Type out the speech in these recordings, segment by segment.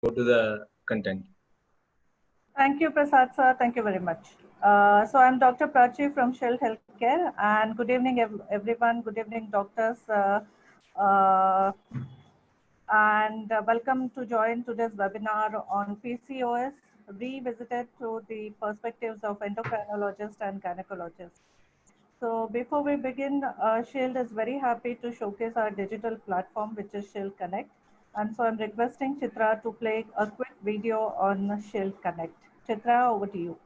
go to the content. Thank you, Prasad sir. Thank you very much. So I'm Dr. Prachi from Shield Healthcare, and good evening, everyone. Good evening, doctors, and welcome to join today's webinar on PCOS Revisited through the perspectives of endocrinologists and gynecologists. So before we begin, Shield is very happy to showcase our digital platform, which is Shield Connect. And so I'm requesting Chitra to play a quick video on Shield Connect. Chitra, over to you.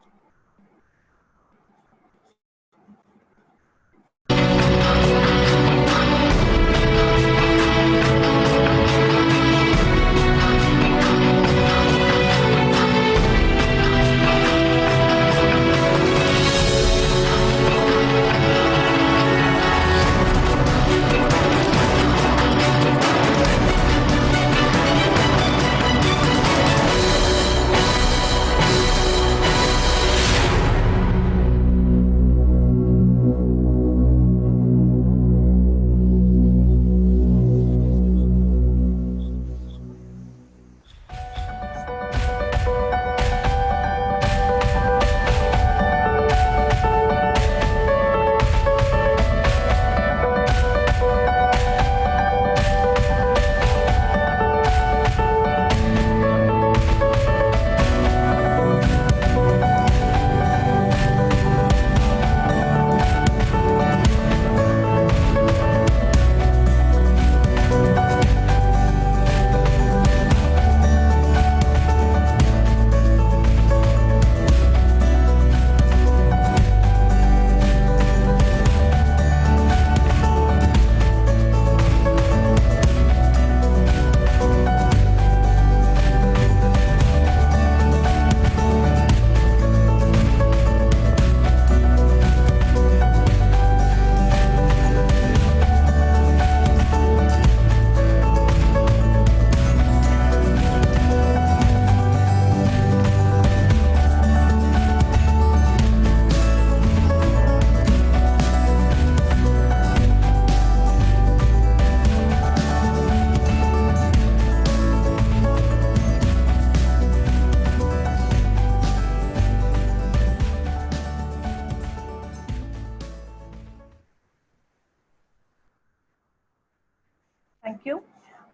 Thank you.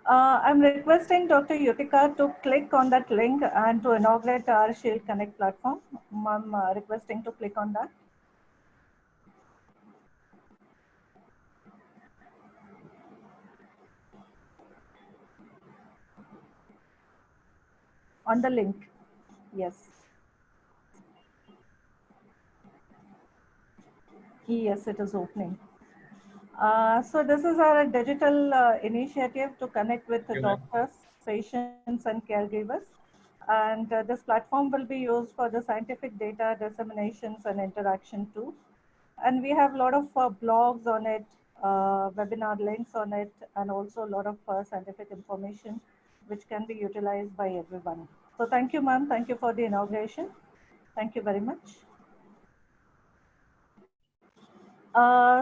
I'm requesting Dr. Yutika to click on that link and to inaugurate our Shield Connect platform. I'm requesting to click on that. On the link, yes. Yes, it is opening. So this is our digital initiative to connect with the doctors, patients, and caregivers. And this platform will be used for the scientific data disseminations and interaction too. And we have a lot of blogs on it, webinar links on it, and also a lot of scientific information which can be utilized by everyone. So thank you, ma'am. Thank you for the inauguration. Thank you very much.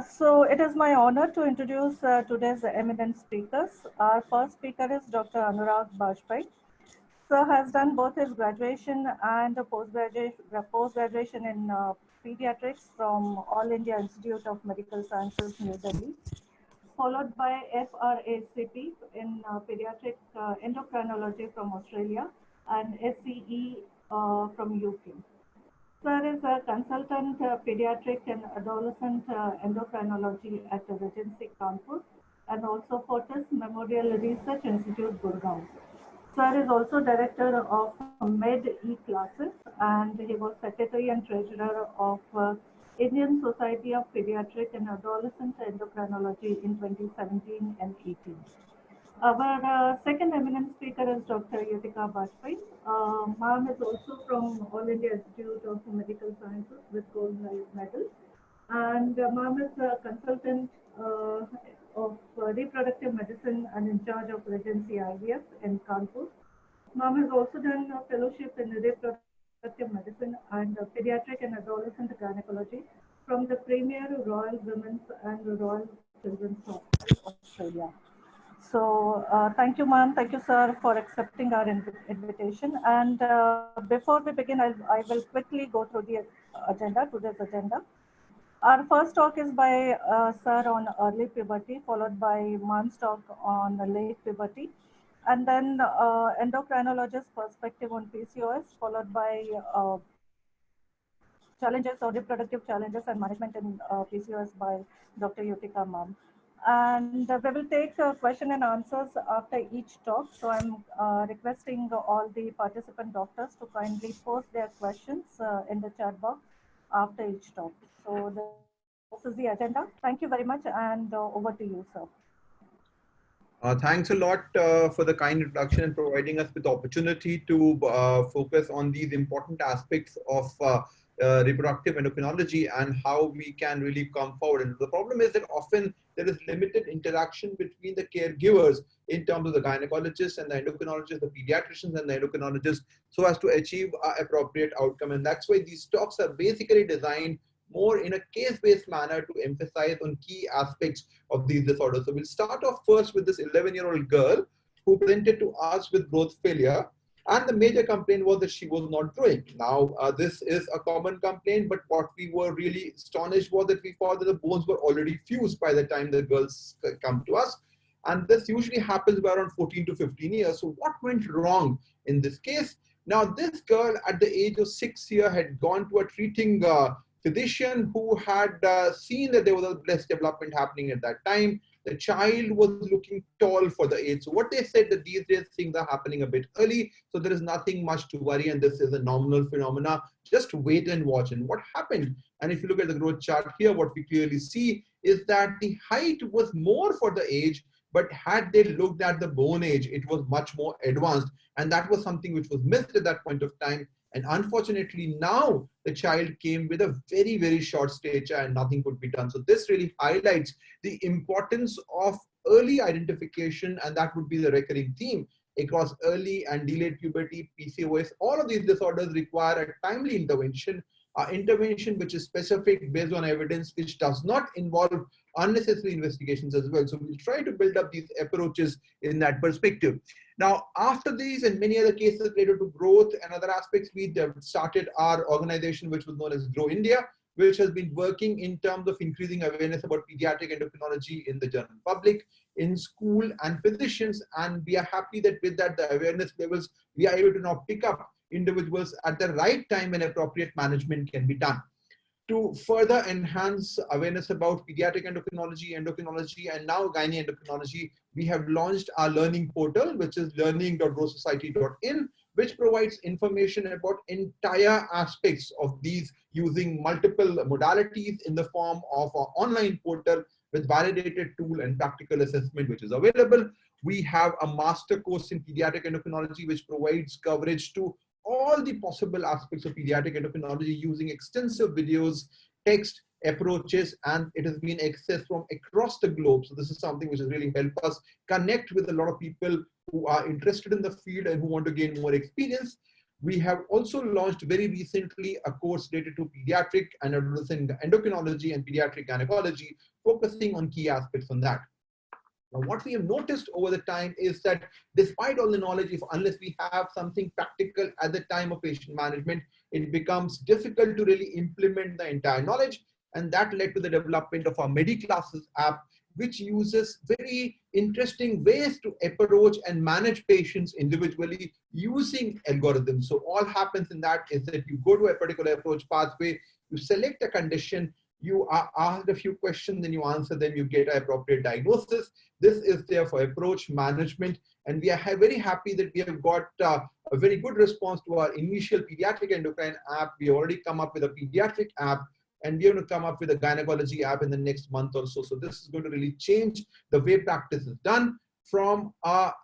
So it is my honor to introduce today's eminent speakers. Our first speaker is Dr. Anurag Bajpai. Sir has done both his graduation and post-graduation in pediatrics from All India Institute of Medical Sciences, New Delhi, followed by FRACP in pediatric endocrinology from Australia and SCE from UK. Sir is a consultant pediatric and adolescent endocrinology at Regency Kanpur and also Fortis Memorial Research Institute, Gurgaon. Sir is also director of Med E-Classes and he was secretary and treasurer of Indian Society of Pediatric and Adolescent Endocrinology in 2017 and 18. Our second eminent speaker is Dr. Yutika Bajpai. Ma'am is also from All India Institute of Medical Sciences with gold medal. And Ma'am is a consultant of reproductive medicine and in charge of Regency IVF in Kanpur. Ma'am has also done a fellowship in reproductive medicine and pediatric and adolescent gynecology from the premier Royal Women's and Royal Children's Hospital, Australia. So thank you, ma'am. Thank you, sir, for accepting our invitation. And before we begin, I will quickly go through the today's agenda. Our first talk is by sir on early puberty, followed by ma'am's talk on late puberty, and then endocrinologist perspective on PCOS, followed by challenges or reproductive challenges and management in PCOS by Dr. Yutika ma'am. And we will take question and answers after each talk. So I'm requesting all the participant doctors to kindly post their questions in the chat box after each talk. So this is the agenda. Thank you very much, and over to you, sir. Thanks a lot for the kind introduction and providing us with the opportunity to focus on these important aspects of reproductive endocrinology and how we can really come forward. And the problem is that often there is limited interaction between the caregivers in terms of the gynecologist and the endocrinologist, the pediatricians and the endocrinologist, so as to achieve appropriate outcome. And that's why these talks are basically designed more in a case-based manner to emphasize on key aspects of these disorders. So we'll start off first with this 11-year-old girl who presented to us with growth failure. And the major complaint was that she was not growing. Now, this is a common complaint, but what we were really astonished was that we found that the bones were already fused by the time the girls come to us. And this usually happens by around 14 to 15 years. So what went wrong in this case? Now, this girl at the age of 6 years had gone to a treating physician who had seen that there was a breast development happening at that time. The child was looking tall for the age. So what they said that these days things are happening a bit early, so there is nothing much to worry and this is a nominal phenomena. Just wait and watch. And what happened? And if you look at the growth chart here, what we clearly see is that the height was more for the age, but had they looked at the bone age, it was much more advanced. And that was something which was missed at that point of time. And unfortunately, now the child came with a very, very short stature and nothing could be done. So this really highlights the importance of early identification, and that would be the recurring theme across early and delayed puberty, PCOS. All of these disorders require a timely intervention, intervention which is specific based on evidence, which does not involve unnecessary investigations as well. So we'll try to build up these approaches in that perspective. Now, after these and many other cases related to growth and other aspects, we started our organization, which was known as Grow India, which has been working in terms of increasing awareness about pediatric endocrinology in the general public, in school and physicians. And we are happy that with that, the awareness levels, we are able to now pick up individuals at the right time when appropriate management can be done. To further enhance awareness about pediatric endocrinology, and now gynae endocrinology, we have launched our learning portal, which is learning.growsociety.in, which provides information about entire aspects of these using multiple modalities in the form of an online portal with validated tool and practical assessment, which is available. We have a master course in pediatric endocrinology, which provides coverage to all the possible aspects of pediatric endocrinology using extensive videos, text, approaches, and it has been accessed from across the globe. So this is something which has really helped us connect with a lot of people who are interested in the field and who want to gain more experience. We have also launched very recently a course related to pediatric and adolescent endocrinology and pediatric gynecology, focusing on key aspects on that. Now, what we have noticed over the time is that despite all the knowledge, unless we have something practical at the time of patient management, it becomes difficult to really implement the entire knowledge. And that led to the development of our MediClasses app, which uses very interesting ways to approach and manage patients individually using algorithms. So all happens in that is that you go to a particular approach pathway, you select a condition, you are asked a few questions, then you answer them, you get an appropriate diagnosis. This is there for approach management. And we are very happy that we have got a very good response to our initial pediatric endocrine app. We have already come up with a pediatric app, and we're going to come up with a gynecology app in the next month or so. So this is going to really change the way practice is done, from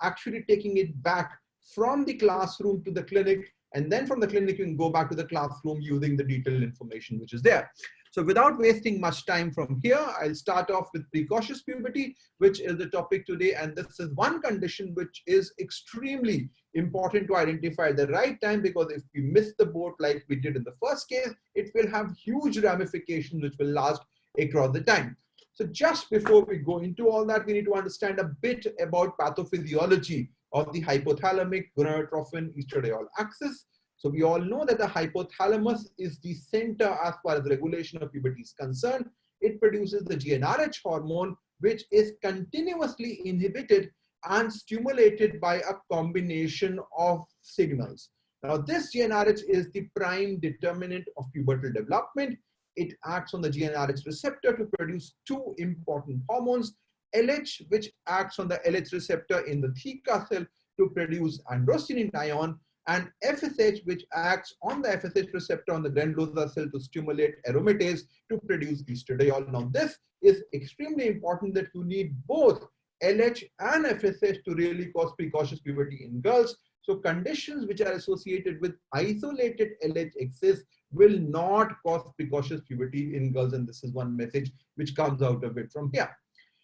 actually taking it back from the classroom to the clinic. And then from the clinic, you can go back to the classroom using the detailed information which is there. So without wasting much time from here, I'll start off with precocious puberty, which is the topic today. And this is one condition which is extremely important to identify at the right time, because if we miss the boat like we did in the first case, it will have huge ramifications which will last across the time. So just before we go into all that, we need to understand a bit about pathophysiology of the hypothalamic gonadotrophin estradiol axis. So we all know that the hypothalamus is the center as far as regulation of puberty is concerned. It produces the GnRH hormone, which is continuously inhibited and stimulated by a combination of signals. Now, this GnRH is the prime determinant of pubertal development. It acts on the GnRH receptor to produce two important hormones, LH, which acts on the LH receptor in the theca cell to produce androstenedione ion, and FSH, which acts on the FSH receptor on the granulosa cell to stimulate aromatase to produce estradiol. Now, this is extremely important that you need both LH and FSH to really cause precocious puberty in girls. So conditions which are associated with isolated LH excess will not cause precocious puberty in girls, and this is one message which comes out of it from here.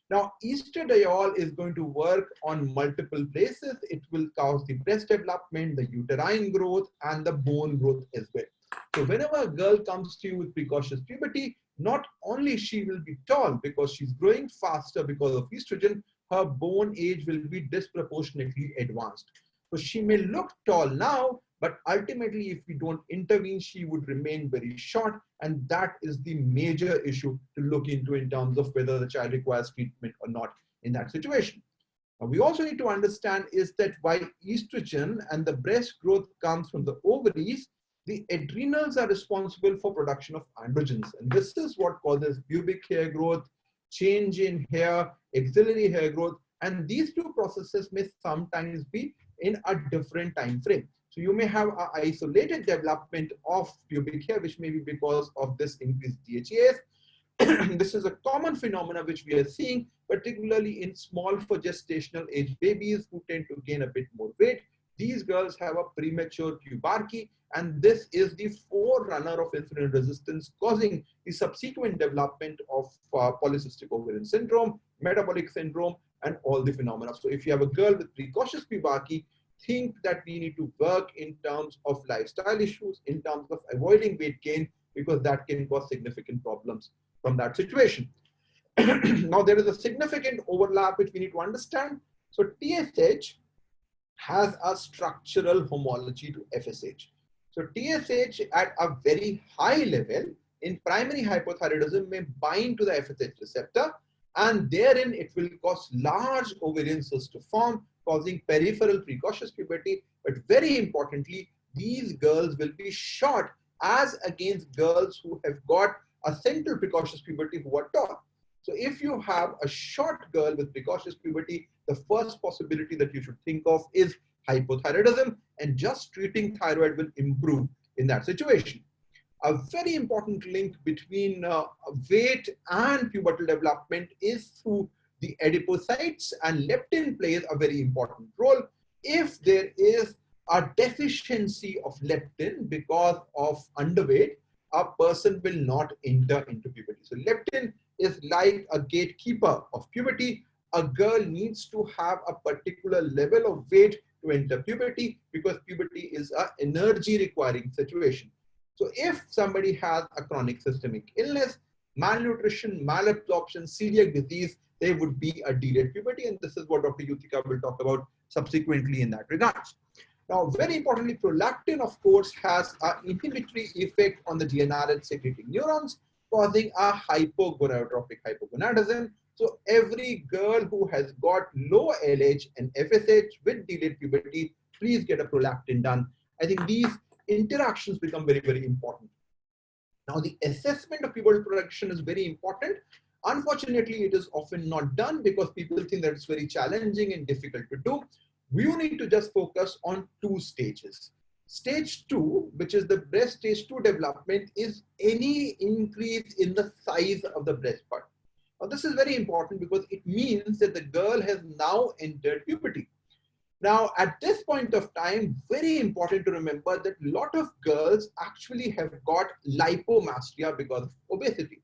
Now, estradiol is going to work on multiple places. It will cause the breast development, the uterine growth, and the bone growth as well. So whenever a girl comes to you with precocious puberty, not only she will be tall because she's growing faster because of estrogen, her bone age will be disproportionately advanced. So she may look tall now, but ultimately if we don't intervene, she would remain very short. And that is the major issue to look into in terms of whether the child requires treatment or not in that situation. Now, we also need to understand is that while estrogen and the breast growth comes from the ovaries, the adrenals are responsible for production of androgens. And this is what causes pubic hair growth, change in hair, axillary hair growth. And these two processes may sometimes be in a different time frame. So you may have an isolated development of pubic hair, which may be because of this increased DHEAs. This is a common phenomenon which we are seeing, particularly in small for gestational age babies who tend to gain a bit more weight. These girls have a premature pubarchy, and this is the forerunner of insulin resistance, causing the subsequent development of polycystic ovarian syndrome, metabolic syndrome, and all the phenomena. So if you have a girl with precocious pubarchy, think that we need to work in terms of lifestyle issues, in terms of avoiding weight gain, because that can cause significant problems from that situation. Now, there is a significant overlap which we need to understand. So TSH has a structural homology to FSH. So TSH at a very high level in primary hypothyroidism may bind to the FSH receptor, and therein it will cause large ovarian cysts to form, causing peripheral precocious puberty. But very importantly, these girls will be short as against girls who have got a central precocious puberty who are tall. So if you have a short girl with precocious puberty, the first possibility that you should think of is hypothyroidism, and just treating thyroid will improve in that situation. A very important link between weight and pubertal development is through the adipocytes, and leptin plays a very important role. If there is a deficiency of leptin because of underweight, a person will not enter into puberty. So leptin is like a gatekeeper of puberty. A girl needs to have a particular level of weight to enter puberty, because puberty is an energy requiring situation. So if somebody has a chronic systemic illness, malnutrition, malabsorption, celiac disease, they would be a delayed puberty, and this is what Dr. Yutika will talk about subsequently in that regards. Now, very importantly, prolactin, of course, has an inhibitory effect on the GnRH secreting neurons, causing a hypogonadotropic hypogonadism. So every girl who has got low LH and FSH with delayed puberty, please get a prolactin done. I think these interactions become very, very important. Now, the assessment of pubertal production is very important. Unfortunately, it is often not done because people think that it's very challenging and difficult to do. We need to just focus on two stages. Stage 2, which is the breast stage 2 development, is any increase in the size of the breast part. Now, this is very important because it means that the girl has now entered puberty. Now, at this point of time, very important to remember that a lot of girls actually have got lipomastria because of obesity.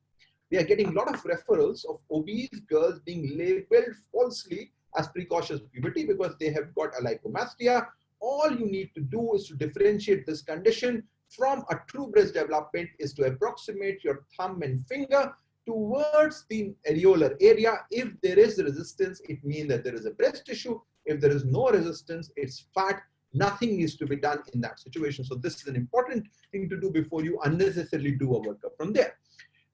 We are getting a lot of referrals of obese girls being labeled falsely as precocious puberty because they have got a lipomastria. All you need to do is to differentiate this condition from a true breast development is to approximate your thumb and finger towards the areolar area. If there is resistance, it means that there is a breast tissue. If there is no resistance, it's fat. Nothing needs to be done in that situation. So this is an important thing to do before you unnecessarily do a workup from there.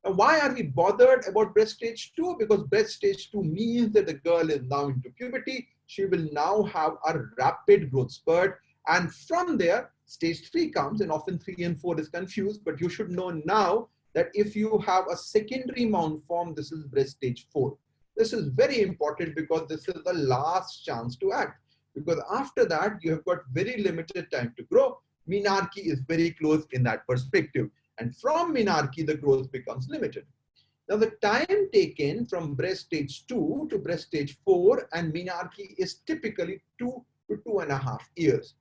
Now, why are we bothered about breast stage 2? Because breast stage 2 means that the girl is now into puberty. She will now have a rapid growth spurt. And from there, stage 3 comes, and often 3 and 4 is confused. But you should know now that if you have a secondary mount form, this is breast stage 4. This is very important because this is the last chance to act. Because after that, you have got very limited time to grow. Menarche is very close in that perspective. And from menarche, the growth becomes limited. Now, the time taken from breast stage 2 to breast stage 4 and menarche is typically 2 to 2.5 years.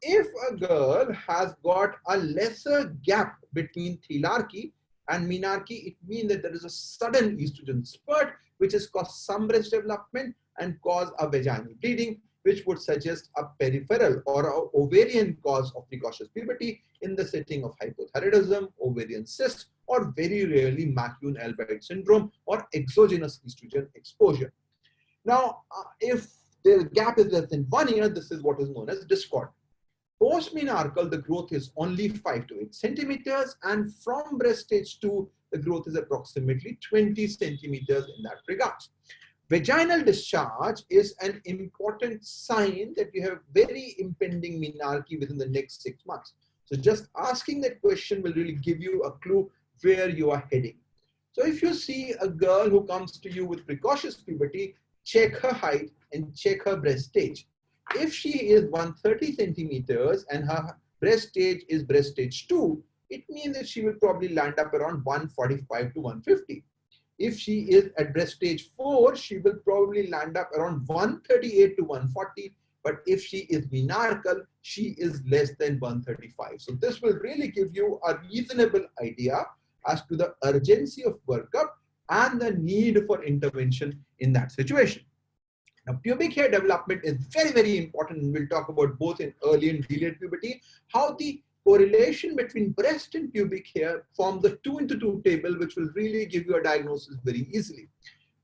If a girl has got a lesser gap between thelarche and menarche, it means that there is a sudden estrogen spurt, which has caused some breast development and caused a vaginal bleeding, which would suggest a peripheral or an ovarian cause of precocious puberty in the setting of hypothyroidism, ovarian cyst, or very rarely McCune-Albright syndrome or exogenous estrogen exposure. Now, if the gap is less than 1 year, this is what is known as discord. Post-menarchal, the growth is only 5 to 8 centimeters, and from breast stage 2, the growth is approximately 20 centimeters in that regard. Vaginal discharge is an important sign that you have very impending menarche within the next 6 months. So just asking that question will really give you a clue where you are heading. So if you see a girl who comes to you with precocious puberty, check her height and check her breast stage. If she is 130 centimeters and her breast stage is breast stage 2, it means that she will probably land up around 145 to 150. If she is at breast stage 4, she will probably land up around 138 to 140. But if she is menarchal, she is less than 135. So this will really give you a reasonable idea as to the urgency of workup and the need for intervention in that situation. Now, pubic hair development is very, very important, and we'll talk about both in early and delayed puberty, how the correlation between breast and pubic hair form the 2 into 2 table, which will really give you a diagnosis very easily.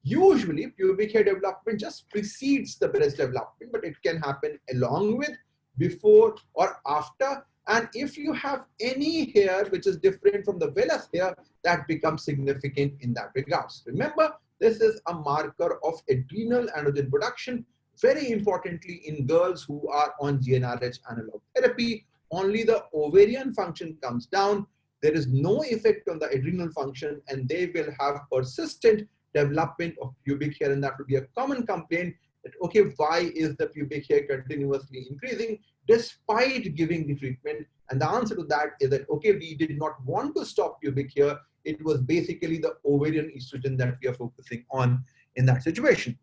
Usually, pubic hair development just precedes the breast development, but it can happen along with, before, or after. And if you have any hair which is different from the vellus hair, that becomes significant in that regards. Remember, this is a marker of adrenal androgen production. Very importantly, in girls who are on GnRH analog therapy, only the ovarian function comes down. There is no effect on the adrenal function, and they will have persistent development of pubic hair, and that would be a common complaint that, okay, why is the pubic hair continuously increasing despite giving the treatment? And the answer to that is that, okay, we did not want to stop pubic hair. It was basically the ovarian estrogen that we are focusing on in that situation.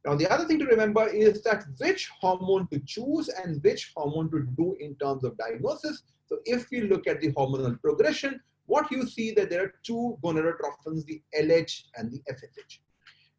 Now, the other thing to remember is that which hormone to choose and which hormone to do in terms of diagnosis. So if we look at the hormonal progression, what you see that there are 2 gonadotrophins, the LH and the FSH.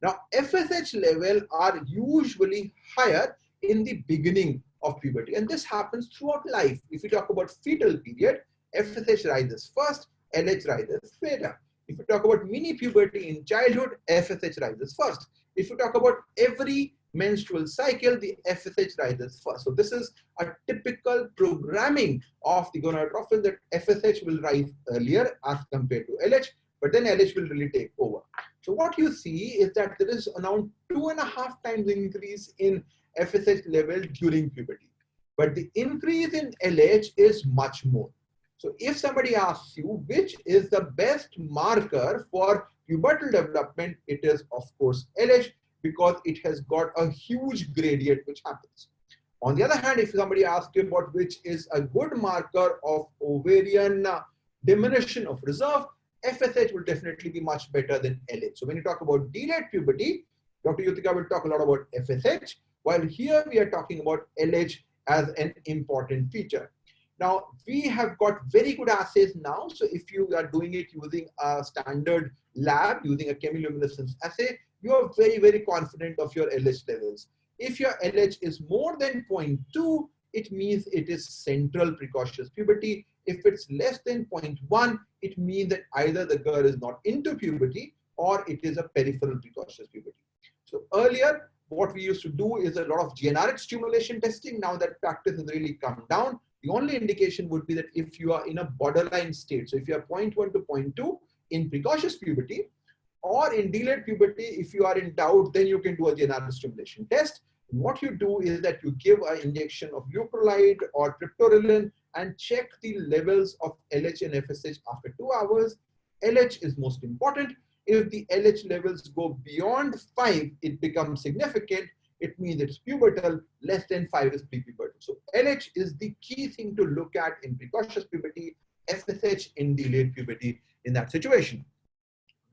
Now, FSH level are usually higher in the beginning of puberty, and this happens throughout life. If we talk about fetal period, FSH rises first, LH rises later. If we talk about mini puberty in childhood, FSH rises first. If you talk about every menstrual cycle, the FSH rises first. So this is a typical programming of the gonadotrophin, that FSH will rise earlier as compared to LH, but then LH will really take over. So what you see is that there is around 2.5 times increase in FSH level during puberty, but the increase in LH is much more. So if somebody asks you which is the best marker for pubertal development, it is of course LH, because it has got a huge gradient which happens. On the other hand, if somebody asks you about which is a good marker of ovarian diminution of reserve, FSH will definitely be much better than LH. So when you talk about delayed puberty, Dr. Yutika will talk a lot about FSH, while here we are talking about LH as an important feature. Now, we have got very good assays now. So if you are doing it using a standard lab, using a chemiluminescence assay, you are very, very confident of your LH levels. If your LH is more than 0.2, it means it is central precocious puberty. If it's less than 0.1, it means that either the girl is not into puberty or it is a peripheral precocious puberty. So earlier, what we used to do is a lot of GnRH stimulation testing. Now that practice has really come down. The only indication would be that if you are in a borderline state, so if you are 0.1 to 0.2 in precocious puberty, or in delayed puberty, if you are in doubt, then you can do a GnRH stimulation test. What you do is that you give an injection of leuprolide or triptorelin and check the levels of LH and FSH after 2 hours. LH is most important. If the LH levels go beyond 5, it becomes significant. It means it's pubertal. Less than 5 is prepubertal. So LH is the key thing to look at in precocious puberty, FSH in delayed puberty in that situation.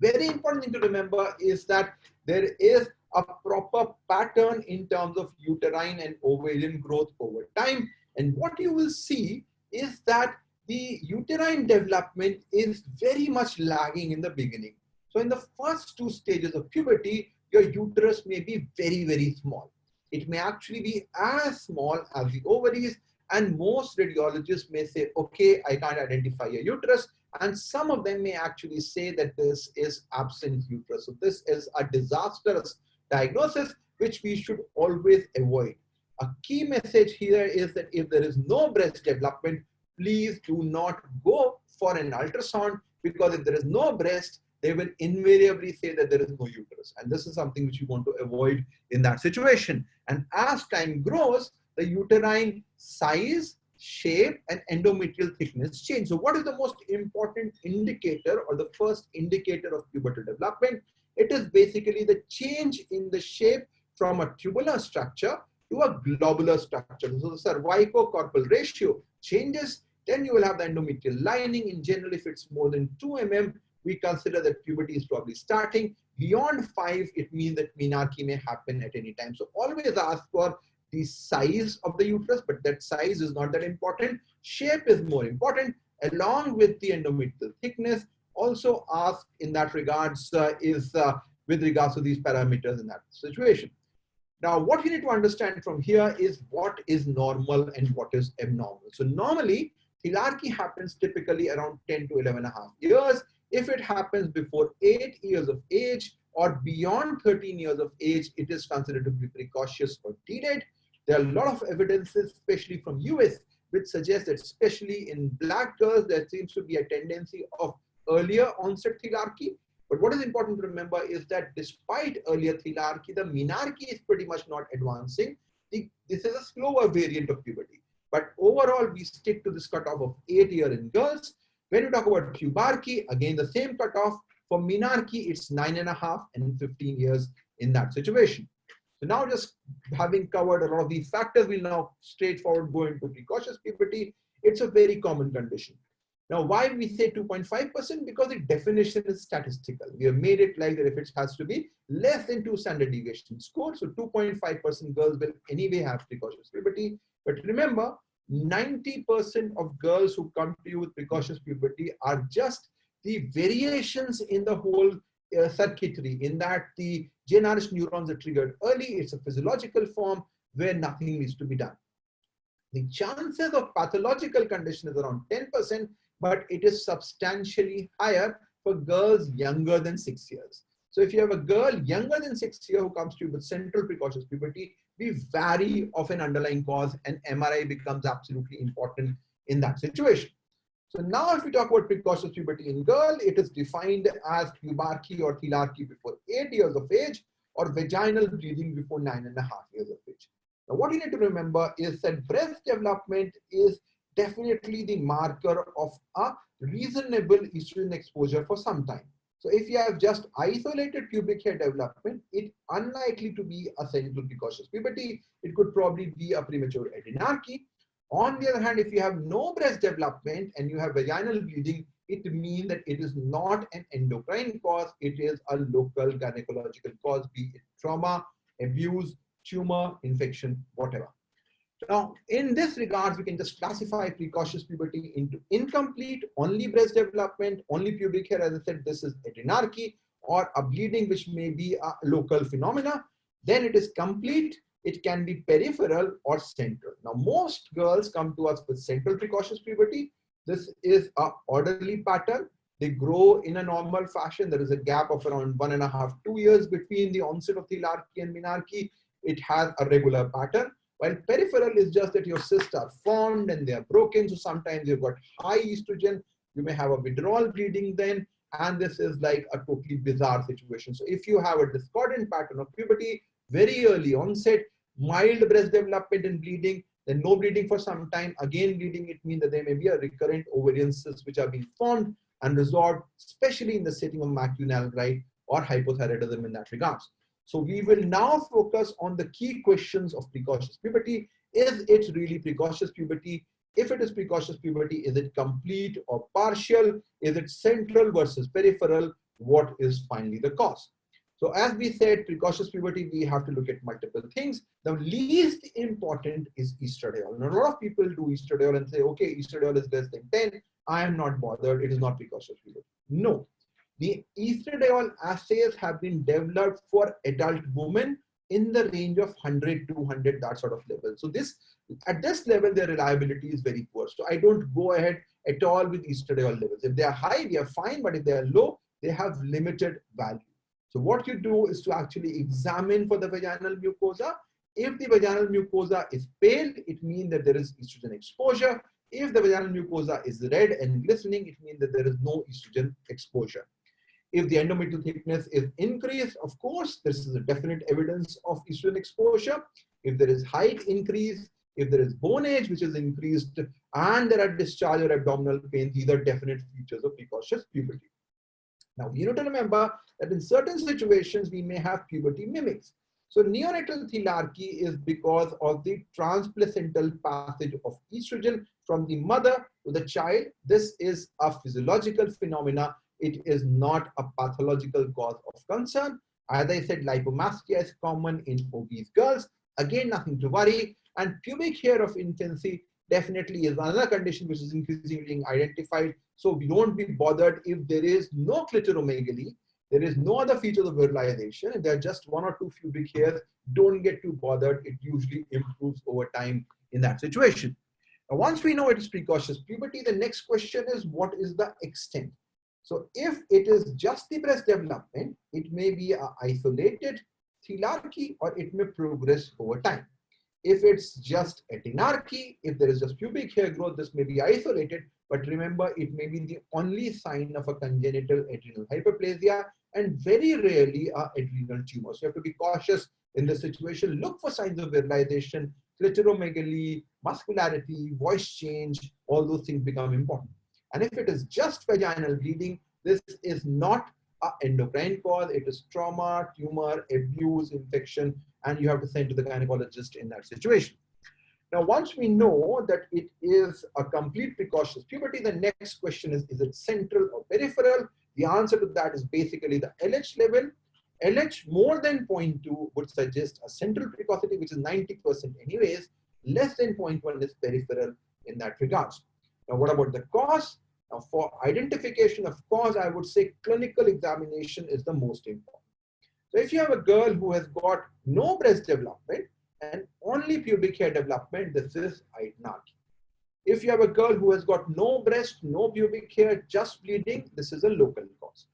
Very important thing to remember is that there is a proper pattern in terms of uterine and ovarian growth over time. And what you will see is that the uterine development is very much lagging in the beginning. So in the first 2 stages of puberty, your uterus may be very, very small. It may actually be as small as the ovaries, and most radiologists may say, okay, I can't identify your uterus. And some of them may actually say that this is absent uterus. So this is a disastrous diagnosis, which we should always avoid. A key message here is that if there is no breast development, please do not go for an ultrasound, because if there is no breast, they will invariably say that there is no uterus. And this is something which you want to avoid in that situation. And as time grows, the uterine size, shape, and endometrial thickness change. So what is the most important indicator, or the first indicator of pubertal development? It is basically the change in the shape from a tubular structure to a globular structure. So the cervico-corpal ratio changes, then you will have the endometrial lining. In general, if it's more than 2 mm, we consider that puberty is probably starting. Beyond 5, it means that menarche may happen at any time. So always ask for the size of the uterus, but that size is not that important. Shape is more important, along with the endometrial thickness. Also ask in that regards with regards to these parameters in that situation. Now, what you need to understand from here is what is normal and what is abnormal. So normally, thelarchy happens typically around 10 to 11.5 years. If it happens before 8 years of age or beyond 13 years of age, it is considered to be precocious or delayed. There are a lot of evidences, especially from US, which suggests that especially in Black girls, there seems to be a tendency of earlier onset thelarchy. But what is important to remember is that despite earlier thelarchy, the menarche is pretty much not advancing. This is a slower variant of puberty. But overall, we stick to this cutoff of 8 years in girls. When we talk about pubarchy, again, the same cutoff. For menarche, it's 9.5 and 15 years in that situation. So now, just having covered a lot of these factors, we'll now straightforward go into precocious puberty. It's a very common condition. Now, why we say 2.5%? Because the definition is statistical. We have made it like that if it has to be less than 2 standard deviation score. So 2.5% girls will anyway have precocious puberty. But remember, 90% of girls who come to you with precocious puberty are just the variations in the whole circuitry, in that the GnRH neurons are triggered early. It's a physiological form where nothing needs to be done. The chances of pathological condition is around 10%, but it is substantially higher for girls younger than 6 years. So if you have a girl younger than 6 years who comes to you with central precocious puberty, we vary of an underlying cause, and MRI becomes absolutely important in that situation. So now if we talk about precocious puberty in girl, it is defined as pubarchy or thelarchy before 8 years of age, or vaginal bleeding before 9.5 years of age. Now what you need to remember is that breast development is definitely the marker of a reasonable estrogen exposure for some time. So if you have just isolated pubic hair development, it's unlikely to be a central precocious puberty. It could probably be a premature adrenarche. On the other hand, if you have no breast development and you have vaginal bleeding, it means that it is not an endocrine cause. It is a local gynecological cause, be it trauma, abuse, tumor, infection, whatever. Now, in this regard, we can just classify precocious puberty into incomplete, only breast development, only pubic hair. As I said, this is adrenarche, or a bleeding which may be a local phenomena. Then it is complete. It can be peripheral or central. Now, most girls come to us with central precocious puberty. This is an orderly pattern. They grow in a normal fashion. There is a gap of around 1.5 to 2 years between the onset of thelarchy and menarche. It has a regular pattern. While peripheral is just that your cysts are formed and they are broken. So sometimes you've got high estrogen. You may have a withdrawal bleeding then. And this is like a totally bizarre situation. So if you have a discordant pattern of puberty, very early onset, mild breast development and bleeding, then no bleeding for some time, again bleeding, it means that there may be a recurrent ovarian cysts which are being formed and resolved, especially in the setting of macronuclear or hypothyroidism in that regards. So we will now focus on the key questions of precocious puberty. Is it really precocious puberty? If it is precocious puberty, is it complete or partial? Is it central versus peripheral? What is finally the cause? So as we said, precocious puberty, we have to look at multiple things. The least important is estradiol. And a lot of people do estradiol and say, okay, estradiol is less than 10. I am not bothered. It is not precocious puberty. No. The estradiol assays have been developed for adult women in the range of 100, 200, that sort of level. So at this level, their reliability is very poor. So I don't go ahead at all with estradiol levels. If they are high, we are fine. But if they are low, they have limited value. So what you do is to actually examine for the vaginal mucosa. If the vaginal mucosa is pale, it means that there is estrogen exposure. If the vaginal mucosa is red and glistening, it means that there is no estrogen exposure. If the endometrial thickness is increased, of course, this is a definite evidence of estrogen exposure. If there is height increase, if there is bone age which is increased, and there are discharge or abdominal pain, these are definite features of precocious puberty. Now, you need to remember that in certain situations, we may have puberty mimics. So neonatal thelarchy is because of the transplacental passage of estrogen from the mother to the child. This is a physiological phenomena. It is not a pathological cause of concern. As I said, lipomastia is common in obese girls. Again, nothing to worry. And pubic hair of infancy definitely is another condition which is increasingly being identified. So we don't be bothered if there is no clitoromegaly, there is no other features of virilization, and there are just 1 or 2 pubic hairs. Don't get too bothered. It usually improves over time in that situation. Now, once we know it is precocious puberty, the next question is, what is the extent? So if it is just the breast development, it may be an isolated thelarchy or it may progress over time. If it's just adrenarche, if there is just pubic hair growth, this may be isolated, but remember, it may be the only sign of a congenital adrenal hyperplasia and very rarely a adrenal tumor. So you have to be cautious in this situation. Look for signs of virilization, clitoromegaly, muscularity, voice change, all those things become important. And if it is just vaginal bleeding, this is not an endocrine cause. It is trauma, tumor, abuse, infection, and you have to send to the gynecologist in that situation. Now, once we know that it is a complete precocious puberty, the next question is it central or peripheral? The answer to that is basically the LH level. LH more than 0.2 would suggest a central precocity, which is 90% anyways. Less than 0.1 is peripheral in that regards. Now, what about the cause? Now, for identification of cause, I would say clinical examination is the most important. So if you have a girl who has got no breast development and only pubic hair development, this is adrenarche. If you have a girl who has got no breast, no pubic hair, just bleeding, this is a local cause.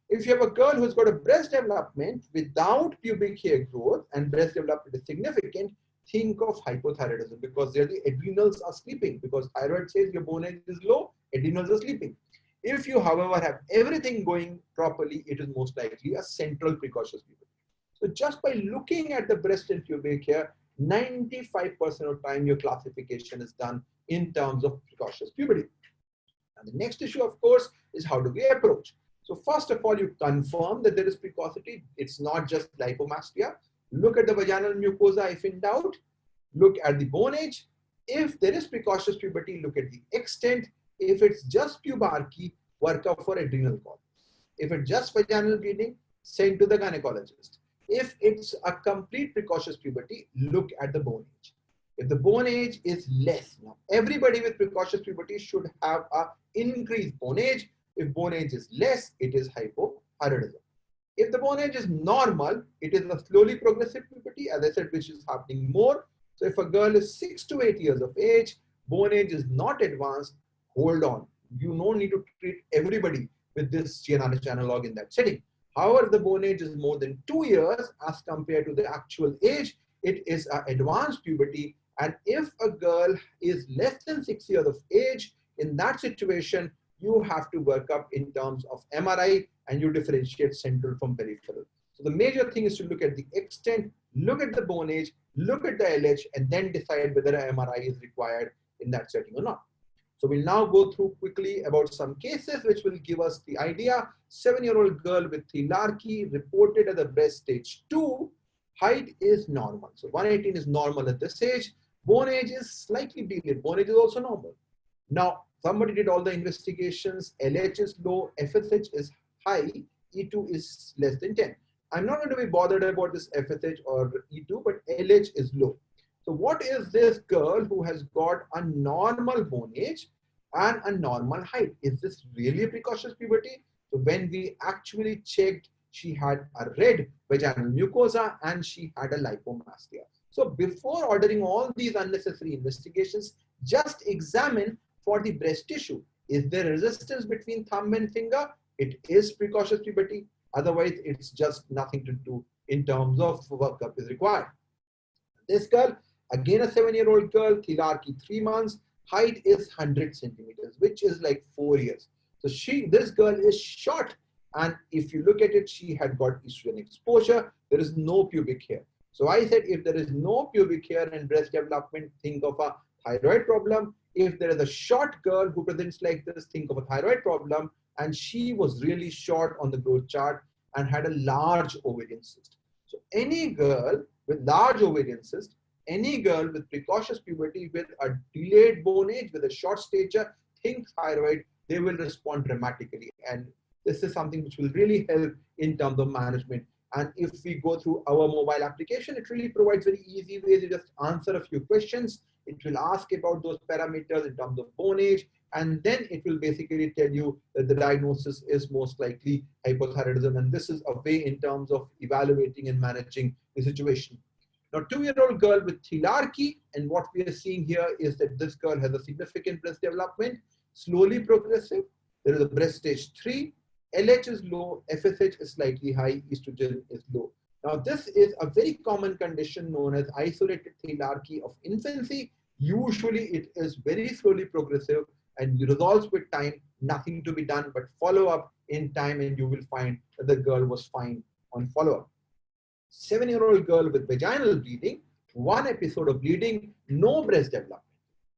If you have a girl who has got a breast development without pubic hair growth and breast development is significant, think of hypothyroidism because there the adrenals are sleeping, because thyroid says your bone age is low, adrenals are sleeping. If you, however, have everything going properly, it is most likely a central precocious puberty. So just by looking at the breast and pubic hair, 95% of time your classification is done in terms of precocious puberty. And the next issue, of course, is how do we approach? So first of all, you confirm that there is precocity. It's not just lipomastia. Look at the vaginal mucosa if in doubt. Look at the bone age. If there is precocious puberty, look at the extent. If it's just pubarche, work out for adrenal cause. If it's just vaginal bleeding, send to the gynecologist. If it's a complete precocious puberty, look at the bone age. If the bone age is less, now everybody with precocious puberty should have an increased bone age. If bone age is less, it is hypothyroidism. If the bone age is normal, it is a slowly progressive puberty, as I said, which is happening more. So if a girl is 6 to 8 years of age, bone age is not advanced, hold on. You don't need to treat everybody. with this GnRH analog in that setting. However, the bone age is more than 2 years as compared to the actual age. It is an advanced puberty. And if a girl is less than 6 years of age, in that situation, you have to work up in terms of MRI and you differentiate central from peripheral. So the major thing is to look at the extent, look at the bone age, look at the LH, and then decide whether an MRI is required in that setting or not. So we'll now go through quickly about some cases which will give us the idea. 7-year-old girl with thelarchy reported at the breast stage 2. Height is normal. So 118 is normal at this age. Bone age is slightly delayed. Bone age is also normal. Now, somebody did all the investigations. LH is low, FSH is high, E2 is less than 10. I'm not going to be bothered about this FSH or E2, but LH is low. So what is this girl who has got a normal bone age and a normal height? Is this really a precocious puberty? So when we actually checked, she had a red vaginal mucosa and she had a lipomastia. So before ordering all these unnecessary investigations, just examine for the breast tissue. Is there resistance between thumb and finger? It is precocious puberty. Otherwise, it's just nothing to do in terms of workup is required. This girl, again a 7-year-old girl, thelarchy 3 months, height is 100 centimeters, which is like 4 years. So this girl is short, and if you look at it, she had got estrogen exposure. There is no pubic hair. So I said, if there is no pubic hair and breast development, think of a thyroid problem. If there is a short girl who presents like this, think of a thyroid problem. And she was really short on the growth chart and had a large ovarian cyst. So any girl with large ovarian cyst, any girl with precocious puberty with a delayed bone age, with a short stature, think thyroid, they will respond dramatically. And this is something which will really help in terms of management. And if we go through our mobile application, it really provides very easy ways to just answer a few questions. It will ask about those parameters in terms of bone age, and then it will basically tell you that the diagnosis is most likely hypothyroidism. And this is a way in terms of evaluating and managing the situation. Now, 2-year-old girl with thelarchy, and what we are seeing here is that this girl has a significant breast development, slowly progressive. There is a breast stage 3, LH is low, FSH is slightly high, estrogen is low. Now, this is a very common condition known as isolated thelarchy of infancy. Usually, it is very slowly progressive and resolves with time, nothing to be done, but follow up in time, and you will find that the girl was fine on follow-up. 7-year-old girl with vaginal bleeding, 1 episode of bleeding, no breast development,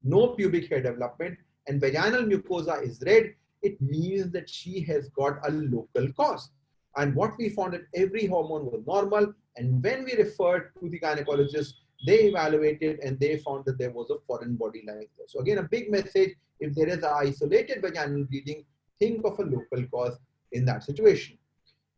no pubic hair development, and vaginal mucosa is red. It means that she has got a local cause. And what we found that every hormone was normal. And when we referred to the gynecologist, they evaluated and they found that there was a foreign body like this. So again, a big message, if there is an isolated vaginal bleeding, think of a local cause in that situation.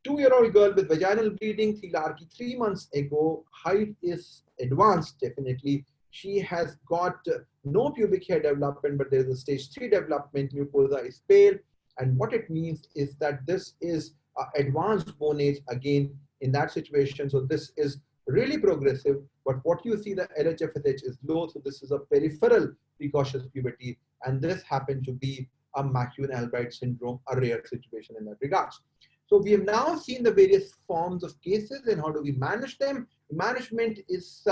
2-year-old girl with vaginal bleeding, thelarchy 3 months ago, height is advanced, definitely. She has got no pubic hair development, but there is a stage 3 development, mucosa is pale. And what it means is that this is advanced bone age again in that situation. So this is really progressive, but what you see, the LHFSH is low. So this is a peripheral precocious puberty, and this happened to be a McEwen-Albright syndrome, a rare situation in that regards. So we have now seen the various forms of cases and how do we manage them. Management is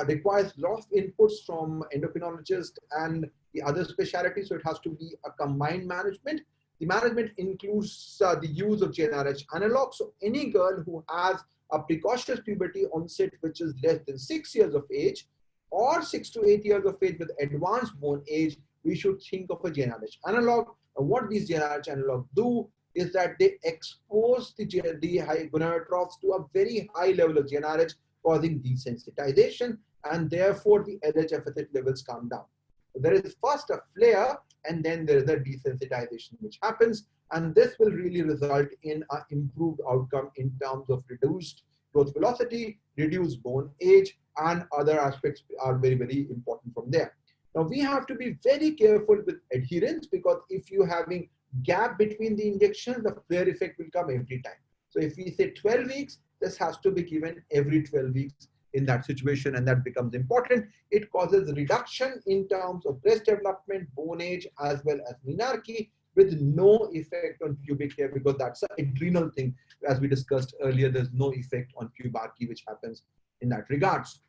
requires a lot of inputs from endocrinologists and the other specialties, so it has to be a combined management. The management includes the use of GnRH analog. So any girl who has a precocious puberty onset which is less than 6 years of age or 6 to 8 years of age with advanced bone age, we should think of a GnRH analog. And what these GnRH analogs do is that they expose the gonadotropes to a very high level of GnRH, causing desensitization, and therefore the LHFSH levels come down. So there is first a flare, and then there is a desensitization which happens, and this will really result in an improved outcome in terms of reduced growth velocity, reduced bone age, and other aspects are very, very important from there. Now we have to be very careful with adherence, because if you're having gap between the injections, the flare effect will come every time. So if we say 12 weeks, this has to be given every 12 weeks in that situation, and that becomes important. It causes reduction in terms of breast development, bone age, as well as menarche, with no effect on pubic hair, because that's an adrenal thing. As we discussed earlier, there's no effect on pubarchy, which happens in that regards.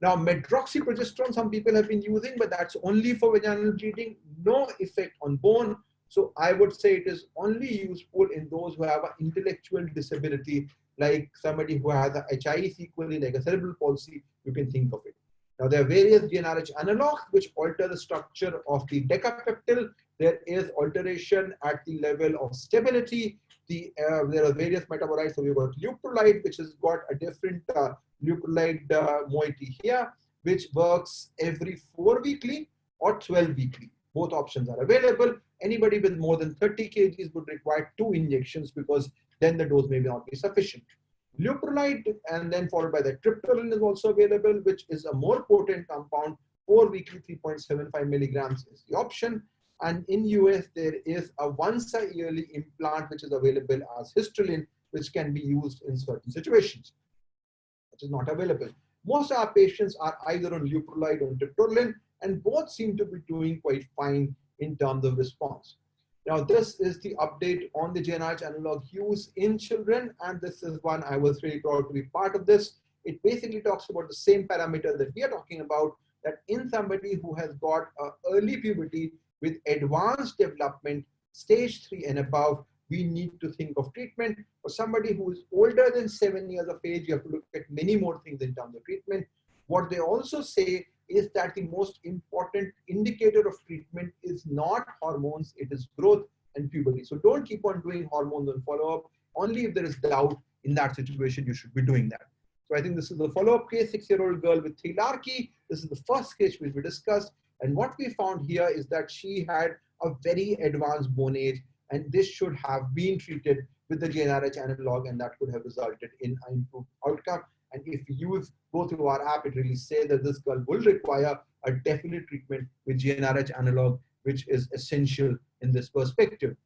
Now, medroxyprogesterone, some people have been using, but that's only for vaginal bleeding, no effect on bone. So I would say it is only useful in those who have an intellectual disability, like somebody who has a HIE sequelae, like a cerebral palsy, you can think of it. Now, there are various GnRH analogs which alter the structure of the decapeptyl. There is alteration at the level of stability. There are various metabolites. So we've got leuprolide, which has got a different leuprolide moiety here, which works every 4 weekly or 12 weekly. Both options are available. Anybody with more than 30 kgs would require 2 injections, because then the dose may not be sufficient. Leuprolide, and then followed by the triptorelin, is also available, which is a more potent compound. 4 weekly 3.75 milligrams is the option. And in US, there is a once a yearly implant which is available as Hystrulin, which can be used in certain situations, which is not available. Most of our patients are either on leuprolide or triptorelin, and both seem to be doing quite fine in terms of response. Now, this is the update on the GnRH analog use in children, and this is one I was really proud to be part of this. It basically talks about the same parameter that we are talking about, that in somebody who has got early puberty with advanced development, stage 3 and above, we need to think of treatment. For somebody who is older than 7 years of age, you have to look at many more things in terms of treatment. What they also say is that the most important indicator of treatment is not hormones, it is growth and puberty. So don't keep on doing hormones on follow-up. Only if there is doubt in that situation, you should be doing that. So I think this is the follow-up case, 6-year-old girl with thelarchy. This is the first case which we discussed. And what we found here is that she had a very advanced bone age, and this should have been treated with the GnRH analog, and that could have resulted in an improved outcome. And if you go through our app, it really says that this girl will require a definite treatment with GnRH analog, which is essential in this perspective.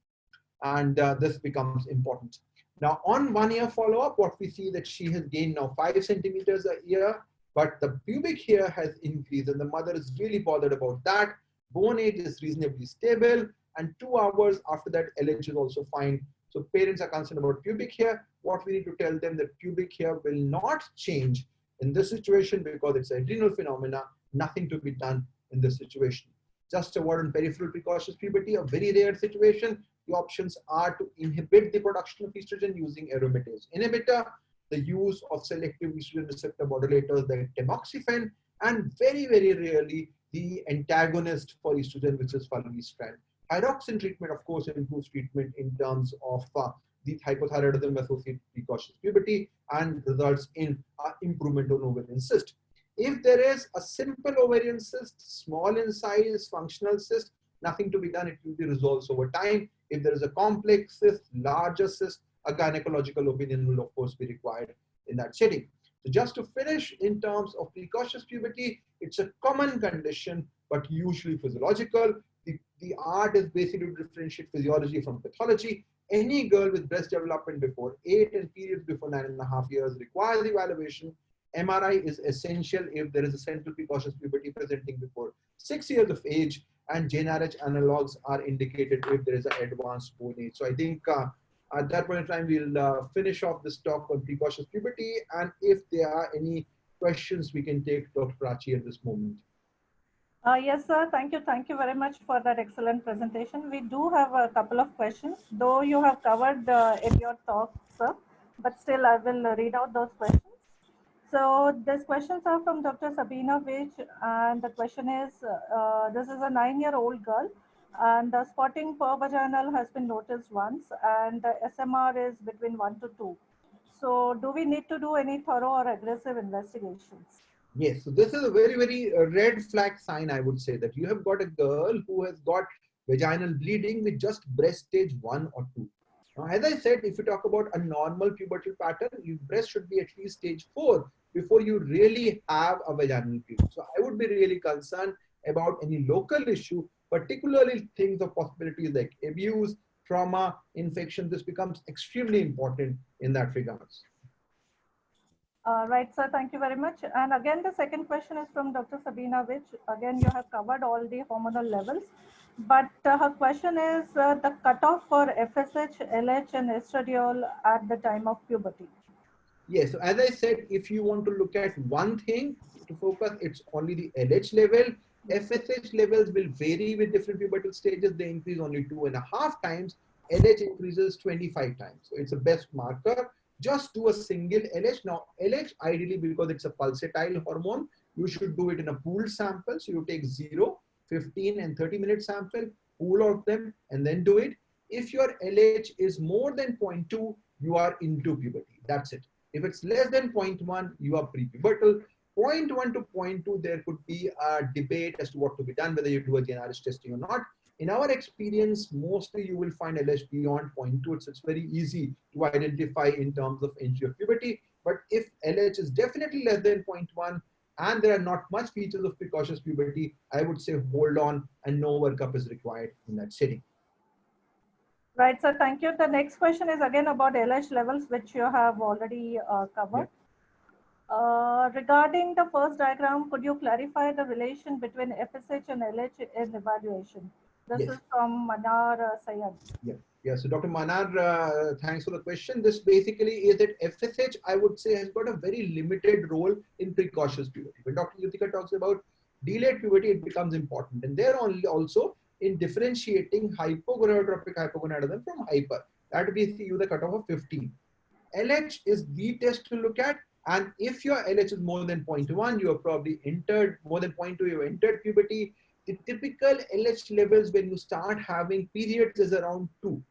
And this becomes important. Now, on 1 year follow-up, what we see that she has gained now 5 centimeters a year, but the pubic hair has increased, and the mother is really bothered about that. Bone age is reasonably stable, and 2 hours after that, LH is also fine. So parents are concerned about pubic hair. What we need to tell them that pubic hair will not change in this situation because it's an adrenal phenomena, nothing to be done in this situation. Just a word on peripheral precocious puberty, a very rare situation. The options are to inhibit the production of estrogen using aromatase inhibitor, the use of selective estrogen receptor modulators like tamoxifen, and very, very rarely the antagonist for estrogen, which is fulvestrant. Pyroxene treatment, of course, improves treatment in terms of the hypothyroidism associated precocious puberty and results in improvement on ovarian cyst. If there is a simple ovarian cyst, small in size, functional cyst, nothing to be done, it will be resolved over time. If there is a complex cyst, larger cyst, a gynecological opinion will of course be required in that setting. So just to finish, in terms of precocious puberty, it's a common condition, but usually physiological. The art is basically to differentiate physiology from pathology. Any girl with breast development before 8 and periods before 9.5 years requires evaluation. MRI is essential if there is a central precocious puberty presenting before 6 years of age, and GnRH analogs are indicated if there is an advanced bone age. So I think at that point in time, we'll finish off this talk on precocious puberty, and if there are any questions, we can take Dr. Prachi at this moment. Yes, sir. Thank you. Thank you very much for that excellent presentation. We do have a couple of questions, though you have covered in your talk, sir, but still I will read out those questions. So these questions are from Dr. Sabina Vich, and the question is, this is a 9-year-old girl, and the spotting per vaginal has been noticed once, and the SMR is between 1 to 2. So do we need to do any thorough or aggressive investigations? Yes, so this is a very, very red flag sign, I would say, that you have got a girl who has got vaginal bleeding with just breast stage 1 or 2. Now, as I said, if you talk about a normal pubertal pattern, your breast should be at least stage 4 before you really have a vaginal bleeding. So I would be really concerned about any local issue, particularly things of possibilities like abuse, trauma, infection. This becomes extremely important in that regards. Right, sir. Thank you very much. And again, the second question is from Dr. Sabina Vich. Again, you have covered all the hormonal levels. But her question is the cutoff for FSH, LH, and estradiol at the time of puberty. Yes, so as I said, if you want to look at one thing to focus, it's only the LH level. FSH levels will vary with different pubertal stages. They increase only 2.5 times. LH increases 25 times. So it's a best marker. Just do a single LH. Now, LH, ideally, because it's a pulsatile hormone, you should do it in a pooled sample. So you take 0, 15, and 30-minute sample, pool of them, and then do it. If your LH is more than 0.2, you are into puberty. That's it. If it's less than 0.1, you are prepubertal. 0.1 to 0.2, there could be a debate as to what to be done, whether you do a GnRH testing or not. In our experience, mostly you will find LH beyond 0.2. It's very easy to identify in terms of entry of puberty. But if LH is definitely less than 0.1 and there are not much features of precocious puberty, I would say hold on and no workup is required in that setting. Right, sir. Thank you. The next question is again about LH levels, which you have already covered. Yeah. Regarding the first diagram, could you clarify the relation between FSH and LH in evaluation? This is from Manar Sayed. Yeah. So Dr. Manar, thanks for the question. This basically is that FSH, I would say, has got a very limited role in precocious puberty. When Dr. Yutika talks about delayed puberty, it becomes important. And they're only also in differentiating hypogonadotropic hypogonadism from hyper. That we use a cutoff of 15. LH is the test to look at. And if your LH is more than 0.1, you have probably entered, more than 0.2, you have entered puberty. The typical LH levels when you start having periods is around 2.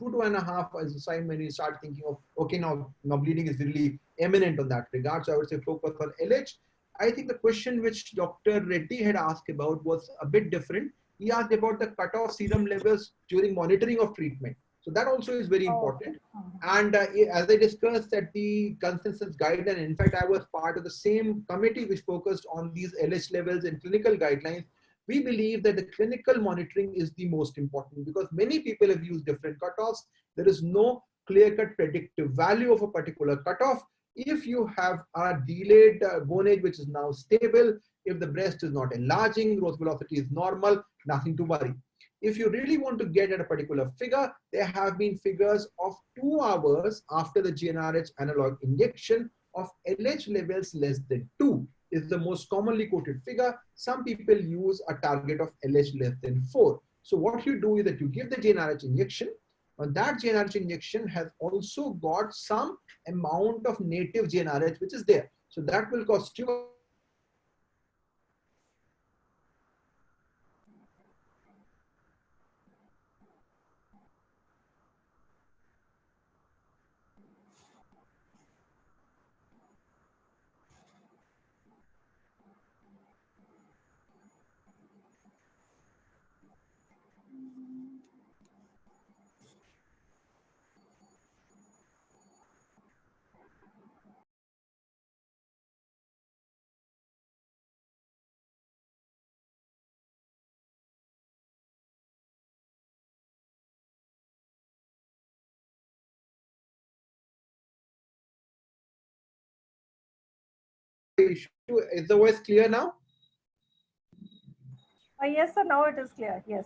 2.5 is the sign when you start thinking of, okay, now bleeding is really imminent on that regard. So I would say focus on LH. I think the question which Dr. Reddy had asked about was a bit different. He asked about the cutoff serum levels during monitoring of treatment. So that also is very important. And as I discussed at the consensus guideline, in fact, I was part of the same committee which focused on these LH levels and clinical guidelines. We believe that the clinical monitoring is the most important because many people have used different cutoffs. There is no clear-cut predictive value of a particular cutoff. If you have a delayed bone age, which is now stable, if the breast is not enlarging, growth velocity is normal, nothing to worry. If you really want to get at a particular figure, there have been figures of 2 hours after the GnRH analog injection of LH levels less than 2 is the most commonly quoted figure. Some people use a target of LH less than 4. So what you do is that you give the GnRH injection, and that GnRH injection has also got some amount of native GnRH which is there. So that will cost you issue. Is the voice clear now? Yes, sir. Now it is clear. Yes.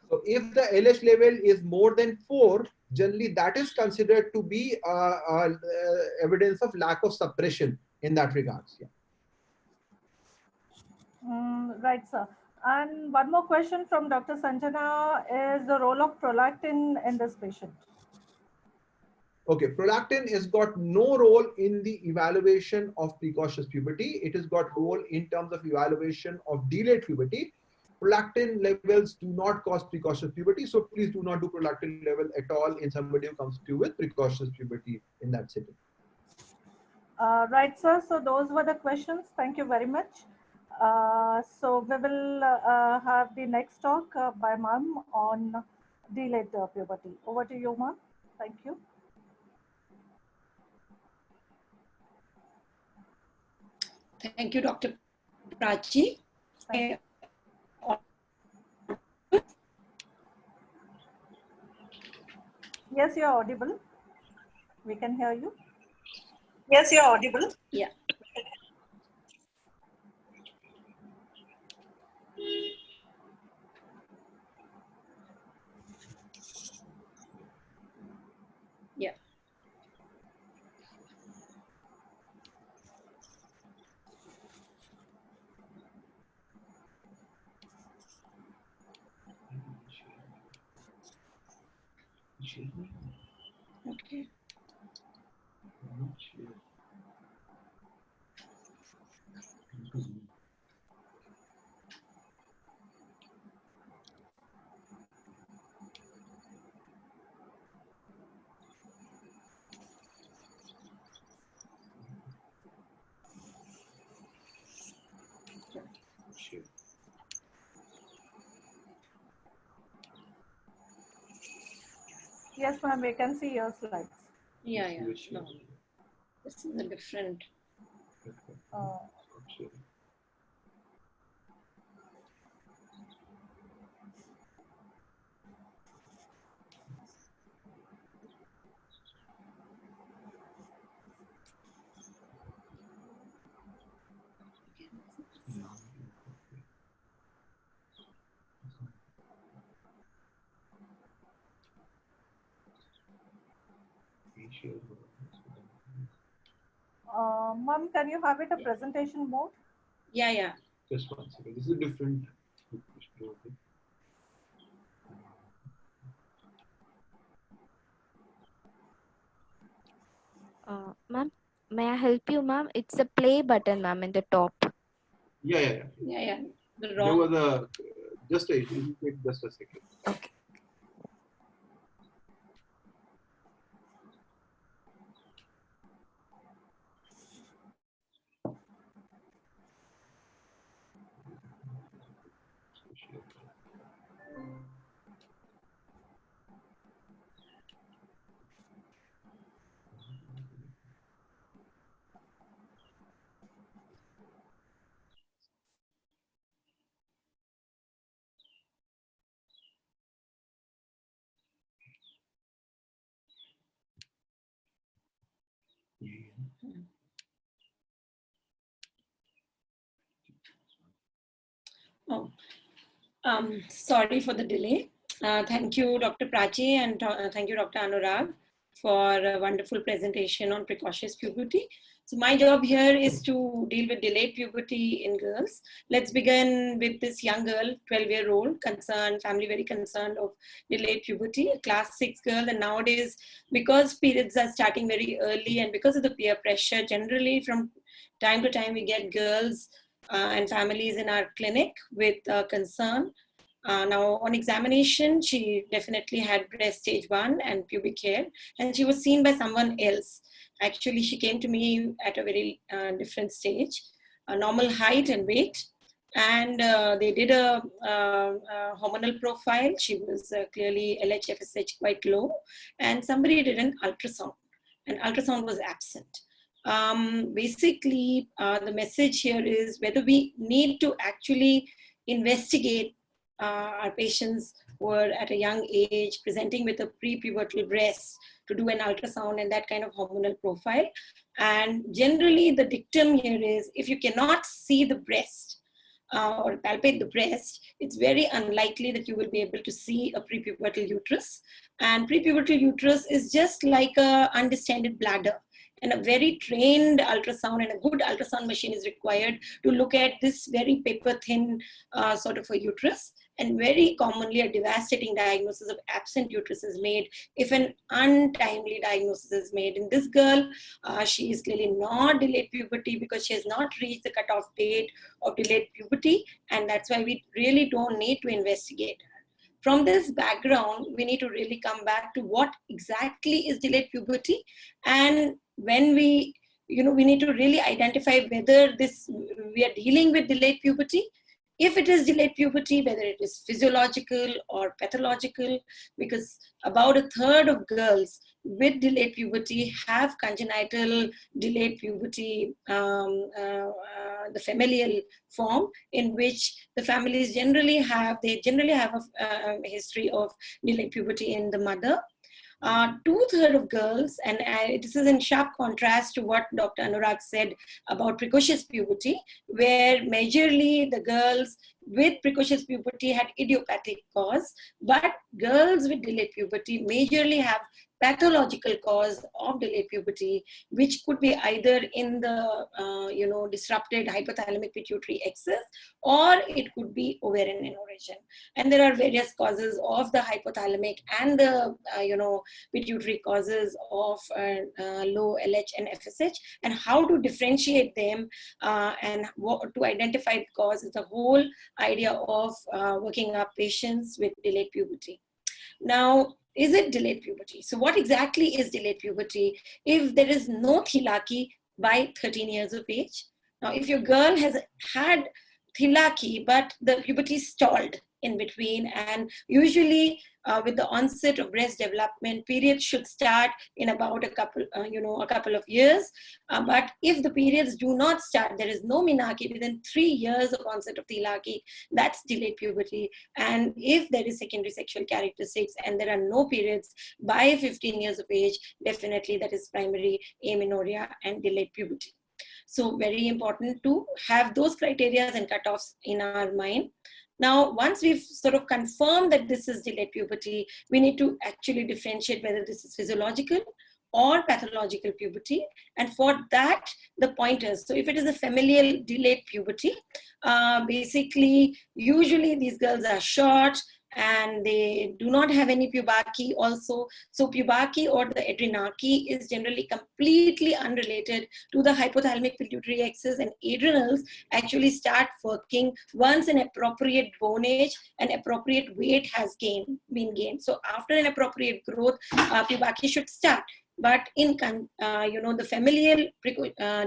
So if the LH level is more than 4, generally that is considered to be evidence of lack of suppression in that regards. Yeah. Right, sir. And one more question from Dr. Sanjana is the role of prolactin in this patient. Okay, prolactin has got no role in the evaluation of precocious puberty. It has got role in terms of evaluation of delayed puberty. Prolactin levels do not cause precocious puberty, so please do not do prolactin level at all in somebody who comes to you with precocious puberty in that setting. Right, sir. So those were the questions. Thank you very much. So we will have the next talk by ma'am on delayed puberty. Over to you, ma'am. Thank you. Thank you, Dr. Prachi. Yes, you're audible. We can hear you. Yes, you're audible. Yeah. Okay. Yes, ma'am, we can see your slides. Yeah, yeah. No. This is a different. Ma'am, can you have it a presentation mode? Yeah, yeah. Just one second. This is different. Ma'am, may I help you, ma'am? It's a play button, ma'am, in the top. Yeah. Yeah. The There wrong. was a just a second. Okay. Oh, sorry for the delay. Thank you, Dr. Prachi, and thank you, Dr. Anurag, for a wonderful presentation on precocious puberty. So my job here is to deal with delayed puberty in girls. Let's begin with this young girl, 12-year-old, concerned, family very concerned of delayed puberty, a class 6 girl. And nowadays, because periods are starting very early and because of the peer pressure, generally from time to time we get girls and families in our clinic with concern. Now on examination, she definitely had breast stage 1 and pubic hair, and she was seen by someone else. Actually, she came to me at a very different stage, a normal height and weight. And they did a hormonal profile. She was clearly LH-FSH quite low, and somebody did an ultrasound, and ultrasound was absent. Basically, the message here is whether we need to actually investigate our patients who are at a young age presenting with a prepubertal breast to do an ultrasound and that kind of hormonal profile. And generally the dictum here is if you cannot see the breast or palpate the breast, it's very unlikely that you will be able to see a prepubertal uterus. And prepubertal uterus is just like a undistended bladder. And a very trained ultrasound and a good ultrasound machine is required to look at this very paper thin sort of a uterus. And very commonly a devastating diagnosis of absent uterus is made if an untimely diagnosis is made. In this girl, she is clearly not delayed puberty because she has not reached the cutoff date of delayed puberty. And that's why we really don't need to investigate. From this background, we need to really come back to what exactly is delayed puberty. And when we need to really identify whether we are dealing with delayed puberty. If it is delayed puberty, whether it is physiological or pathological, because about a third of girls with delayed puberty have congenital delayed puberty, the familial form, in which the families generally have a history of delayed puberty in the mother. 2/3 of girls, and this is in sharp contrast to what Dr. Anurag said about precocious puberty, where majorly the girls with precocious puberty had idiopathic cause, but girls with delayed puberty majorly have pathological cause of delayed puberty, which could be either in the disrupted hypothalamic pituitary axis, or it could be ovarian aneurysm. And there are various causes of the hypothalamic and the pituitary causes of low LH and FSH, and how to differentiate them and what to identify the cause is the whole idea of working up patients with delayed puberty. Now, is it delayed puberty? So what exactly is delayed puberty? If there is no thilaki by 13 years of age. Now, if your girl has had thilaki, but the puberty stalled in between, and usually with the onset of breast development, periods should start in about a couple of years. But if the periods do not start, there is no minaki within 3 years of onset of thilaki, that's delayed puberty. And if there is secondary sexual characteristics and there are no periods by 15 years of age, definitely that is primary amenorrhea and delayed puberty. So very important to have those criteria and cutoffs in our mind. Now, once we've sort of confirmed that this is delayed puberty, we need to actually differentiate whether this is physiological or pathological puberty. And for that, the pointers. So if it is a familial delayed puberty, basically, usually these girls are short, and they do not have any pubarchy also. So pubarchy or the adrenarche is generally completely unrelated to the hypothalamic pituitary axis, and adrenals actually start working once an appropriate bone age and appropriate weight has been gained. So after an appropriate growth, pubarchy should start. But in the familial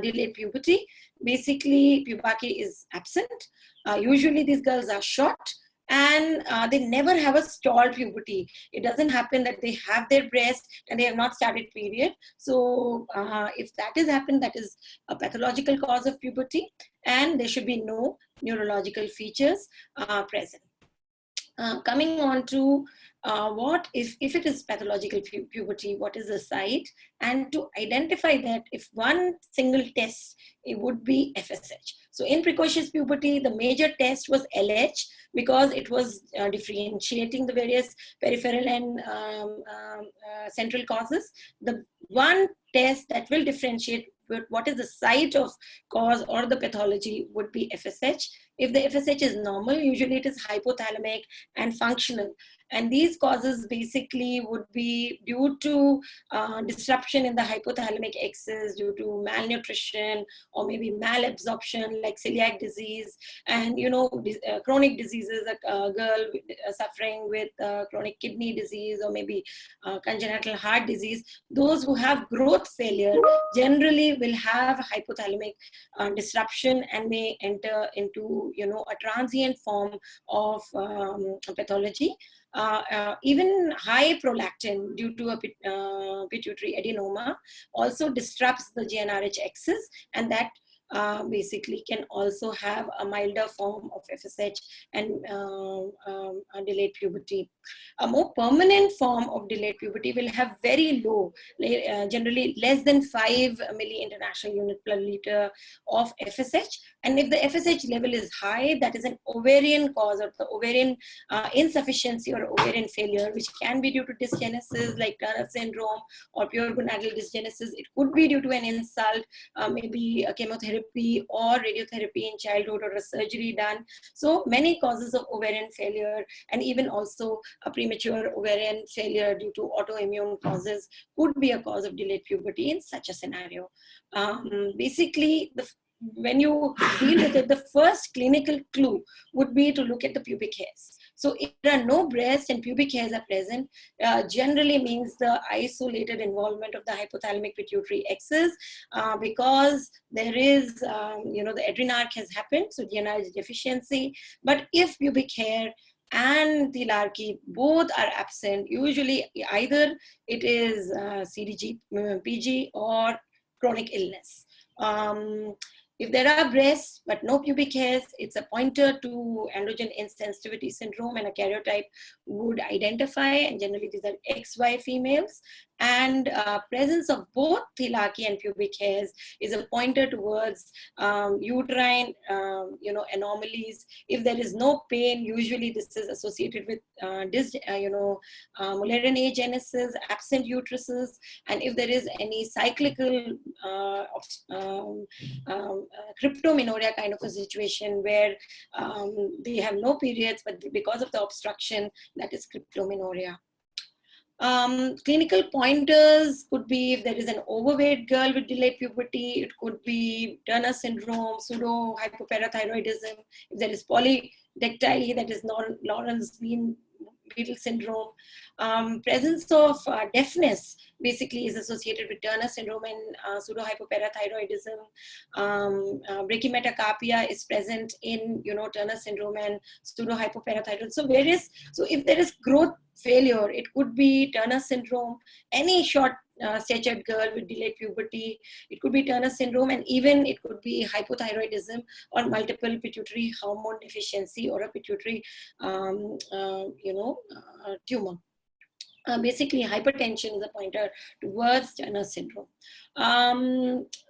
delayed puberty, basically pubarchy is absent. Usually these girls are short, and they never have a stalled puberty. It doesn't happen that they have their breast and they have not started period. So if that has happened, that is a pathological cause of puberty, and there should be no neurological features present. Coming on to what if it is pathological puberty, what is the site? And to identify that, if one single test, it would be FSH. So in precocious puberty, the major test was LH, because it was differentiating the various peripheral and central causes. The one test that will differentiate what is the site of cause or the pathology would be FSH. If the FSH is normal, usually it is hypothalamic and functional. And these causes basically would be due to disruption in the hypothalamic axis, due to malnutrition or maybe malabsorption like celiac disease, and chronic diseases, a girl suffering with chronic kidney disease or maybe congenital heart disease. Those who have growth failure generally will have hypothalamic disruption and may enter into a transient form of pathology. Even high prolactin due to a pituitary adenoma also disrupts the GnRH axis, and that basically can also have a milder form of FSH and delayed puberty. A more permanent form of delayed puberty will have very low, generally less than 5 milli-international unit per liter of FSH. And if the FSH level is high, that is an ovarian cause or the ovarian insufficiency or ovarian failure, which can be due to dysgenesis like Turner syndrome or pure gonadal dysgenesis. It could be due to an insult, maybe a chemotherapy or radiotherapy in childhood or a surgery done. So many causes of ovarian failure, and even also a premature ovarian failure due to autoimmune causes could be a cause of delayed puberty in such a scenario. Basically, when you deal with it, the first clinical clue would be to look at the pubic hairs. So if there are no breast and pubic hairs are present, generally means the isolated involvement of the hypothalamic pituitary axis, because there is, the adrenarche has happened, so GnRH deficiency. But if pubic hair and the thilarchy both are absent, usually either it is CDG, PG, or chronic illness. If there are breasts but no pubic hairs, it's a pointer to androgen insensitivity syndrome, and a karyotype would identify, and generally these are XY females. and presence of both thylacine and pubic hairs is a pointer towards uterine anomalies. If there is no pain, usually this is associated with Mullerian agenesis, absent uteruses, and if there is any cyclical cryptomenorrhea kind of a situation where they have no periods, but because of the obstruction, that is cryptomenorrhea. Clinical pointers could be if there is an overweight girl with delayed puberty, it could be Turner syndrome, pseudo hypoparathyroidism. If there is polydactyly, that is Lawrence-Beadle syndrome. Presence of deafness basically is associated with Turner syndrome and pseudo hypoparathyroidism. Brachymetacarpia is present in Turner syndrome and pseudo hypoparathyroidism. So if there is growth failure, it could be Turner syndrome. Any short statured girl with delayed puberty, it could be Turner syndrome, and even it could be hypothyroidism or multiple pituitary hormone deficiency or a pituitary tumor. Basically, hypertension is a pointer towards Turner syndrome.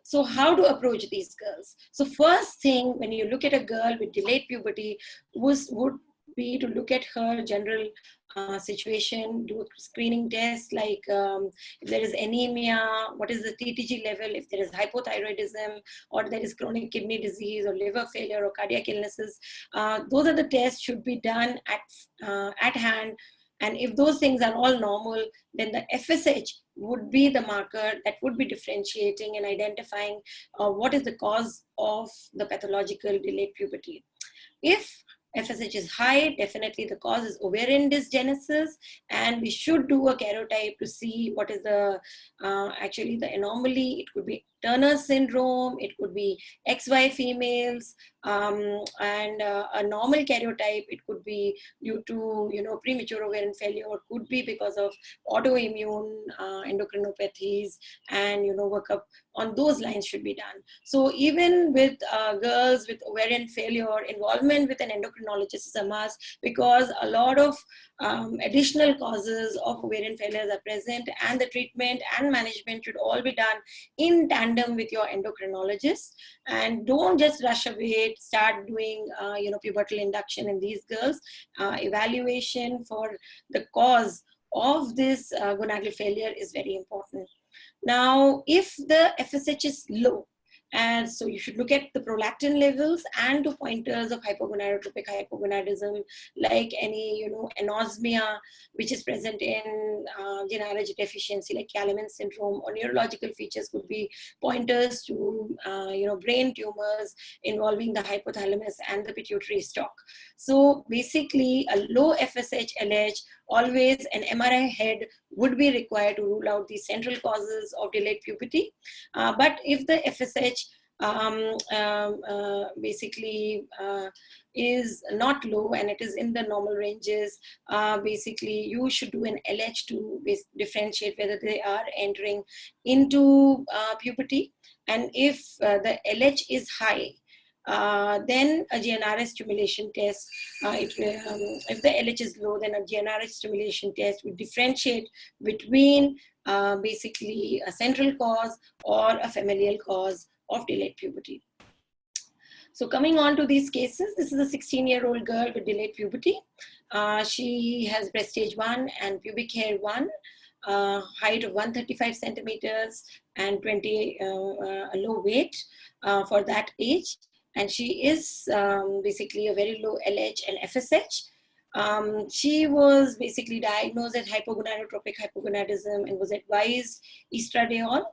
So how to approach these girls? So first thing, when you look at a girl with delayed puberty, would be to look at her general situation, do a screening test like if there is anemia, what is the TTG level, if there is hypothyroidism or there is chronic kidney disease or liver failure or cardiac illnesses. Those are the tests should be done at hand. And if those things are all normal, then the FSH would be the marker that would be differentiating and identifying what is the cause of the pathological delayed puberty. If FSH is high, definitely the cause is ovarian dysgenesis, and we should do a karyotype to see what is the actually the anomaly. It could be Turner syndrome, it could be XY females, and a normal karyotype, it could be due to premature ovarian failure, or could be because of autoimmune endocrinopathies, and workup on those lines should be done. So even with girls with ovarian failure, involvement with an endocrinologist is a must, because a lot of additional causes of ovarian failures are present, and the treatment and management should all be done in tandem with your endocrinologist. And don't just rush away, start doing pubertal induction in these girls. Evaluation for the cause of this gonadal failure is very important. Now, if the FSH is low, and so you should look at the prolactin levels and the pointers of hypogonadotropic hypogonadism, like any anosmia, which is present in Gynecologist deficiency, like Kalaman syndrome, or neurological features could be pointers to brain tumors involving the hypothalamus and the pituitary stalk. So basically, a low FSH LH, always an MRI head would be required to rule out the central causes of delayed puberty. But if the FSH basically is not low and it is in the normal ranges, basically you should do an LH to differentiate whether they are entering into puberty. And if the LH is high, then a GnRH stimulation test, if the LH is low, then a GnRH stimulation test would differentiate between basically a central cause or a familial cause of delayed puberty. So coming on to these cases, this is a 16-year-old girl with delayed puberty. She has breast stage 1 and pubic hair 1, height of 135 centimeters and a low weight for that age. And she is basically a very low LH and FSH. She was basically diagnosed as hypogonadotropic hypogonadism and was advised estradiol.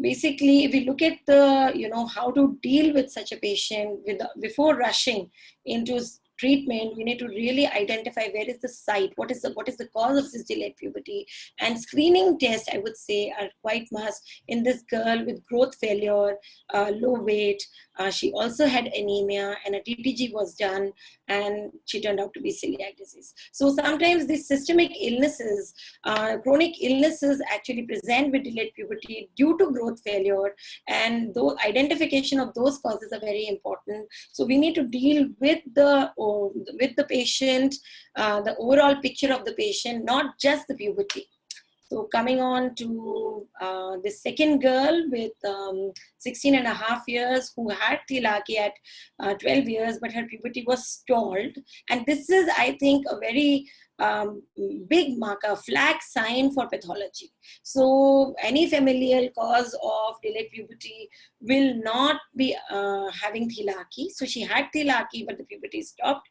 Basically, if we look at the, how to deal with such a patient before rushing into treatment, we need to really identify where is the site, what is the cause of this delayed puberty. And screening tests, I would say, are quite must in this girl with growth failure, low weight. She also had anemia, and a TTG was done, and she turned out to be celiac disease. So sometimes these systemic illnesses, chronic illnesses actually present with delayed puberty due to growth failure, and the identification of those causes are very important. So we need to deal with the patient, the overall picture of the patient, not just the puberty. So coming on to the second girl with 16 and a half years who had thilaci at 12 years, but her puberty was stalled. And this is, I think, a very big marker, flag sign for pathology. So any familial cause of delayed puberty will not be having thilaci. So she had thilaci, but the puberty stopped.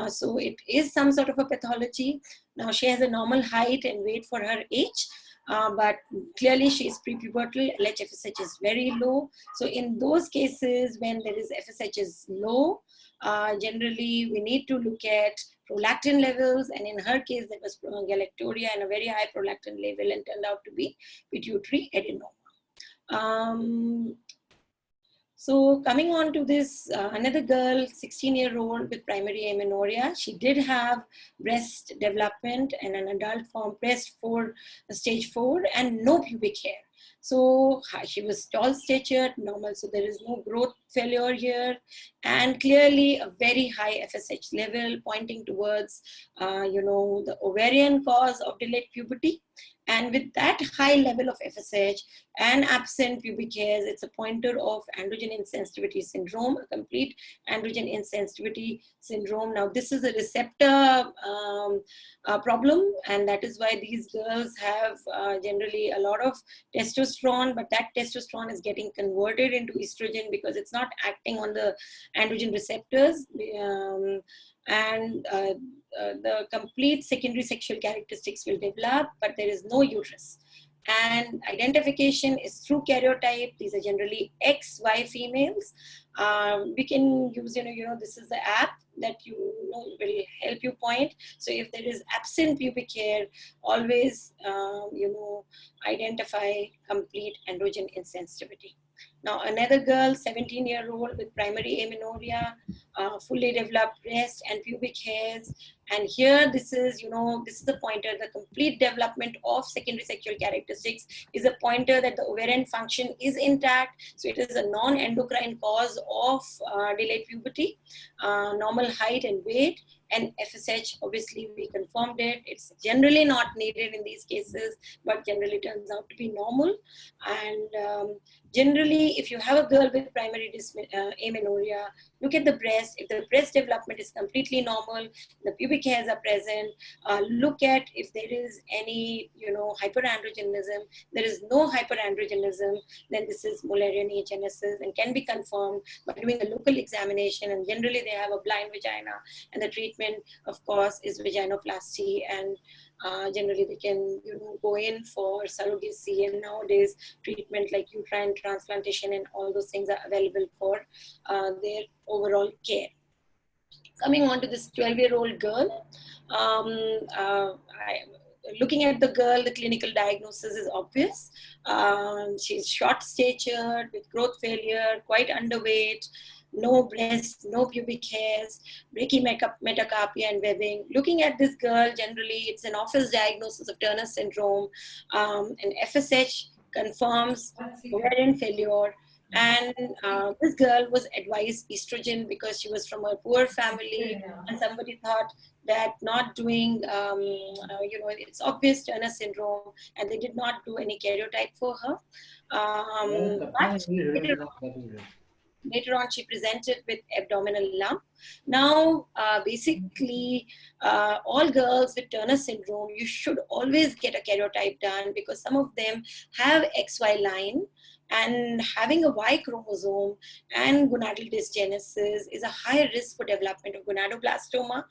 So it is some sort of a pathology. Now she has a normal height and weight for her age, but clearly she is prepubertal. LH-FSH is very low. So in those cases when there is FSH is low, generally we need to look at prolactin levels, and in her case there was galactoria and a very high prolactin level and turned out to be pituitary adenoma. So coming on to this, another girl, 16-year-old with primary amenorrhea. She did have breast development and an adult form breast stage 4 and no pubic hair. So she was tall statured, normal, so there is no growth failure here, and clearly a very high FSH level pointing towards, the ovarian cause of delayed puberty. And with that high level of FSH and absent pubic hairs, it's a pointer of androgen insensitivity syndrome, a complete androgen insensitivity syndrome. Now, this is a receptor problem, and that is why these girls have generally a lot of testosterone, but that testosterone is getting converted into estrogen because it's not acting on the androgen receptors. The complete secondary sexual characteristics will develop, but there is no uterus. And identification is through karyotype. These are generally XY females. We can use, this is the app that will help you point. So if there is absent pubic hair, always, identify complete androgen insensitivity. Now, another girl, 17-year-old with primary amenorrhea, fully developed breast and pubic hairs. And here, this is the pointer. The complete development of secondary sexual characteristics is a pointer that the ovarian function is intact. So it is a non-endocrine cause of delayed puberty, normal height and weight. And FSH, obviously, we confirmed it. It's generally not needed in these cases, but generally turns out to be normal. And generally, if you have a girl with primary amenorrhea, look at the breast. If the breast development is completely normal, the pubic hairs are present, look at if there is any, hyperandrogenism. There is no hyperandrogenism, then this is Mullerian agenesis and can be confirmed by doing a local examination. And generally, they have a blind vagina, and the treatment, of course, is vaginoplasty, and generally they can go in for surrogacy, and nowadays treatment like uterine transplantation and all those things are available for their overall care. Coming on to this 12-year-old girl, looking at the girl, the clinical diagnosis is obvious. She's short-statured with growth failure, quite underweight, no breasts, no pubic hairs, brachymetacarpia and webbing. Looking at this girl, generally it's an office diagnosis of Turner syndrome, and FSH confirms ovarian failure. And this girl was advised estrogen because she was from a poor family, and somebody thought that not doing, it's obvious Turner syndrome, and they did not do any karyotype for her. Later on, she presented with abdominal lump. Now, basically, all girls with Turner syndrome, you should always get a karyotype done because some of them have XY line, and having a Y chromosome and gonadal dysgenesis is a higher risk for development of gonadoblastoma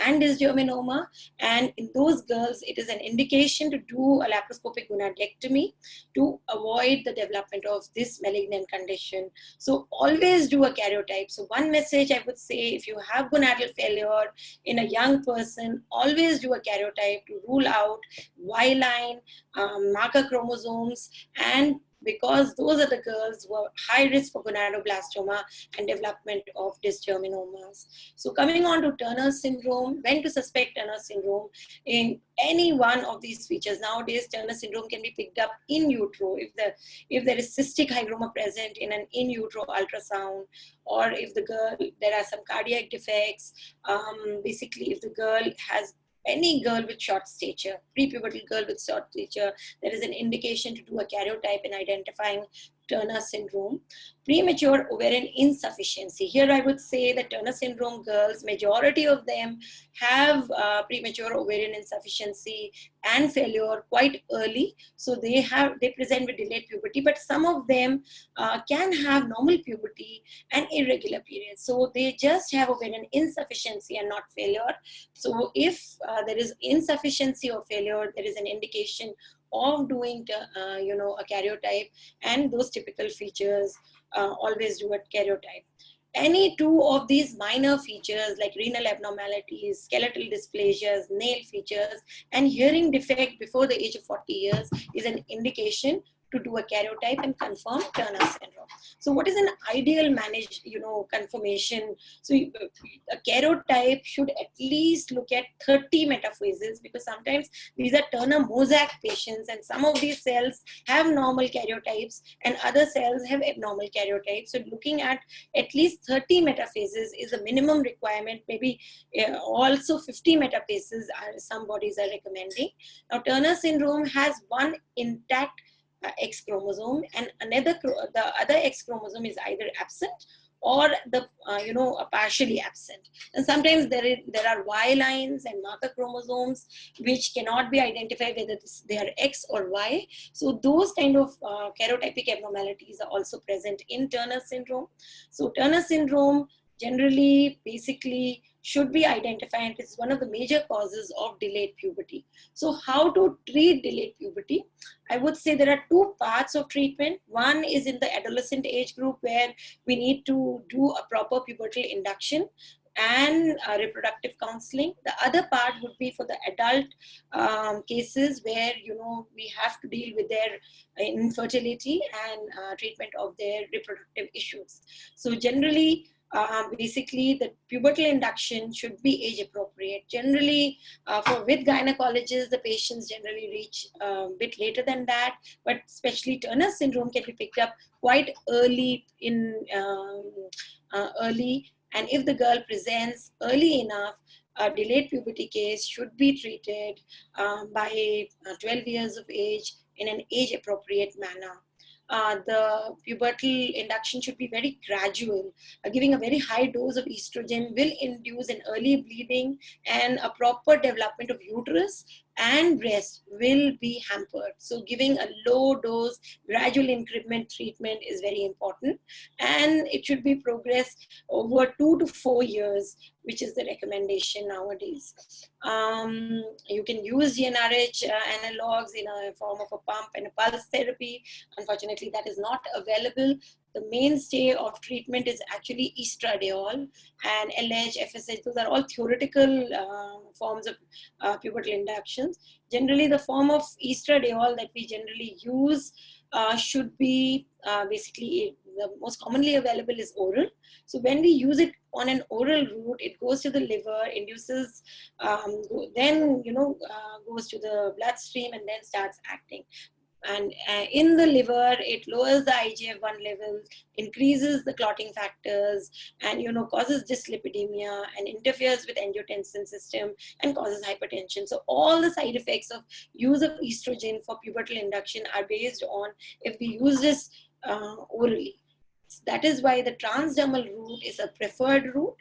and dysgerminoma. And in those girls, it is an indication to do a laparoscopic gonadectomy to avoid the development of this malignant condition. So always do a karyotype. So one message I would say, if you have gonadal failure in a young person, always do a karyotype to rule out Y line, marker chromosomes, and because those are the girls who are high risk for gonadoblastoma and development of dysgerminomas. So coming on to Turner syndrome, when to suspect Turner syndrome in any one of these features. Nowadays, Turner syndrome can be picked up in utero if there is cystic hygroma present in an in utero ultrasound, or if there are some cardiac defects. Basically, if the girl has any girl with short stature, prepubertal girl with short stature, there is an indication to do a karyotype in identifying Turner syndrome. Premature ovarian insufficiency. Here I would say that Turner syndrome girls, majority of them have premature ovarian insufficiency and failure quite early. So they present with delayed puberty, but some of them can have normal puberty and irregular periods. So they just have ovarian insufficiency and not failure. So if there is insufficiency or failure, there is an indication of doing a karyotype, and those typical features always do a karyotype. Any two of these minor features like renal abnormalities, skeletal dysplasias, nail features, and hearing defect before the age of 40 years is an indication to do a karyotype and confirm Turner syndrome. So what is an ideal managed, confirmation? So a karyotype should at least look at 30 metaphases, because sometimes these are Turner mosaic patients, and some of these cells have normal karyotypes and other cells have abnormal karyotypes. So looking at least 30 metaphases is a minimum requirement. Maybe also 50 metaphases some bodies are recommending. Now Turner syndrome has one intact X chromosome, and the other X chromosome is either absent or partially absent. And sometimes there are Y lines and marker chromosomes which cannot be identified whether they are X or Y. So those kind of karyotypic abnormalities are also present in Turner syndrome. So Turner syndrome generally basically should be identified. It's one of the major causes of delayed puberty. So how to treat delayed puberty? I would say there are two parts of treatment. One is in the adolescent age group, where we need to do a proper pubertal induction and reproductive counseling. The other part would be for the adult cases where we have to deal with their infertility and treatment of their reproductive issues. So generally, basically the pubertal induction should be age appropriate. Generally, with gynecologists, the patients generally reach a bit later than that, but especially Turner syndrome can be picked up quite early and if the girl presents early enough, a delayed puberty case should be treated by 12 years of age in an age appropriate manner. The pubertal induction should be very gradual. Giving a very high dose of estrogen will induce an early bleeding, and a proper development of uterus and breast will be hampered. So giving a low dose, gradual increment treatment is very important, and it should be progressed over 2 to 4 years, which is the recommendation nowadays. You can use GnRH analogs in a form of a pump and a pulse therapy. Unfortunately, that is not available. The mainstay of treatment is actually estradiol and LH, FSH. Those are all theoretical forms of pubertal inductions. Generally, the form of estradiol that we generally use should be basically the most commonly available is oral. So when we use it on an oral route, it goes to the liver, induces, then goes to the bloodstream and then starts acting. And in the liver, it lowers the IGF-1 levels, increases the clotting factors, and causes dyslipidemia and interferes with angiotensin system and causes hypertension. So all the side effects of use of estrogen for pubertal induction are based on if we use this orally. That is why the transdermal route is a preferred route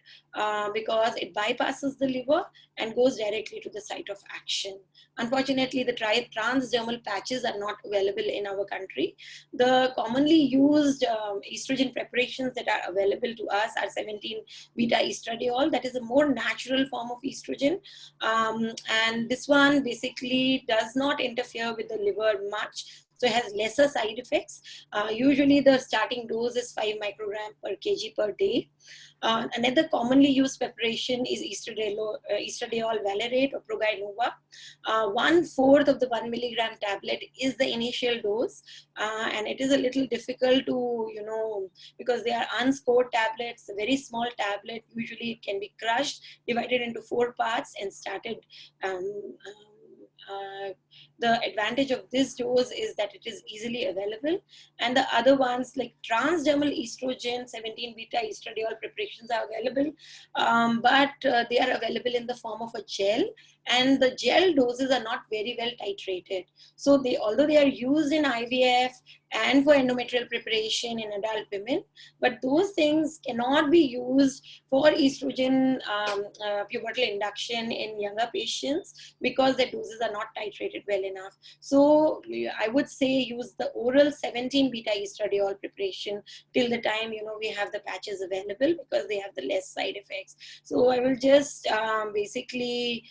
because it bypasses the liver and goes directly to the site of action. Unfortunately, the transdermal patches are not available in our country. The commonly used estrogen preparations that are available to us are 17-beta estradiol. That is a more natural form of estrogen. And this one basically does not interfere with the liver much. so it has lesser side effects. Usually the starting dose is 5 microgram per kg per day. Another commonly used preparation is estradiol valerate or Progide Nova. 1/4 of the 1 milligram tablet is the initial dose, and it is a little difficult to, because they are unscored tablets, a very small tablet. Usually it can be crushed, divided into 4 parts, and started. The advantage of this dose is that it is easily available, and the other ones like transdermal estrogen 17 beta estradiol preparations are available, but they are available in the form of a gel, and the gel doses are not very well titrated. So although they are used in IVF and for endometrial preparation in adult women, but those things cannot be used for estrogen pubertal induction in younger patients because the doses are not titrated well enough. So I would say use the oral 17 beta estradiol preparation till the time we have the patches available, because they have the less side effects. So I will just basically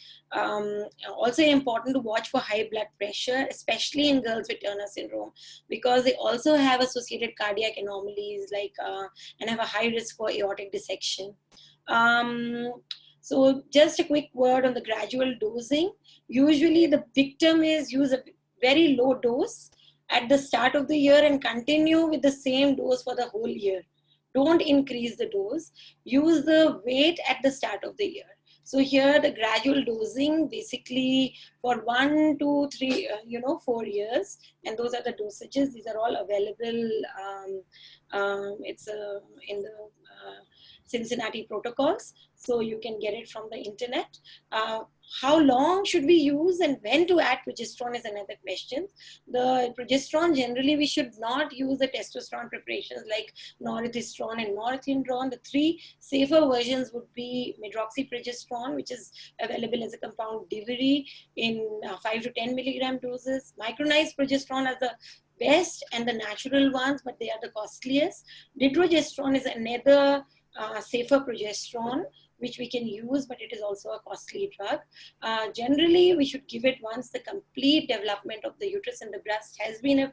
also important to watch for high blood pressure, especially in girls with Turner syndrome, because they also have associated cardiac anomalies and have a high risk for aortic dissection. So just a quick word on the gradual dosing. Usually the victim is use a very low dose at the start of the year and continue with the same dose for the whole year. Don't increase the dose. Use the weight at the start of the year. So here the gradual dosing basically for 1, 2, 3, 4 years, and those are the dosages. These are all available. It's in the Cincinnati protocols, so you can get it from the internet. How long should we use and when to add progesterone is another question. The progesterone, generally we should not use the testosterone preparations like norethisterone and norethindrone. The 3 safer versions would be medroxyprogesterone, which is available as a compound Diviri in 5 to 10 milligram doses. Micronized progesterone are the best and the natural ones, but they are the costliest. Dydrogesterone is another safer progesterone which we can use, but it is also a costly drug. Generally, we should give it once the complete development of the uterus and the breast has been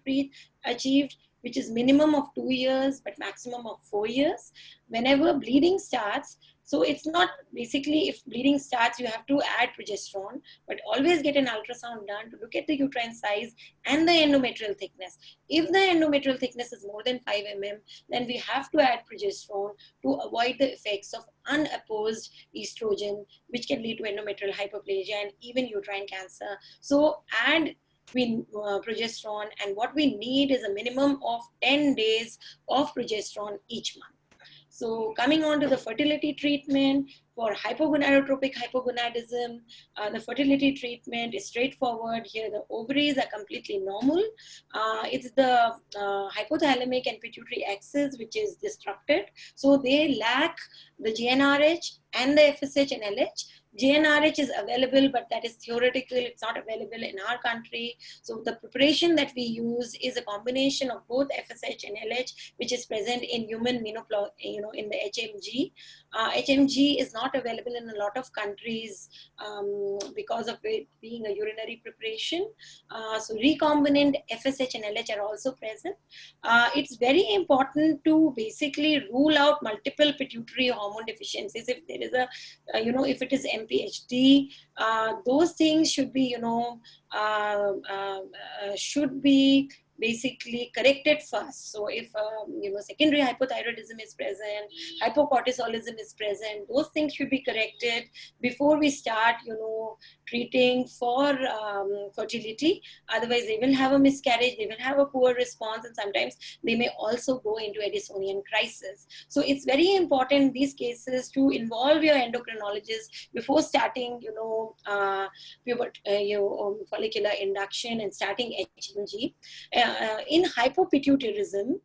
achieved, which is minimum of 2 years, but maximum of 4 years. Whenever bleeding starts, so it's not basically if bleeding starts, you have to add progesterone, but always get an ultrasound done to look at the uterine size and the endometrial thickness. If the endometrial thickness is more than 5 mm, then we have to add progesterone to avoid the effects of unopposed estrogen, which can lead to endometrial hyperplasia and even uterine cancer. So add progesterone, and what we need is a minimum of 10 days of progesterone each month. So coming on to the fertility treatment for hypogonadotropic hypogonadism, the fertility treatment is straightforward. Here the ovaries are completely normal. It's the hypothalamic and pituitary axis which is disrupted. So they lack the GnRH and the FSH and LH. GnRH is available, but that is theoretical. It's not available in our country. So the preparation that we use is a combination of both FSH and LH, which is present in human menopause, in the HMG. HMG is not available in a lot of countries because of it being a urinary preparation. So recombinant FSH and LH are also present. It's very important to basically rule out multiple pituitary hormone deficiencies. If there is if it is MPHD, those things should be, basically corrected first. So if secondary hypothyroidism is present, hypocortisolism is present, those things should be corrected before we start treating for fertility. Otherwise they will have a miscarriage, they will have a poor response, and sometimes they may also go into Addisonian crisis. So it's very important in these cases to involve your endocrinologist before starting follicular induction and starting HMG. In hypopituitarism,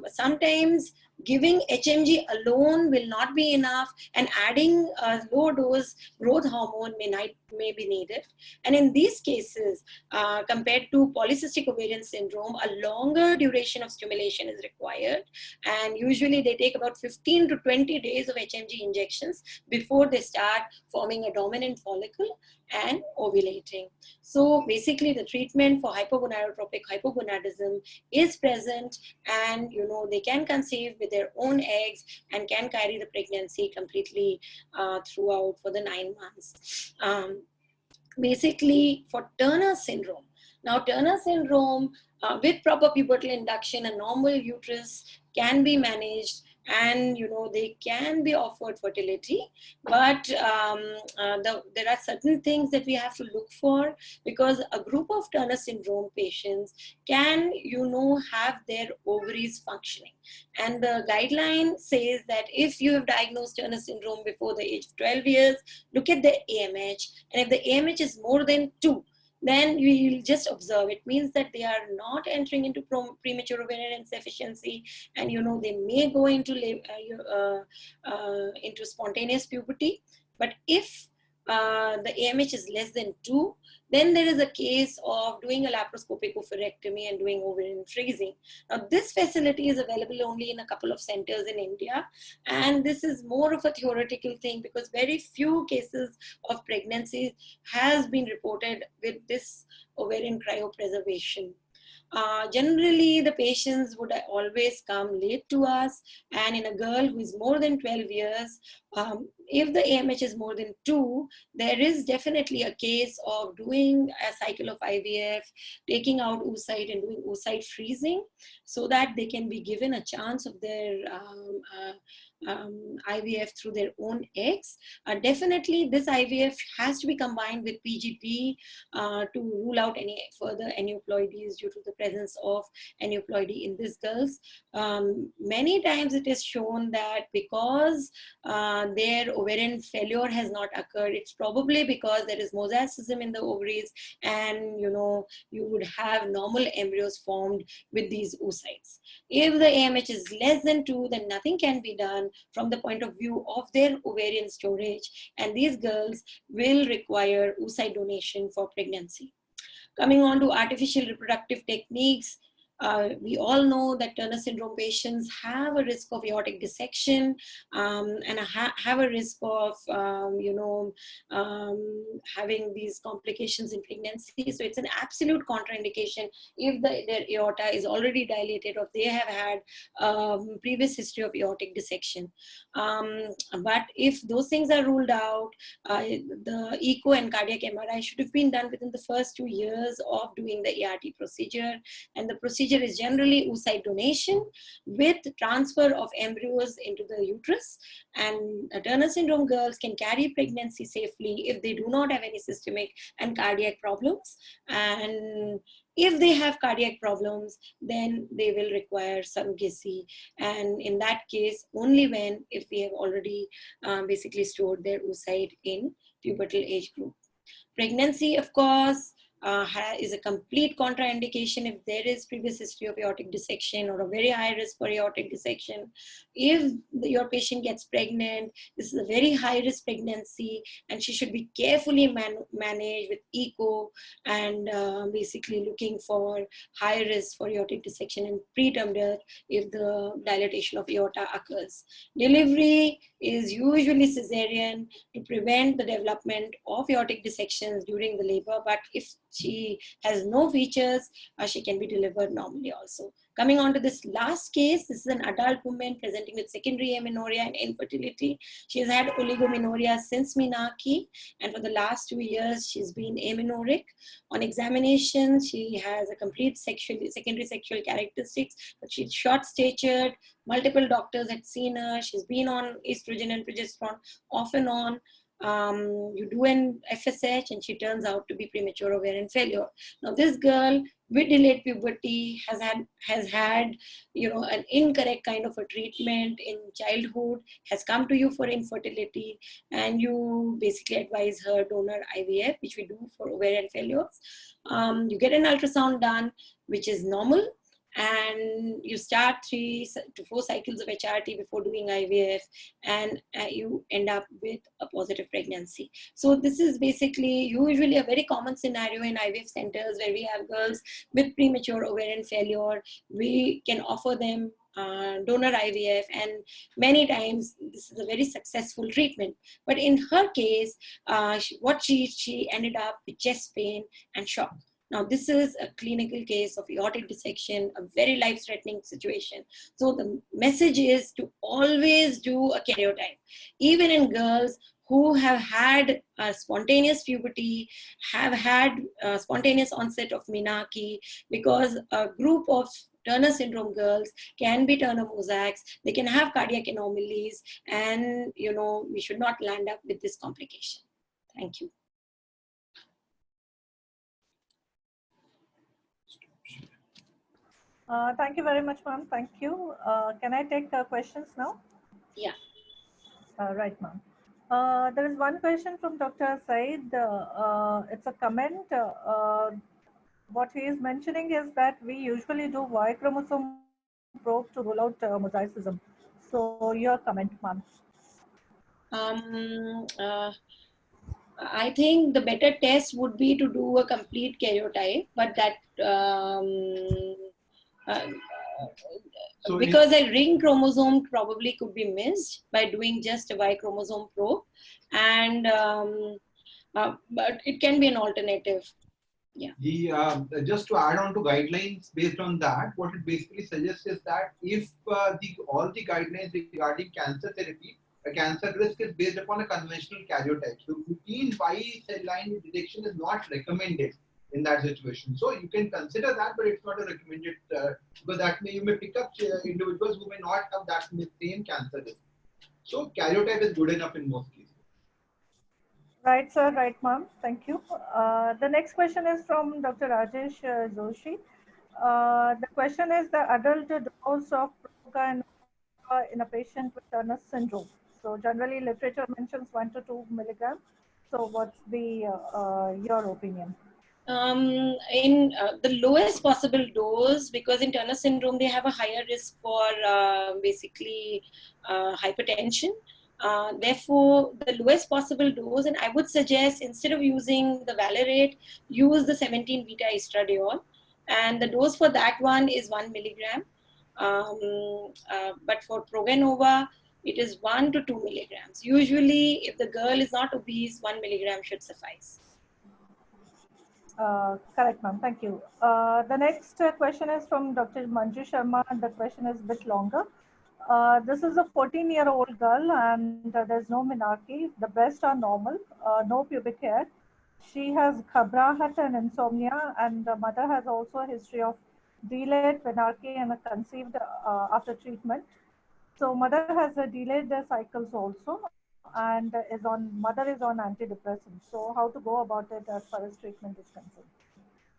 sometimes giving HMG alone will not be enough, and adding a low dose growth hormone may be needed. And in these cases, compared to polycystic ovarian syndrome, a longer duration of stimulation is required, and usually they take about 15 to 20 days of HMG injections before they start forming a dominant follicle and ovulating. So basically the treatment for hypogonadotropic hypogonadism is present, and they can conceive with their own eggs and can carry the pregnancy completely throughout for the 9 months. Basically for Turner syndrome. Now Turner syndrome with proper pubertal induction, a normal uterus can be managed, and they can be offered fertility, but there are certain things that we have to look for, because a group of Turner syndrome patients can have their ovaries functioning, and the guideline says that if you have diagnosed Turner syndrome before the age of 12 years, look at the AMH, and if the AMH is more than 2, then we will just observe. It means that they are not entering into premature ovarian insufficiency, and they may go into spontaneous puberty. But if the AMH is less than 2, then there is a case of doing a laparoscopic oophorectomy and doing ovarian freezing. Now this facility is available only in a couple of centers in India, and this is more of a theoretical thing, because very few cases of pregnancy has been reported with this ovarian cryopreservation. Generally, the patients would always come late to us, and in a girl who is more than 12 years, if the AMH is more than 2, there is definitely a case of doing a cycle of IVF, taking out oocyte and doing oocyte freezing, so that they can be given a chance of their IVF through their own eggs. Definitely this IVF has to be combined with PGT to rule out any further aneuploidies due to the presence of aneuploidy in these girls. Many times it is shown that because their ovarian failure has not occurred, it's probably because there is mosaicism in the ovaries, and you would have normal embryos formed with these oocytes. If the AMH is less than 2, then nothing can be done from the point of view of their ovarian storage, and these girls will require oocyte donation for pregnancy. Coming on to artificial reproductive techniques, we all know that Turner syndrome patients have a risk of aortic dissection and have a risk of, having these complications in pregnancy. So it's an absolute contraindication if their aorta is already dilated, or they have had previous history of aortic dissection. But if those things are ruled out, the echo and cardiac MRI should have been done within the first 2 years of doing the ART procedure, and the procedure is generally oocyte donation with transfer of embryos into the uterus. And Turner syndrome girls can carry pregnancy safely if they do not have any systemic and cardiac problems. And if they have cardiac problems, then they will require surrogacy. And in that case, only if we have already basically stored their oocyte in pubertal age group. Pregnancy, of course, is a complete contraindication if there is previous history of aortic dissection or a very high risk for aortic dissection. If your patient gets pregnant, this is a very high risk pregnancy, and she should be carefully managed with echo and basically looking for high risk for aortic dissection and preterm death if the dilatation of aorta occurs. Delivery is usually cesarean to prevent the development of aortic dissections during the labor, but if she has no features, she can be delivered normally also. Coming on to this last case, this is an adult woman presenting with secondary amenorrhea and infertility. She has had oligomenorrhea since menarche, and for the last 2 years, she's been amenorrheic. On examination, she has a complete secondary sexual characteristics, but she's short-statured. Multiple doctors had seen her. She's been on estrogen and progesterone off and on. You do an FSH, and she turns out to be premature ovarian failure. Now this girl with delayed puberty has had an incorrect kind of a treatment in childhood, has come to you for infertility, and you basically advise her donor IVF, which we do for ovarian failures. You get an ultrasound done, which is normal, and you start 3 to 4 cycles of HRT before doing IVF, and you end up with a positive pregnancy. So this is basically usually a very common scenario in IVF centers where we have girls with premature ovarian failure. We can offer them donor IVF, and many times this is a very successful treatment. But in her case, she ended up with chest pain and shock. Now, this is a clinical case of aortic dissection, a very life-threatening situation. So the message is to always do a karyotype. Even in girls who have had spontaneous puberty, have had spontaneous onset of menarche, because a group of Turner syndrome girls can be Turner mosaics, they can have cardiac anomalies, and we should not land up with this complication. Thank you. Thank you very much, ma'am. Thank you. Can I take questions now? Yeah. Right, ma'am. There is one question from Dr. Said. It's a comment. What he is mentioning is that we usually do Y chromosome probe to rule out mosaicism. So your comment, ma'am. I think the better test would be to do a complete karyotype, but that because a ring chromosome probably could be missed by doing just a Y chromosome probe, and but it can be an alternative. Yeah. Just to add on to guidelines based on that, what it basically suggests is that if all the guidelines regarding cancer therapy, a cancer risk is based upon a conventional karyotype. So routine Y cell line detection is not recommended in that situation. So you can consider that, but it's not a recommended because you may pick up individuals who may not have that same cancer risk. So karyotype is good enough in most cases. Right, sir. Right, ma'am. Thank you. The next question is from Dr. Rajesh Joshi. The question is the adult dose of Proga in a patient with Turner syndrome. So generally literature mentions 1 to 2 milligrams. So what's the your opinion? In the lowest possible dose, because in Turner syndrome they have a higher risk for basically hypertension. Therefore, the lowest possible dose, and I would suggest instead of using the valerate, use the 17 beta estradiol, and the dose for that one is 1 milligram. But for Proganova, it is 1 to 2 milligrams. Usually, if the girl is not obese, 1 milligram should suffice. Correct, ma'am. Thank you. The next question is from Dr. Manju Sharma, and the question is a bit longer. This is a 14-year-old girl, and there's no menarche. The breasts are normal, no pubic hair. She has ghabrahat and insomnia, and the mother has also a history of delayed menarche and conceived after treatment. So mother has a delayed cycles also, and mother is on antidepressants. So how to go about it as far as treatment is concerned?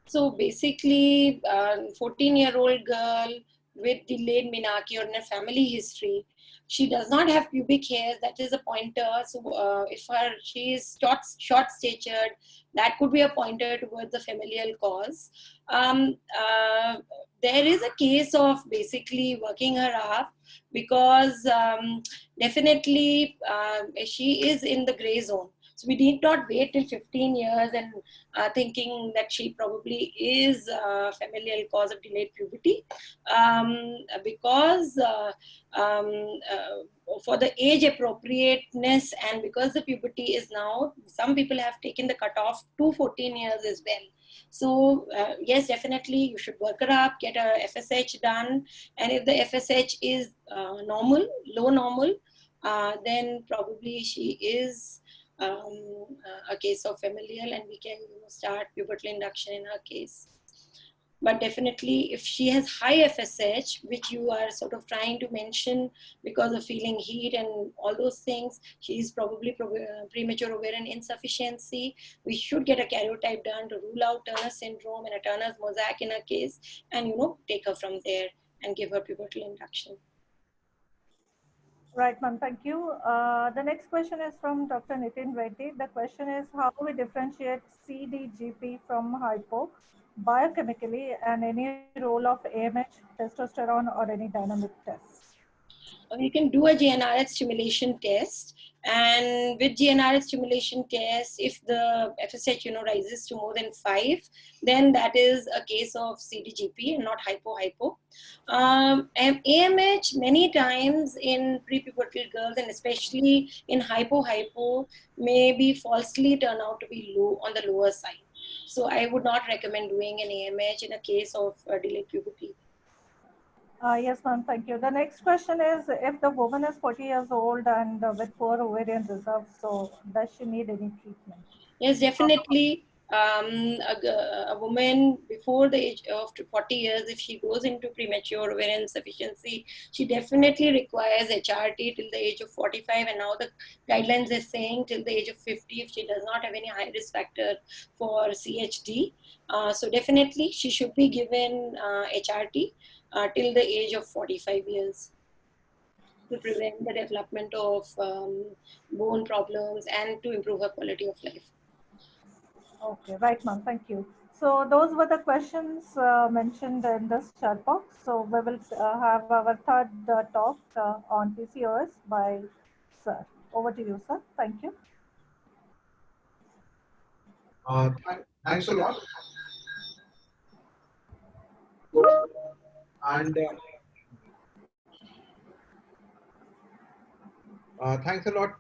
So basically, 14-year-old girl with delayed menarche or in a family history, she does not have pubic hair. That is a pointer. So if she is short statured, that could be a pointer towards the familial cause. There is a case of basically working her up, because definitely she is in the gray zone. So we need not wait till 15 years and thinking that she probably is a familial cause of delayed puberty, because for the age appropriateness, and because the puberty is now, some people have taken the cutoff to 14 years as well. So yes, definitely you should work her up, get a FSH done, and if the FSH is normal, low normal, then probably she is a case of familial, and we can start pubertal induction in her case. But definitely, if she has high FSH, which you are sort of trying to mention because of feeling heat and all those things, she is probably premature ovarian insufficiency. We should get a karyotype done to rule out Turner syndrome and a Turner's mosaic in her case, and take her from there and give her pubertal induction. Right, ma'am. Thank you. The next question is from Dr. Nitin Reddy. The question is how we differentiate CDGP from hypo biochemically and any role of AMH, testosterone, or any dynamic tests. You can do a GnRH stimulation test, and with GnRH stimulation test, if the FSH rises to more than 5, then that is a case of CDGP and not hypo. And AMH many times in prepubertal girls and especially in hypo may be falsely turn out to be low on the lower side. So I would not recommend doing an AMH in a case of delayed puberty. Yes, ma'am. Thank you. The next question is if the woman is 40 years old and with poor ovarian reserve, so does she need any treatment? Yes, definitely. A woman before the age of 40 years, if she goes into premature ovarian insufficiency, she definitely requires HRT till the age of 45. And now the guidelines are saying till the age of 50 if she does not have any high risk factor for CHD. So definitely she should be given HRT till the age of 45 years to prevent the development of bone problems and to improve her quality of life. Okay, right, ma'am. Thank you. So those were the questions mentioned in this chat box. So we will have our third talk on PCOS by Sir. Over to you, sir. Thank you. Thanks a lot. And thanks a lot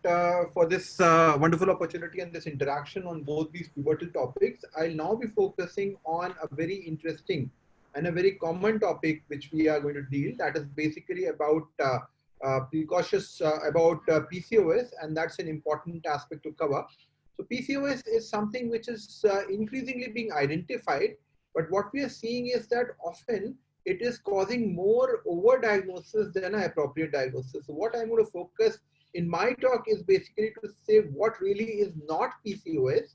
for this wonderful opportunity and this interaction on both these pivotal topics. I'll now be focusing on a very interesting and a very common topic which we are going to deal. That is basically about PCOS, and that's an important aspect to cover. So PCOS is something which is increasingly being identified, but what we are seeing is that often it is causing more overdiagnosis than an appropriate diagnosis. So what I'm going to focus in my talk is basically to say what really is not PCOS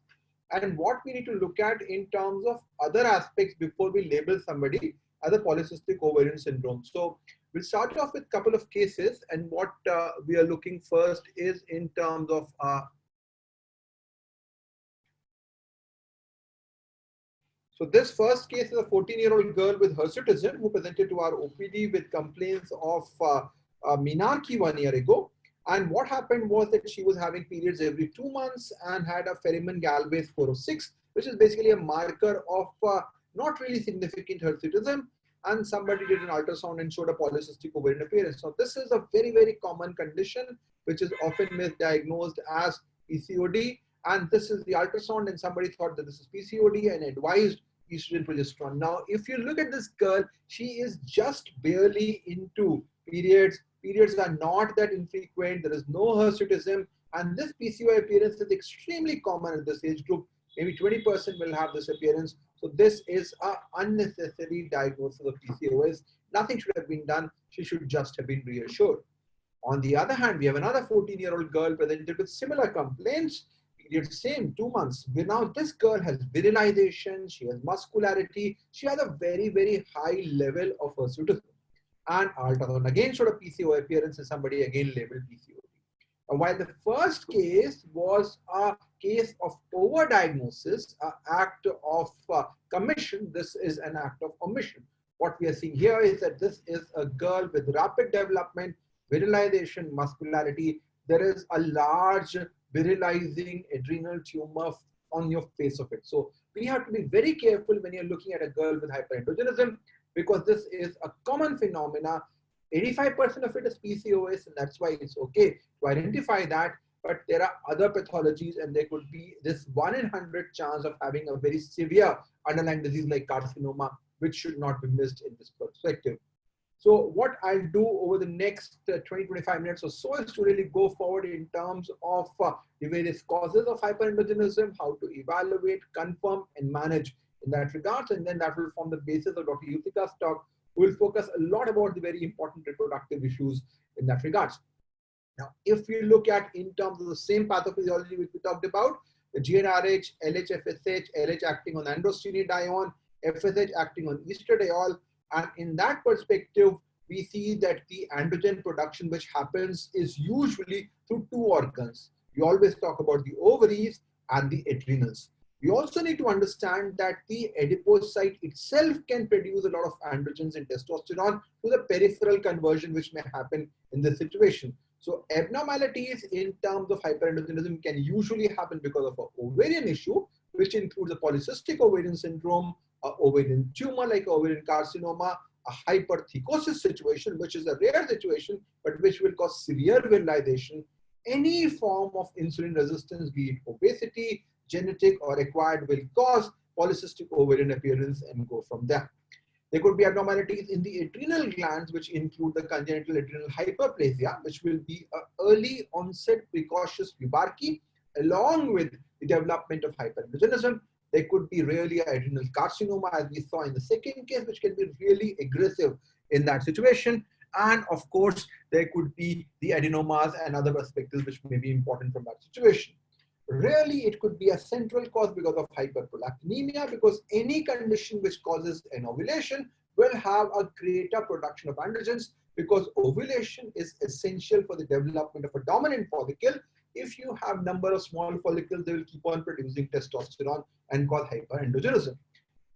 and what we need to look at in terms of other aspects before we label somebody as a polycystic ovarian syndrome. So we'll start off with a couple of cases, and what we are looking first is in terms of so this first case is a 14-year-old girl with hirsutism who presented to our OPD with complaints of menarche 1 year ago. And what happened was that she was having periods every 2 months and had a Ferriman Galway score of 6, which is basically a marker of not really significant hirsutism. And somebody did an ultrasound and showed a polycystic ovarian appearance. So this is a very, very common condition, which is often misdiagnosed as PCOD. And this is the ultrasound, and somebody thought that this is PCOD and advised estrogen progesterone. Now, if you look at this girl, she is just barely into periods. Periods are not that infrequent. There is no hirsutism, and this PCOD appearance is extremely common in this age group. Maybe 20% will have this appearance. So this is an unnecessary diagnosis of PCOS. Nothing should have been done. She should just have been reassured. On the other hand, we have another 14-year-old girl presented with similar complaints. Same 2 months. Now this girl has virilization, she has muscularity, she has a very, very high level of hirsutism. And ultrasound again showed a PCOD appearance, and somebody again labeled PCOD. While the first case was a case of overdiagnosis, an act of commission, this is an act of omission. What we are seeing here is that this is a girl with rapid development, virilization, muscularity. There is a large virilizing adrenal tumor on your face of it. So we have to be very careful when you're looking at a girl with hyperandrogenism, because this is a common phenomena. 85% of it is PCOS, and that's why it's okay to identify that. But there are other pathologies, and there could be this 1 in 100 chance of having a very severe underlying disease like carcinoma, which should not be missed in this perspective. So what I'll do over the next 20-25 minutes or so is to really go forward in terms of the various causes of hyperandrogenism, how to evaluate, confirm, and manage in that regard. And then that will form the basis of Dr. Yutika's talk. We'll focus a lot about the very important reproductive issues in that regard. Now, if we look at in terms of the same pathophysiology which we talked about, the GnRH, LH-FSH, LH acting on androstenedione, FSH acting on estradiol, and in that perspective, we see that the androgen production which happens is usually through two organs. We always talk about the ovaries and the adrenals. We also need to understand that the adipocyte itself can produce a lot of androgens and testosterone to the peripheral conversion which may happen in this situation. So abnormalities in terms of hyperandrogenism can usually happen because of an ovarian issue, which includes a polycystic ovarian syndrome, an ovarian tumor like ovarian carcinoma, a hypertrichosis situation, which is a rare situation, but which will cause severe virilization, any form of insulin resistance, be it obesity, genetic or acquired, will cause polycystic ovarian appearance and go from there. There could be abnormalities in the adrenal glands, which include the congenital adrenal hyperplasia, which will be an early onset precocious pubarchy, along with the development of hyperandrogenism. There could be really adrenal carcinoma, as we saw in the second case, which can be really aggressive in that situation. And of course, there could be the adenomas and other perspectives which may be important from that situation. Really, it could be a central cause because of hyperprolactinemia, because any condition which causes an ovulation will have a greater production of androgens, because ovulation is essential for the development of a dominant follicle. If you have number of small follicles, they will keep on producing testosterone and cause hyperandrogenism.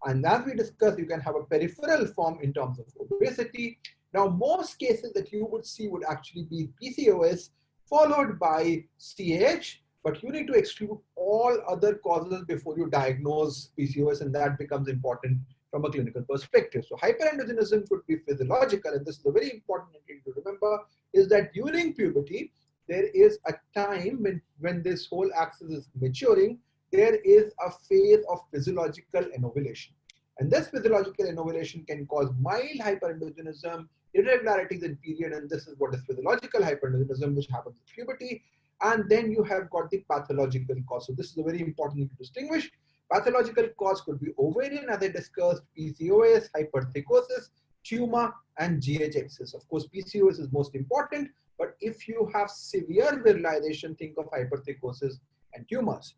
And as we discussed, you can have a peripheral form in terms of obesity. Now, most cases that you would see would actually be PCOS followed by CAH, but you need to exclude all other causes before you diagnose PCOS, and that becomes important from a clinical perspective. So hyperandrogenism could be physiological, and this is a very important thing to remember, is that during puberty, there is a time when this whole axis is maturing, there is a phase of physiological anovulation. And this physiological anovulation can cause mild hyperandrogenism, irregularities in period, and this is what is physiological hyperandrogenism, which happens in puberty. And then you have got the pathological cause. So this is a very important thing to distinguish. Pathological cause could be ovarian, as I discussed, PCOS, hypertrichosis, tumor, and GH excess. Of course, PCOS is most important, but if you have severe virilization, think of hypertrichosis and tumors.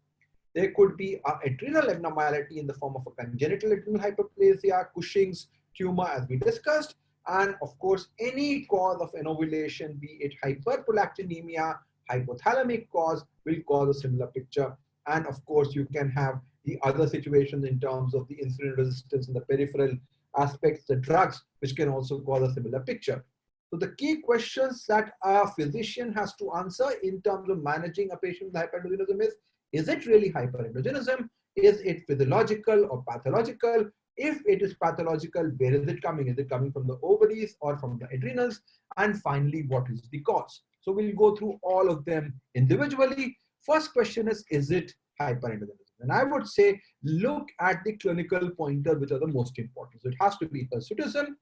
There could be an adrenal abnormality in the form of a congenital adrenal hyperplasia, Cushing's tumor, as we discussed, and of course, any cause of anovulation, be it hyperprolactinemia, hypothalamic cause, will cause a similar picture. And of course, you can have the other situations in terms of the insulin resistance and the peripheral aspects, the drugs, which can also cause a similar picture. So the key questions that a physician has to answer in terms of managing a patient with hyperandrogenism is it really hyperandrogenism? Is it physiological or pathological? If it is pathological, where is it coming? Is it coming from the ovaries or from the adrenals? And finally, what is the cause? So we'll go through all of them individually. First question is it hyperandrogenism? And I would say, look at the clinical pointer, which are the most important. So it has to be hirsutism,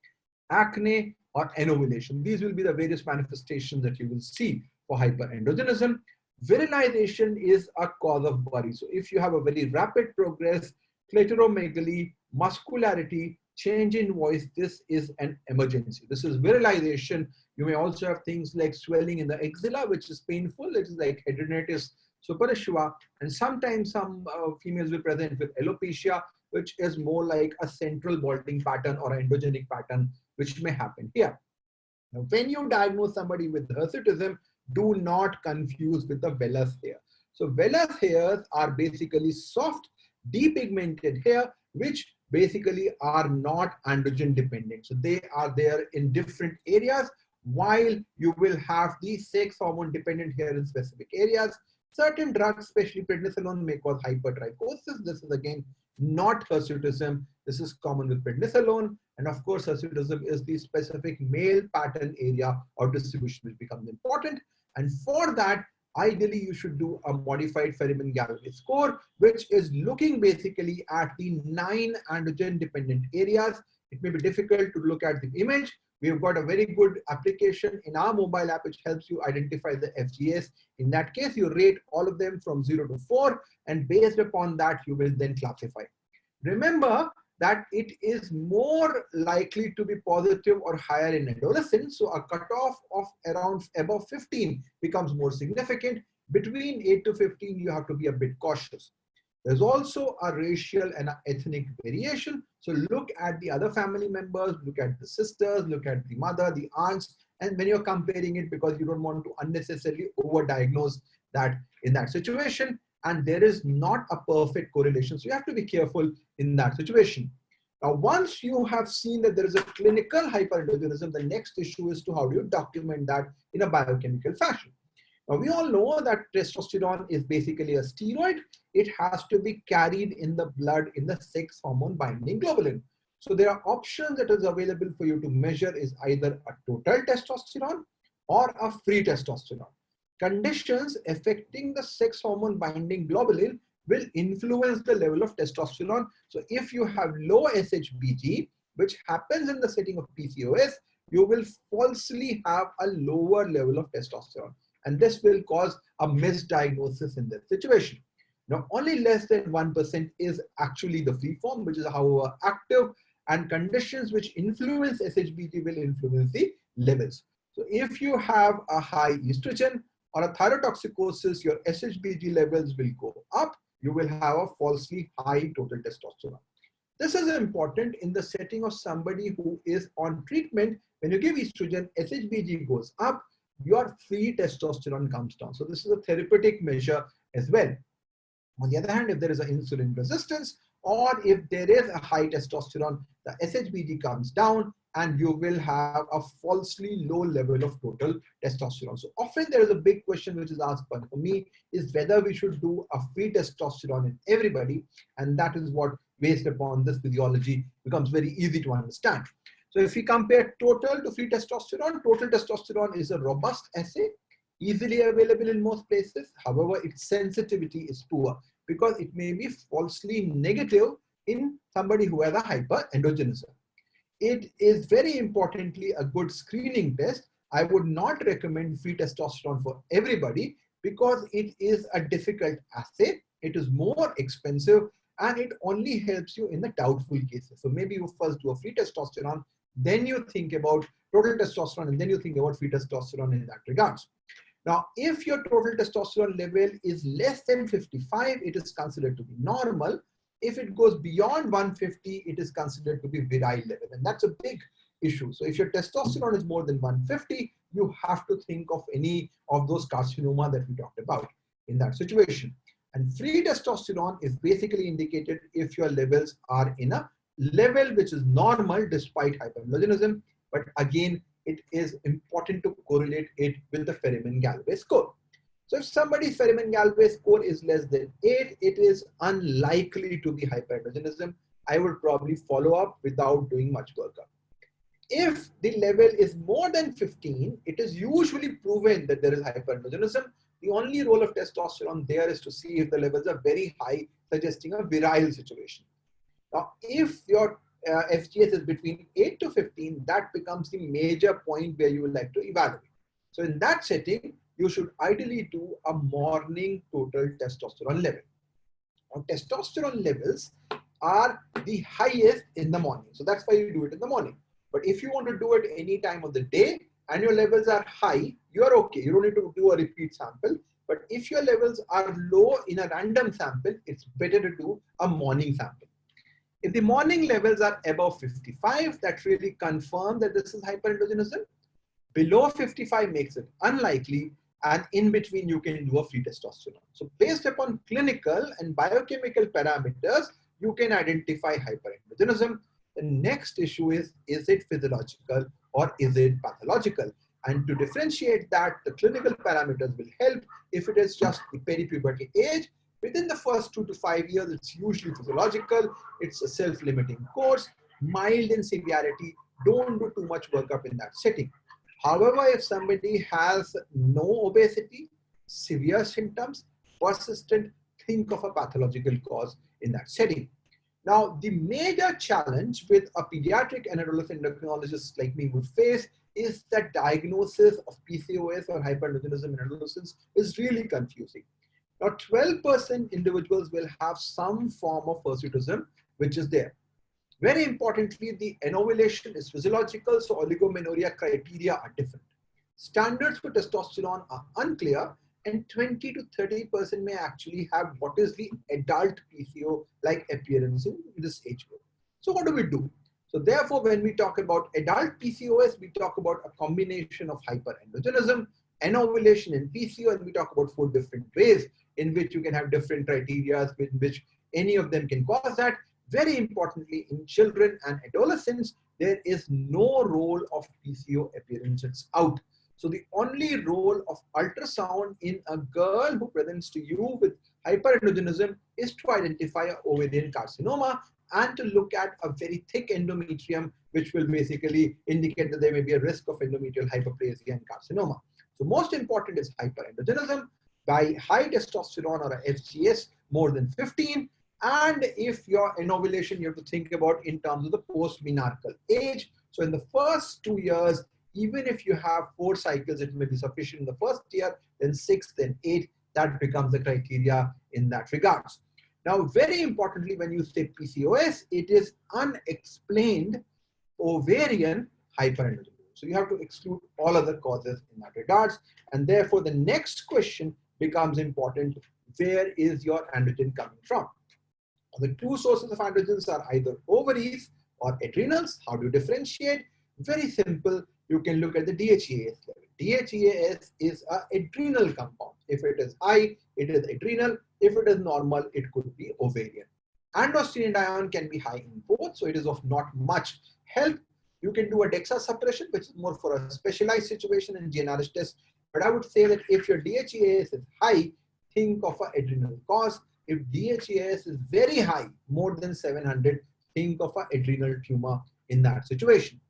acne, or anovulation. These will be the various manifestations that you will see for hyperandrogenism. Virilization is a cause of worry. So if you have a very rapid progress, clitoromegaly, muscularity, change in voice, this is an emergency. This is virilization. You may also have things like swelling in the axilla, which is painful. It is like hidradenitis suppurativa. And sometimes some females will present with alopecia, which is more like a central balding pattern or androgenic pattern, which may happen here. Now, when you diagnose somebody with hirsutism, do not confuse with the vellus hair. So vellus hairs are basically soft, depigmented hair, which basically are not androgen dependent. So they are there in different areas, while you will have the sex hormone dependent hair in specific areas. Certain drugs, especially prednisolone, may cause hypertrichosis. This is again not hirsutism. This is common with prednisolone. And of course, hirsutism is the specific male pattern area of distribution, which becomes important. And for that, ideally, you should do a modified Ferriman-Galloway score, which is looking basically at the 9 androgen-dependent areas. It may be difficult to look at the image. We've got a very good application in our mobile app, which helps you identify the FGS. In that case, you rate all of them from 0 to 4, and based upon that, you will then classify. Remember that it is more likely to be positive or higher in adolescents. So a cutoff of around above 15 becomes more significant. Between 8 to 15, you have to be a bit cautious. There's also a racial and a ethnic variation. So look at the other family members, look at the sisters, look at the mother, the aunts, and when you're comparing it, because you don't want to unnecessarily overdiagnose that in that situation, and there is not a perfect correlation. So you have to be careful in that situation. Now, once you have seen that there is a clinical hyperandrogenism, the next issue is to how do you document that in a biochemical fashion. Now, we all know that testosterone is basically a steroid. It has to be carried in the blood in the sex hormone binding globulin. So there are options that is available for you to measure is either a total testosterone or a free testosterone. Conditions affecting the sex hormone binding globulin will influence the level of testosterone. So if you have low SHBG, which happens in the setting of PCOS, you will falsely have a lower level of testosterone. And this will cause a misdiagnosis in that situation. Now, only less than 1% is actually the free form, which is however active, and conditions which influence SHBG will influence the levels. So if you have a high estrogen or a thyrotoxicosis, your SHBG levels will go up. You will have a falsely high total testosterone. This is important in the setting of somebody who is on treatment. When you give estrogen, SHBG goes up, your free testosterone comes down. So this is a therapeutic measure as well. On the other hand, if there is an insulin resistance or if there is a high testosterone, the SHBG comes down and you will have a falsely low level of total testosterone. So often there is a big question which is asked for me is whether we should do a free testosterone in everybody, and that is what, based upon this physiology, becomes very easy to understand. So if we compare total to free testosterone is a robust assay, easily available in most places. However, its sensitivity is poor because it may be falsely negative in somebody who has a hyperandrogenism. It is very importantly a good screening test. I would not recommend free testosterone for everybody because it is a difficult assay. It is more expensive and it only helps you in the doubtful cases. So maybe you first do a free testosterone, then you think about total testosterone, and then you think about free testosterone in that regards. Now, if your total testosterone level is less than 55, it is considered to be normal. If it goes beyond 150, it is considered to be virile level, and that's a big issue. So if your testosterone is more than 150, you have to think of any of those carcinoma that we talked about in that situation. And free testosterone is basically indicated if your levels are in a level which is normal despite hyperandrogenism. But again, it is important to correlate it with the Ferriman-Gallwey score. So if somebody's Ferriman-Gallwey score is less than 8, it is unlikely to be hyperandrogenism. I would probably follow up without doing much workup. If the level is more than 15, it is usually proven that there is hyperandrogenism. The only role of testosterone there is to see if the levels are very high, suggesting a virile situation. Now, if your FGS is between 8 to 15, that becomes the major point where you would like to evaluate. So in that setting, you should ideally do a morning total testosterone level. Now, testosterone levels are the highest in the morning. So that's why you do it in the morning. But if you want to do it any time of the day and your levels are high, you're okay. You don't need to do a repeat sample. But if your levels are low in a random sample, it's better to do a morning sample. If the morning levels are above 55, that really confirms that this is hyperandrogenism. Below 55 makes it unlikely, and in between you can do a free testosterone. So based upon clinical and biochemical parameters, you can identify hyperandrogenism. The next issue is it physiological or is it pathological? And to differentiate that, the clinical parameters will help. If it is just the peripubertal age, within the first 2 to 5 years, it's usually physiological. It's a self-limiting course, mild in severity. Don't do too much workup in that setting. However, if somebody has no obesity, severe symptoms, persistent, think of a pathological cause in that setting. Now, the major challenge with a pediatric and adolescent endocrinologist like me would face is that diagnosis of PCOS or hyperandrogenism in adolescents is really confusing. Now, 12% individuals will have some form of hirsutism, which is there. Very importantly, the anovulation is physiological, so oligomenorrhea criteria are different. Standards for testosterone are unclear, and 20 to 30% may actually have what is the adult PCO like appearance in this age group. So what do we do? So therefore, when we talk about adult PCOS, we talk about a combination of hyperandrogenism, anovulation, and PCO, and we talk about 4 different ways in which you can have different criteria in which any of them can cause that. Very importantly, in children and adolescents, there is no role of PCO appearances out. So the only role of ultrasound in a girl who presents to you with hyperandrogenism is to identify an ovarian carcinoma and to look at a very thick endometrium, which will basically indicate that there may be a risk of endometrial hyperplasia and carcinoma. So most important is hyperandrogenism by high testosterone or a FGS more than 15. And if your anovulation, you have to think about in terms of the post-menarchal age. So in the first 2 years, even if you have 4 cycles, it may be sufficient in the first year, then 6, then 8. That becomes the criteria in that regards. Now, very importantly, when you say PCOS, it is unexplained ovarian hyperandrogenism. So you have to exclude all other causes in that regards. And therefore, the next question becomes important. Where is your androgen coming from? The 2 sources of androgens are either ovaries or adrenals. How do you differentiate? Very simple. You can look at the DHEAS level. DHEAS is an adrenal compound. If it is high, it is adrenal. If it is normal, it could be ovarian. Androstenedione can be high in both, so it is of not much help. You can do a DEXA suppression, which is more for a specialized situation in GnRH test. But I would say that if your DHEAS is high, think of an adrenal cause. If DHEAS is very high, more than 700, think of an adrenal tumor in that situation.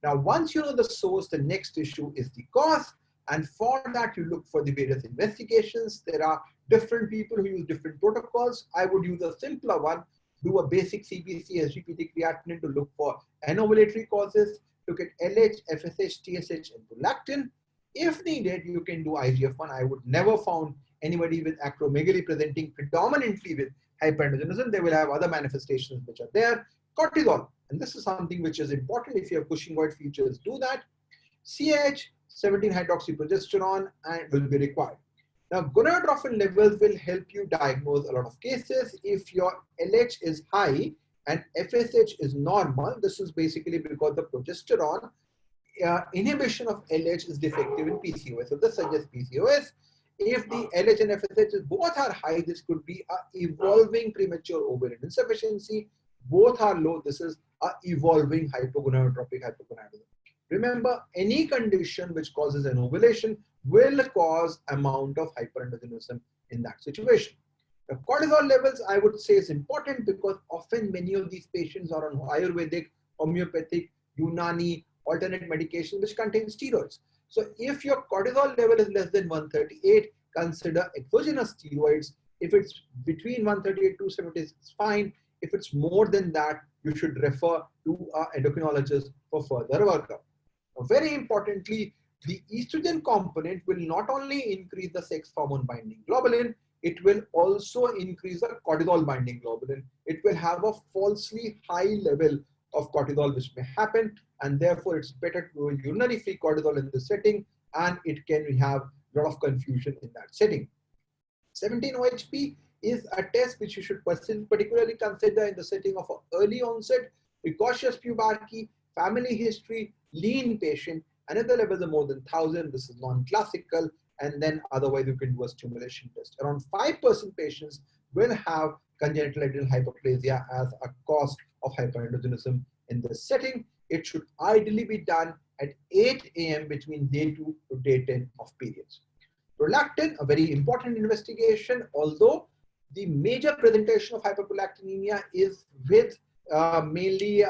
Now, once you know the source, the next issue is the cause. And for that, you look for the various investigations. There are different people who use different protocols. I would use a simpler one, do a basic CBC, SGPT creatinine to look for anovulatory causes, look at LH, FSH, TSH, and prolactin. If needed, you can do IGF-1. I would never found anybody with acromegaly presenting predominantly with hyperandrogenism. They will have other manifestations which are there. Cortisol, and this is something which is important. If you have Cushingoid features, do that. CH, 17-hydroxyprogesterone, and will be required. Now, gonadotrophin levels will help you diagnose a lot of cases. If your LH is high and FSH is normal, this is basically because the progesterone inhibition of LH is defective in PCOS. So this suggests PCOS. If the LH and FSH both are high, this could be an evolving premature ovarian insufficiency. Both are low. This is an evolving hypogonadotropic hypogonadism. Remember, any condition which causes an ovulation will cause amount of hyperandrogenism in that situation. The cortisol levels, I would say, is important because often many of these patients are on Ayurvedic, homeopathic, Unani, alternate medication which contains steroids. So if your cortisol level is less than 138, consider exogenous steroids. If it's between 138 to 270, it's fine. If it's more than that, you should refer to an endocrinologist for further workup. Now, very importantly, the estrogen component will not only increase the sex hormone binding globulin, it will also increase the cortisol binding globulin. It will have a falsely high level of cortisol which may happen, and therefore it's better to do urinary free cortisol in this setting, and it can have a lot of confusion in that setting. 17-OHP is a test which you should particularly consider in the setting of an early onset, precocious puberty, family history, lean patient, and if the levels are more than 1000, this is non-classical, and then otherwise you can do a stimulation test. Around 5% patients will have congenital adrenal hyperplasia as a cause of hyperandrogenism in this setting. It should ideally be done at 8 a.m. between day 2 to day 10 of periods. Prolactin, a very important investigation, although the major presentation of hyperprolactinemia is with mainly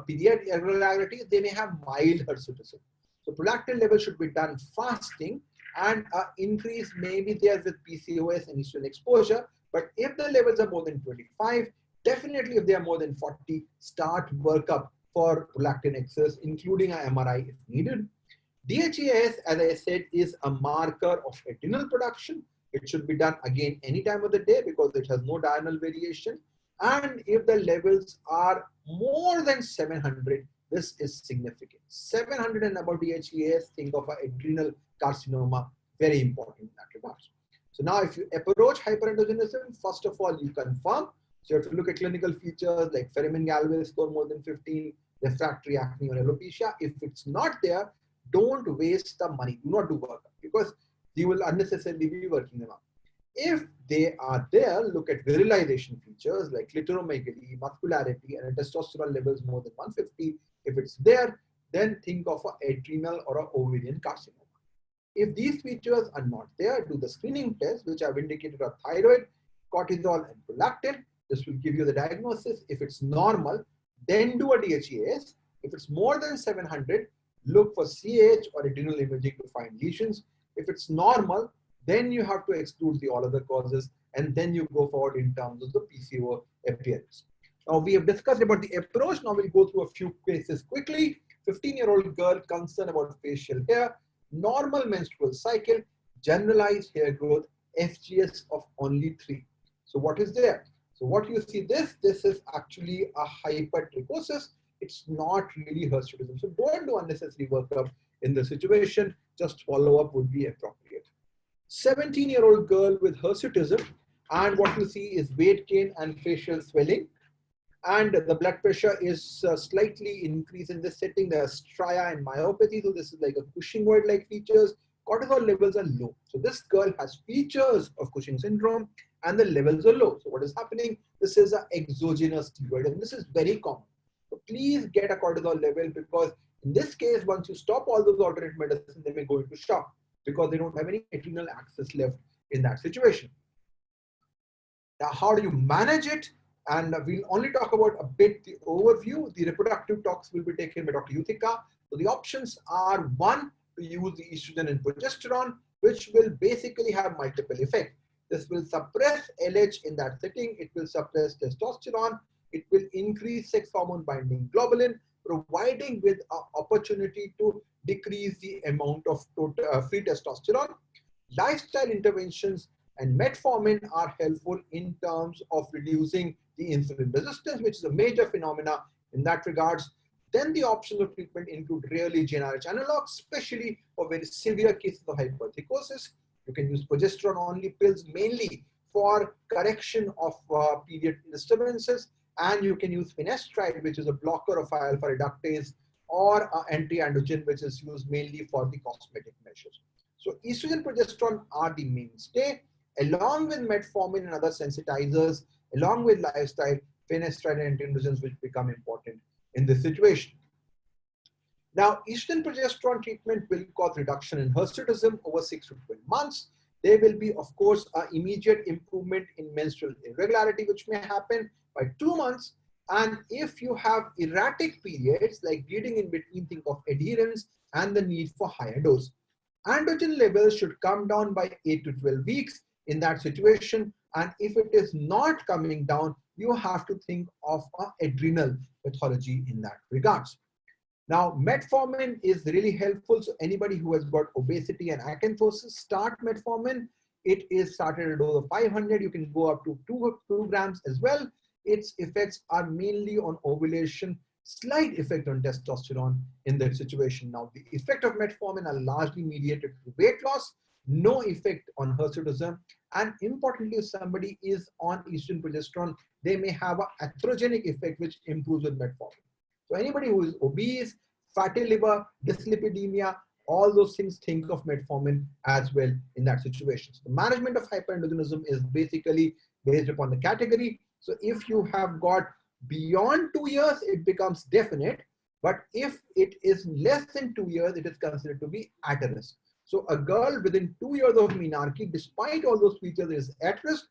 pediatric irregularities, they may have mild hirsutism. So prolactin level should be done fasting, and increase may be there with PCOS and estrogen exposure. But if the levels are more than 25, definitely if they are more than 40, start workup for prolactin excess, including an MRI if needed. DHEAS, as I said, is a marker of adrenal production. It should be done again any time of the day because it has no diurnal variation. And if the levels are more than 700, this is significant. 700 and above DHEAS, think of an adrenal carcinoma, very important in that regard. So now if you approach hyperandrogenism, first of all, you confirm. So you have to look at clinical features like Ferriman-Galway score more than 15, refractory acne or alopecia. If it's not there, don't waste the money. Do not do workup because you will unnecessarily be working them up. If they are there, look at virilization features like clitoromegaly, muscularity, and testosterone levels more than 150. If it's there, then think of an adrenal or an ovarian carcinoma. If these features are not there, do the screening test, which I've indicated are thyroid, cortisol, and prolactin. This will give you the diagnosis. If it's normal, then do a DHEAS. If it's more than 700, look for CH or adrenal imaging to find lesions. If it's normal, then you have to exclude the all other causes, and then you go forward in terms of the PCO appearance. Now we have discussed about the approach. Now we'll go through a few cases quickly. 15-year-old girl concerned about facial hair, normal menstrual cycle, generalized hair growth, FGS of only 3. So what is there? So what you see this is actually a hypertrichosis. It's not really hirsutism. So don't do unnecessary workup in the situation. Just follow up would be appropriate. 17-year-old girl with hirsutism, and what you see is weight gain and facial swelling, and the blood pressure is slightly increased in this setting. There are stria and myopathy, so this is like a Cushing-like features. Cortisol levels are low. So this girl has features of Cushing syndrome and the levels are low. So what is happening? This is an exogenous steroid, and this is very common. So please get a cortisol level, because in this case, once you stop all those alternate medicines, they may go into shock because they don't have any adrenal access left in that situation. Now, how do you manage it? And we'll only talk about a bit the overview. The reproductive talks will be taken by Dr. Yuthika. So the options are: 1, to use the estrogen and progesterone, which will basically have multiple effects. This will suppress LH in that setting. It will suppress testosterone. It will increase sex hormone binding globulin, providing with an opportunity to decrease the amount of free testosterone. Lifestyle interventions and metformin are helpful in terms of reducing the insulin resistance, which is a major phenomena in that regards. Then the options of treatment include rarely GnRH analogs, especially for very severe cases of hypertrichosis. You can use progesterone-only pills mainly for correction of period disturbances, and you can use finasteride, which is a blocker of alpha reductase, or anti-androgen, which is used mainly for the cosmetic measures. So estrogen, progesterone are the mainstay, along with metformin and other sensitizers, along with lifestyle, finasteride and anti-androgens, which become important in this situation. Now, estrogen progesterone treatment will cause reduction in hirsutism over 6 to 12 months. There will be, of course, an immediate improvement in menstrual irregularity, which may happen by 2 months. And if you have erratic periods like bleeding in between, think of adherence and the need for higher dose. Androgen levels should come down by 8 to 12 weeks in that situation. And if it is not coming down, you have to think of an adrenal pathology in that regards. Now, metformin is really helpful. So anybody who has got obesity and acanthosis, start metformin. It is started at a dose of 500. You can go up to 2 grams as well. Its effects are mainly on ovulation, slight effect on testosterone in that situation. Now, the effect of metformin are largely mediated through weight loss, no effect on hirsutism. And importantly, if somebody is on estrogen progesterone, they may have an atherogenic effect which improves with metformin. So anybody who is obese, fatty liver, dyslipidemia, all those things, think of metformin as well in that situation. So the management of hyperandrogenism is basically based upon the category. So if you have got beyond 2 years, it becomes definite. But if it is less than 2 years, it is considered to be at risk. So a girl within 2 years of menarche, despite all those features, is at risk.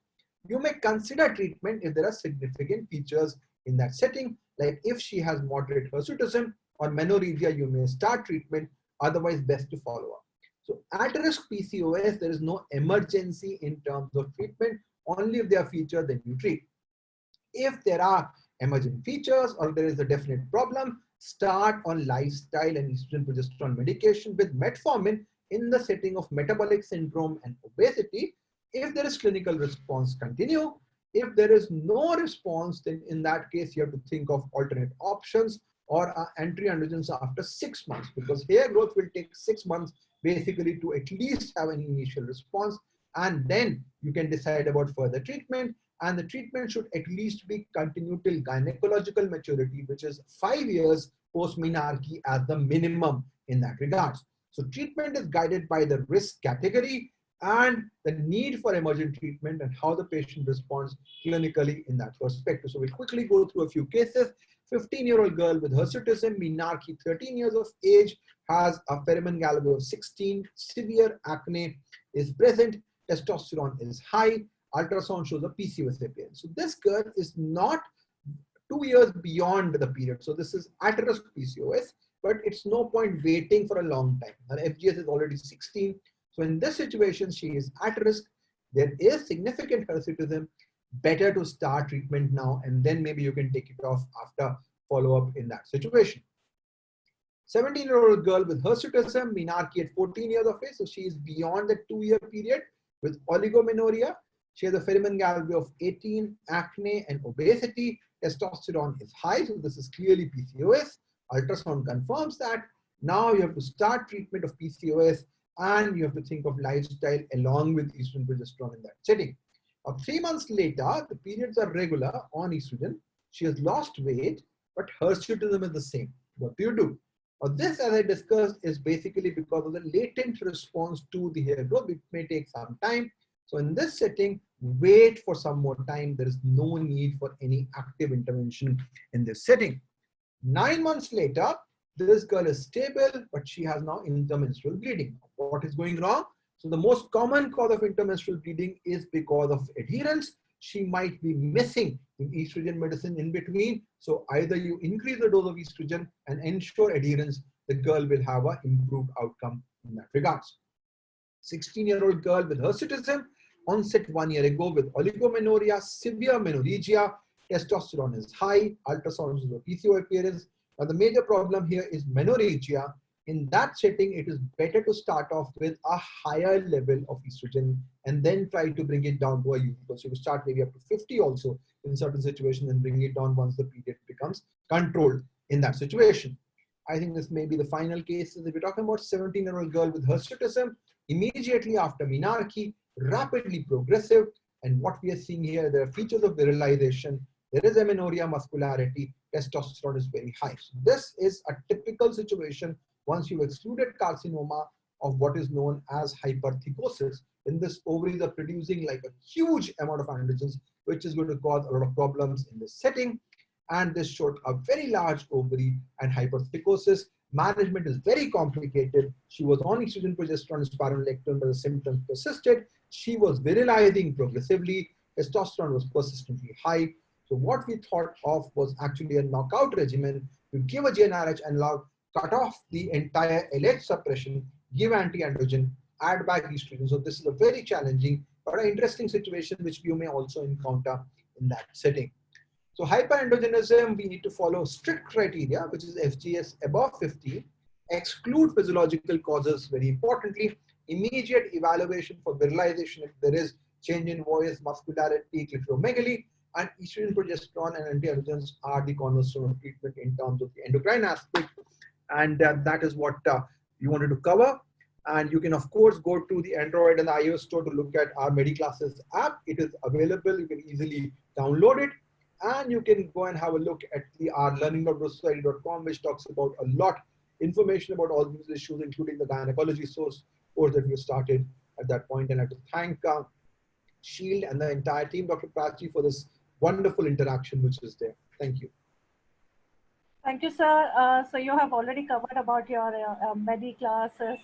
You may consider treatment if there are significant features in that setting. Like if she has moderate hirsutism or menorrhagia, you may start treatment, otherwise best to follow up. So at risk PCOS, there is no emergency in terms of treatment, only if they are featured, then you treat. If there are emergent features or there is a definite problem, start on lifestyle and estrogen progesterone medication with metformin in the setting of metabolic syndrome and obesity. If there is clinical response, continue. If there is no response, then in that case, you have to think of alternate options or anti-androgens after 6 months, because hair growth will take 6 months basically to at least have an initial response. and then you can decide about further treatment. And the treatment should at least be continued till gynecological maturity, which is 5 years post menarche as the minimum in that regards. So treatment is guided by the risk category and the need for emergent treatment and how the patient responds clinically in that perspective. So we'll quickly go through a few cases. 15-year-old girl with hirsutism, menarche, 13 years of age, has a pheromone gallery of 16, severe acne is present, testosterone is high, ultrasound shows a PCOS appearance. So this girl is not 2 years beyond the period. So this is at risk PCOS, but it's no point waiting for a long time. Her FGS is already 16. So in this situation, she is at risk. There is significant hirsutism. Better to start treatment now, and then maybe you can take it off after follow-up in that situation. 17-year-old girl with hirsutism, menarche at 14 years of age. So she is beyond the 2-year period with oligomenorrhea. She has a pheromone gallery of 18, acne and obesity. Testosterone is high, so this is clearly PCOS. Ultrasound confirms that. Now you have to start treatment of PCOS, and you have to think of lifestyle along with estrogen progesterone in that setting. 3 months later, the periods are regular on estrogen. She has lost weight, but hirsutism is the same. What do you do? This, as I discussed, is basically because of the latent response to the hair growth. It may take some time. So in this setting, wait for some more time. There is no need for any active intervention in this setting. 9 months later, this girl is stable, but she has now intermenstrual bleeding. What is going wrong? So the most common cause of intermenstrual bleeding is because of adherence. She might be missing in estrogen medicine in between. So either you increase the dose of estrogen and ensure adherence, the girl will have an improved outcome in that regards. 16-year-old girl with hirsutism, onset 1 year ago with oligomenorrhea, severe menorrhagia, testosterone is high, ultrasound shows a PCOS appearance. Now the major problem here is menorrhagia. In that setting, it is better to start off with a higher level of estrogen and then try to bring it down to a usual. So you start maybe up to 50 also in certain situations and bring it down once the period becomes controlled in that situation. I think this may be the final case. If we're talking about 17-year-old girl with hirsutism, immediately after menarche, rapidly progressive. And what we are seeing here, there are features of virilization. There is amenorrhea muscularity. Testosterone is very high. So this is a typical situation once you've excluded carcinoma of what is known as hypertrichosis. In this, ovaries are producing like a huge amount of androgens, which is going to cause a lot of problems in this setting. And this showed a very large ovary and hypertrichosis. Management is very complicated. She was on estrogen, progesterone, and spironolactone, but the symptoms persisted. She was virilizing progressively. Testosterone was persistently high. So what we thought of was actually a knockout regimen to give a GnRH analog, cut off the entire LH suppression, give anti-androgen, add back estrogen. So this is a very challenging but an interesting situation which you may also encounter in that setting. So hyperandrogenism, we need to follow strict criteria, which is FGS above 50, exclude physiological causes very importantly, immediate evaluation for virilization if there is change in voice, muscularity, clitoromegaly, and estrogen, progesterone, and anti-androgens are the cornerstone of treatment in terms of the endocrine aspect. And that is what you wanted to cover. And you can, of course, go to the Android and the iOS store to look at our MediClasses app. It is available. You can easily download it. And you can go and have a look at our learning.brosociety.com, which talks about a lot information about all these issues, including the gynecology course that we started at that point. And I have to thank Shield and the entire team, Dr. Prachi, for this wonderful interaction which is there. Thank you. Thank you, sir. So you have already covered about your MediClasses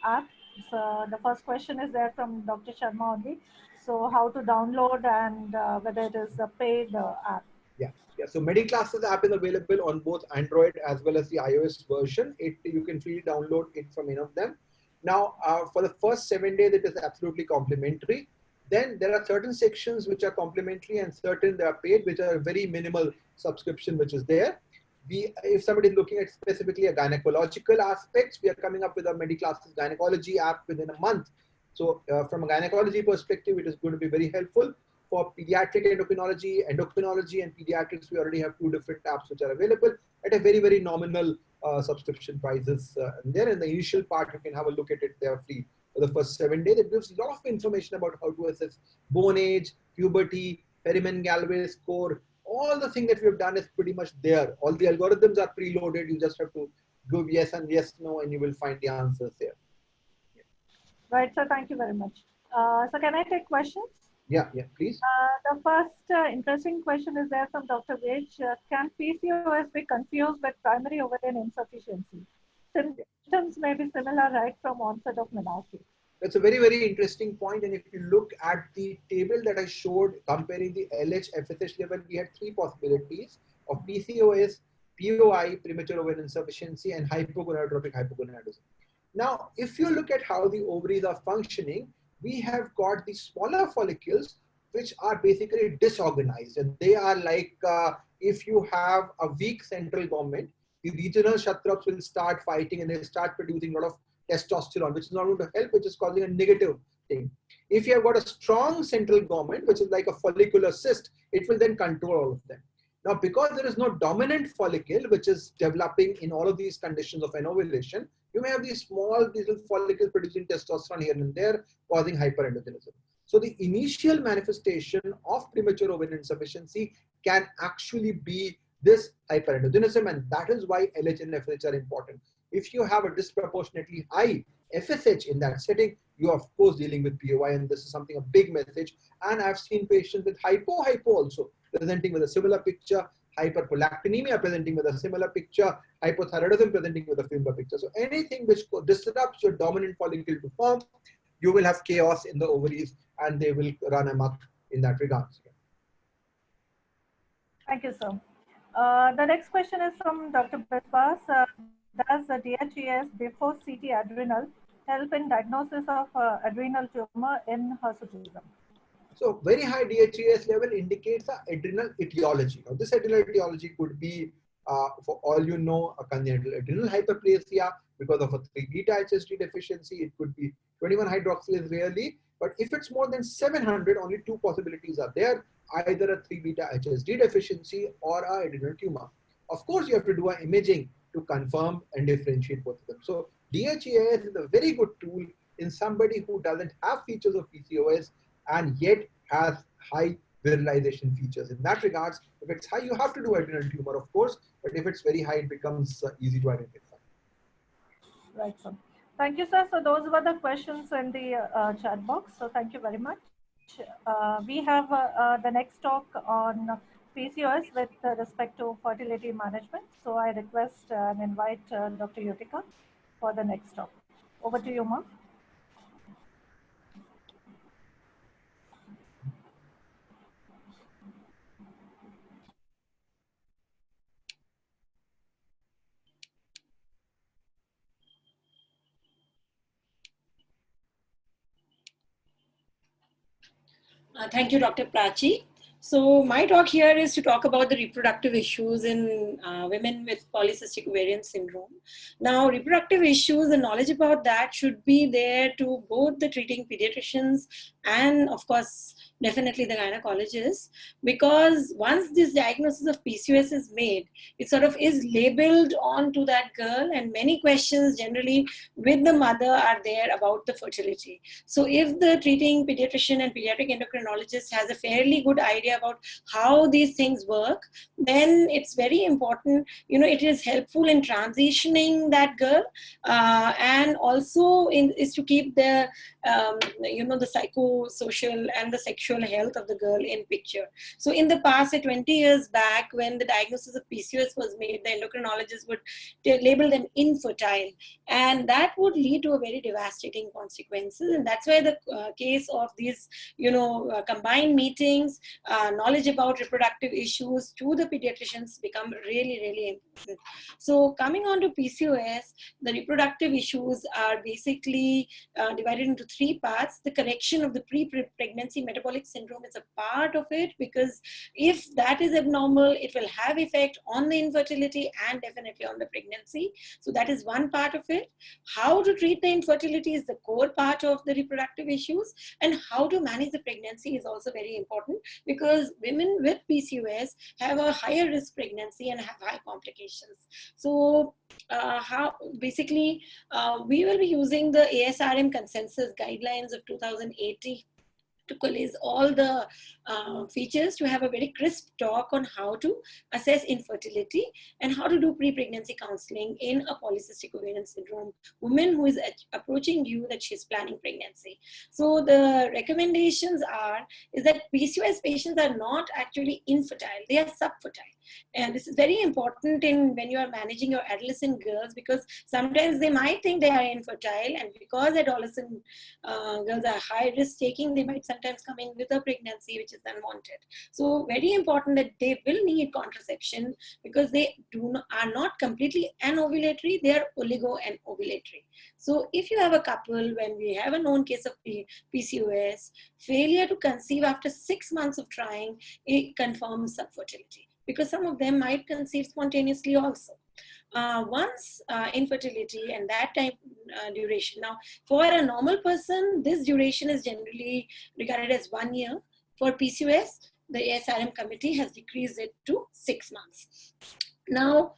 app. So the first question is there from Dr. Sharma only. So how to download and whether it is a paid app. Yeah. So MediClasses app is available on both Android as well as the iOS version. You can freely download it from any of them. Now, for the first 7 days, it is absolutely complimentary. Then there are certain sections which are complimentary and certain that are paid, which are very minimal subscription, which is there. If somebody is looking at specifically a gynecological aspects, we are coming up with a MediClasses gynecology app within a month. So from a gynecology perspective, it is going to be very helpful. For pediatric endocrinology, and pediatrics, we already have 2 different apps which are available at a very, very nominal subscription prices. And there in the initial part, you can have a look at it. They are free for the first 7 days. It gives a lot of information about how to assess bone age, puberty, Perriman-Galway score. All the thing that we have done is pretty much there. All the algorithms are preloaded. You just have to give yes and yes, no, and you will find the answers there. Right, so thank you very much. So can I take questions? Yeah, please. The first interesting question is there from Dr. Vij. Can PCOS be confused with primary ovarian insufficiency? Symptoms may be similar right from onset of menarche. That's a very, very interesting point. And if you look at the table that I showed comparing the LH, FSH level, we had 3 possibilities of PCOS, POI, premature ovarian insufficiency, and hypogonadotropic hypogonadism. Now, if you look at how the ovaries are functioning, we have got the smaller follicles, which are basically disorganized. And they are like, if you have a weak central government, the regional kshatraks will start fighting and they start producing a lot of testosterone, which is not going to help, which is causing a negative thing. If you have got a strong central government, which is like a follicular cyst, it will then control all of them. Now, because there is no dominant follicle, which is developing in all of these conditions of anovulation, you may have these small little follicles producing testosterone here and there, causing hyperandrogenism. So the initial manifestation of premature ovarian insufficiency can actually be this hyperandrogenism, and that is why LH and FSH are important. If you have a disproportionately high FSH in that setting, you are of course dealing with POI, and this is something, a big message. And I've seen patients with hypo also presenting with a similar picture, hyperprolactinemia presenting with a similar picture, hypothyroidism presenting with a similar picture. So anything which disrupts your dominant follicle to form, you will have chaos in the ovaries and they will run amok in that regard. Thank you, sir. The next question is from Dr. Biswas. Does the DHEAS before CT adrenal help in diagnosis of adrenal tumor in hirsutism? So very high DHEAS level indicates an adrenal etiology. Now, this adrenal etiology could be, for all you know, a congenital adrenal hyperplasia because of a 3-beta HSD deficiency. It could be 21-hydroxylase rarely, but if it's more than 700, only 2 possibilities are there, either a 3-beta HSD deficiency or an adrenal tumor. Of course, you have to do an imaging to confirm and differentiate both of them. So DHEAS is a very good tool in somebody who doesn't have features of PCOS and yet has high virilization features. In that regards, if it's high, you have to do adrenal tumor, of course, but if it's very high, it becomes easy to identify. Right, sir. Thank you, sir. So those were the questions in the chat box. So thank you very much. We have the next talk on PCOS with respect to fertility management. So I request and invite Dr. Yutika for the next talk. Over to you, ma'am. Thank you, Dr. Prachi. So my talk here is to talk about the reproductive issues in women with polycystic ovarian syndrome. Now, reproductive issues, the knowledge about that should be there to both the treating pediatricians and, of course, definitely the gynecologists, because once this diagnosis of PCOS is made, it sort of is labeled onto that girl, and many questions generally with the mother are there about the fertility. So if the treating pediatrician and pediatric endocrinologist has a fairly good idea about how these things work, then it's very important, it is helpful in transitioning that girl, and also is to keep the the psychosocial and the sexual health of the girl in picture. So in the past, 20 years back, when the diagnosis of PCOS was made, the endocrinologists would label them infertile, and that would lead to a very devastating consequences. And that's why the case of these, combined meetings, knowledge about reproductive issues to the pediatricians become really, really important. So coming on to PCOS, the reproductive issues are basically divided into 3 parts: the correction of the pre-pregnancy metabolic metabolic syndrome is a part of it, because if that is abnormal, it will have effect on the infertility and definitely on the pregnancy. So that is one part of it. How to treat the infertility is the core part of the reproductive issues, and how to manage the pregnancy is also very important, because women with PCOS have a higher risk pregnancy and have high complications. So we will be using the ASRM consensus guidelines of 2018 to collate all the features to have a very crisp talk on how to assess infertility and how to do pre-pregnancy counseling in a polycystic ovarian syndrome woman who is approaching you that she's planning pregnancy. So the recommendations is that PCOS patients are not actually infertile, they are subfertile. And this is very important when you are managing your adolescent girls, because sometimes they might think they are infertile, and because adolescent girls are high risk taking, they might sometimes come in with a pregnancy which is unwanted. So very important that they will need contraception, because they are not completely anovulatory, they are oligo and ovulatory. So if you have a couple, when we have a known case of PCOS, failure to conceive after 6 months of trying, it confirms subfertility, because some of them might conceive spontaneously also. Once infertility and that time duration. Now, for a normal person, this duration is generally regarded as 1 year. For PCOS, the ASRM committee has decreased it to 6 months. Now,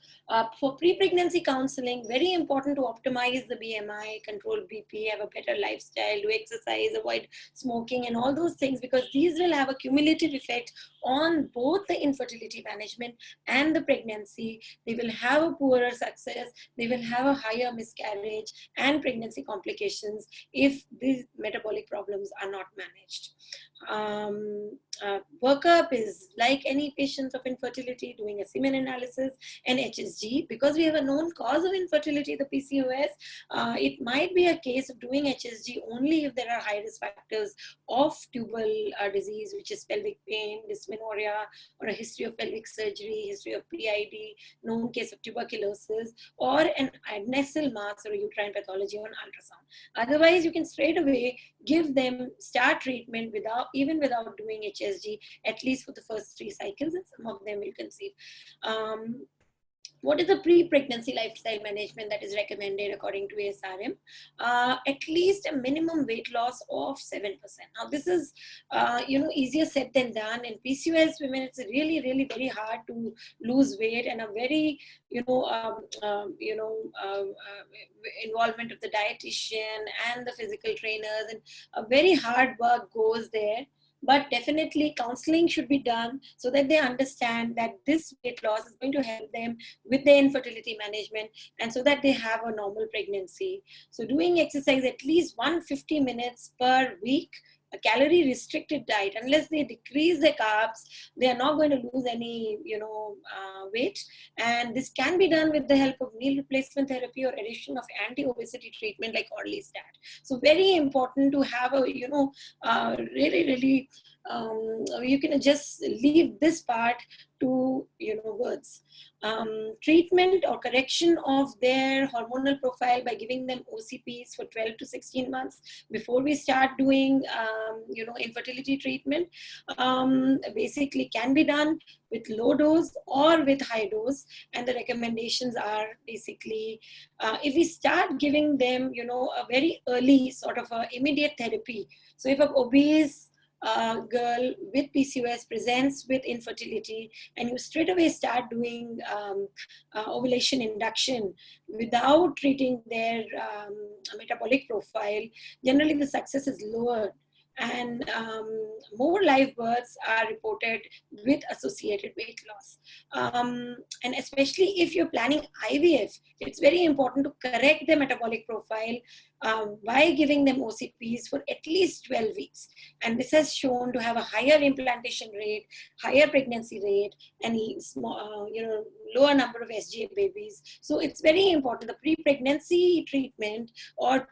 for pre-pregnancy counseling, very important to optimize the BMI, control BP, have a better lifestyle, do exercise, avoid smoking and all those things, because these will have a cumulative effect on both the infertility management and the pregnancy. They will have a poorer success, they will have a higher miscarriage and pregnancy complications if these metabolic problems are not managed. Workup is like any patients of infertility, doing a semen analysis and HSG. Because we have a known cause of infertility, the PCOS, it might be a case of doing HSG only if there are high risk factors of tubal disease, which is pelvic pain, dysmenorrhea, or a history of pelvic surgery, history of PID, known case of tuberculosis, or an adnexal mass or a uterine pathology on ultrasound. Otherwise, you can straight away give them start treatment even without doing HSG, at least for the first 3 cycles, and some of them will conceive. What is the pre-pregnancy lifestyle management that is recommended according to ASRM? At least a minimum weight loss of 7%. Now, this is easier said than done. In PCOS women, it's really, really very hard to lose weight, and a very involvement of the dietitian and the physical trainers, and a very hard work goes there. But definitely counseling should be done so that they understand that this weight loss is going to help them with their infertility management, and so that they have a normal pregnancy. So doing exercise at least 150 minutes per week, a calorie restricted diet. Unless they decrease their carbs, they are not going to lose any weight. And this can be done with the help of meal replacement therapy or addition of anti-obesity treatment like orlistat. So very important to have a really you can just leave this part to words. Treatment or correction of their hormonal profile by giving them OCPs for 12 to 16 months before we start doing infertility treatment, basically can be done with low dose or with high dose. And the recommendations are basically if we start giving them a very early sort of a immediate therapy. So if an obese girl with PCOS presents with infertility, and you straight away start doing ovulation induction without treating their metabolic profile, generally the success is lower, and more live births are reported with associated weight loss. And especially if you're planning IVF, it's very important to correct the metabolic profile by giving them OCPs for at least 12 weeks. And this has shown to have a higher implantation rate, higher pregnancy rate, and lower number of SGA babies. So it's very important. The pre-pregnancy treatment or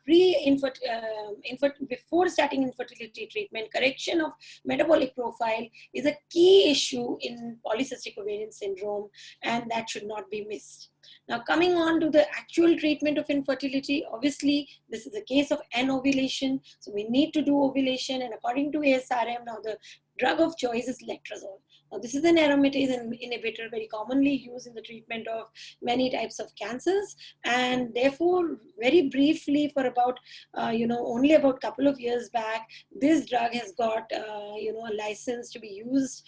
before starting infertility infertility treatment, correction of metabolic profile is a key issue in polycystic ovarian syndrome, and that should not be missed. Now, coming on to the actual treatment of infertility, obviously, this is a case of anovulation. So we need to do ovulation, and according to ASRM, now the drug of choice is letrozole. Now, this is an aromatase inhibitor very commonly used in the treatment of many types of cancers, and therefore, very briefly, for about only about a couple of years back, this drug has got a license to be used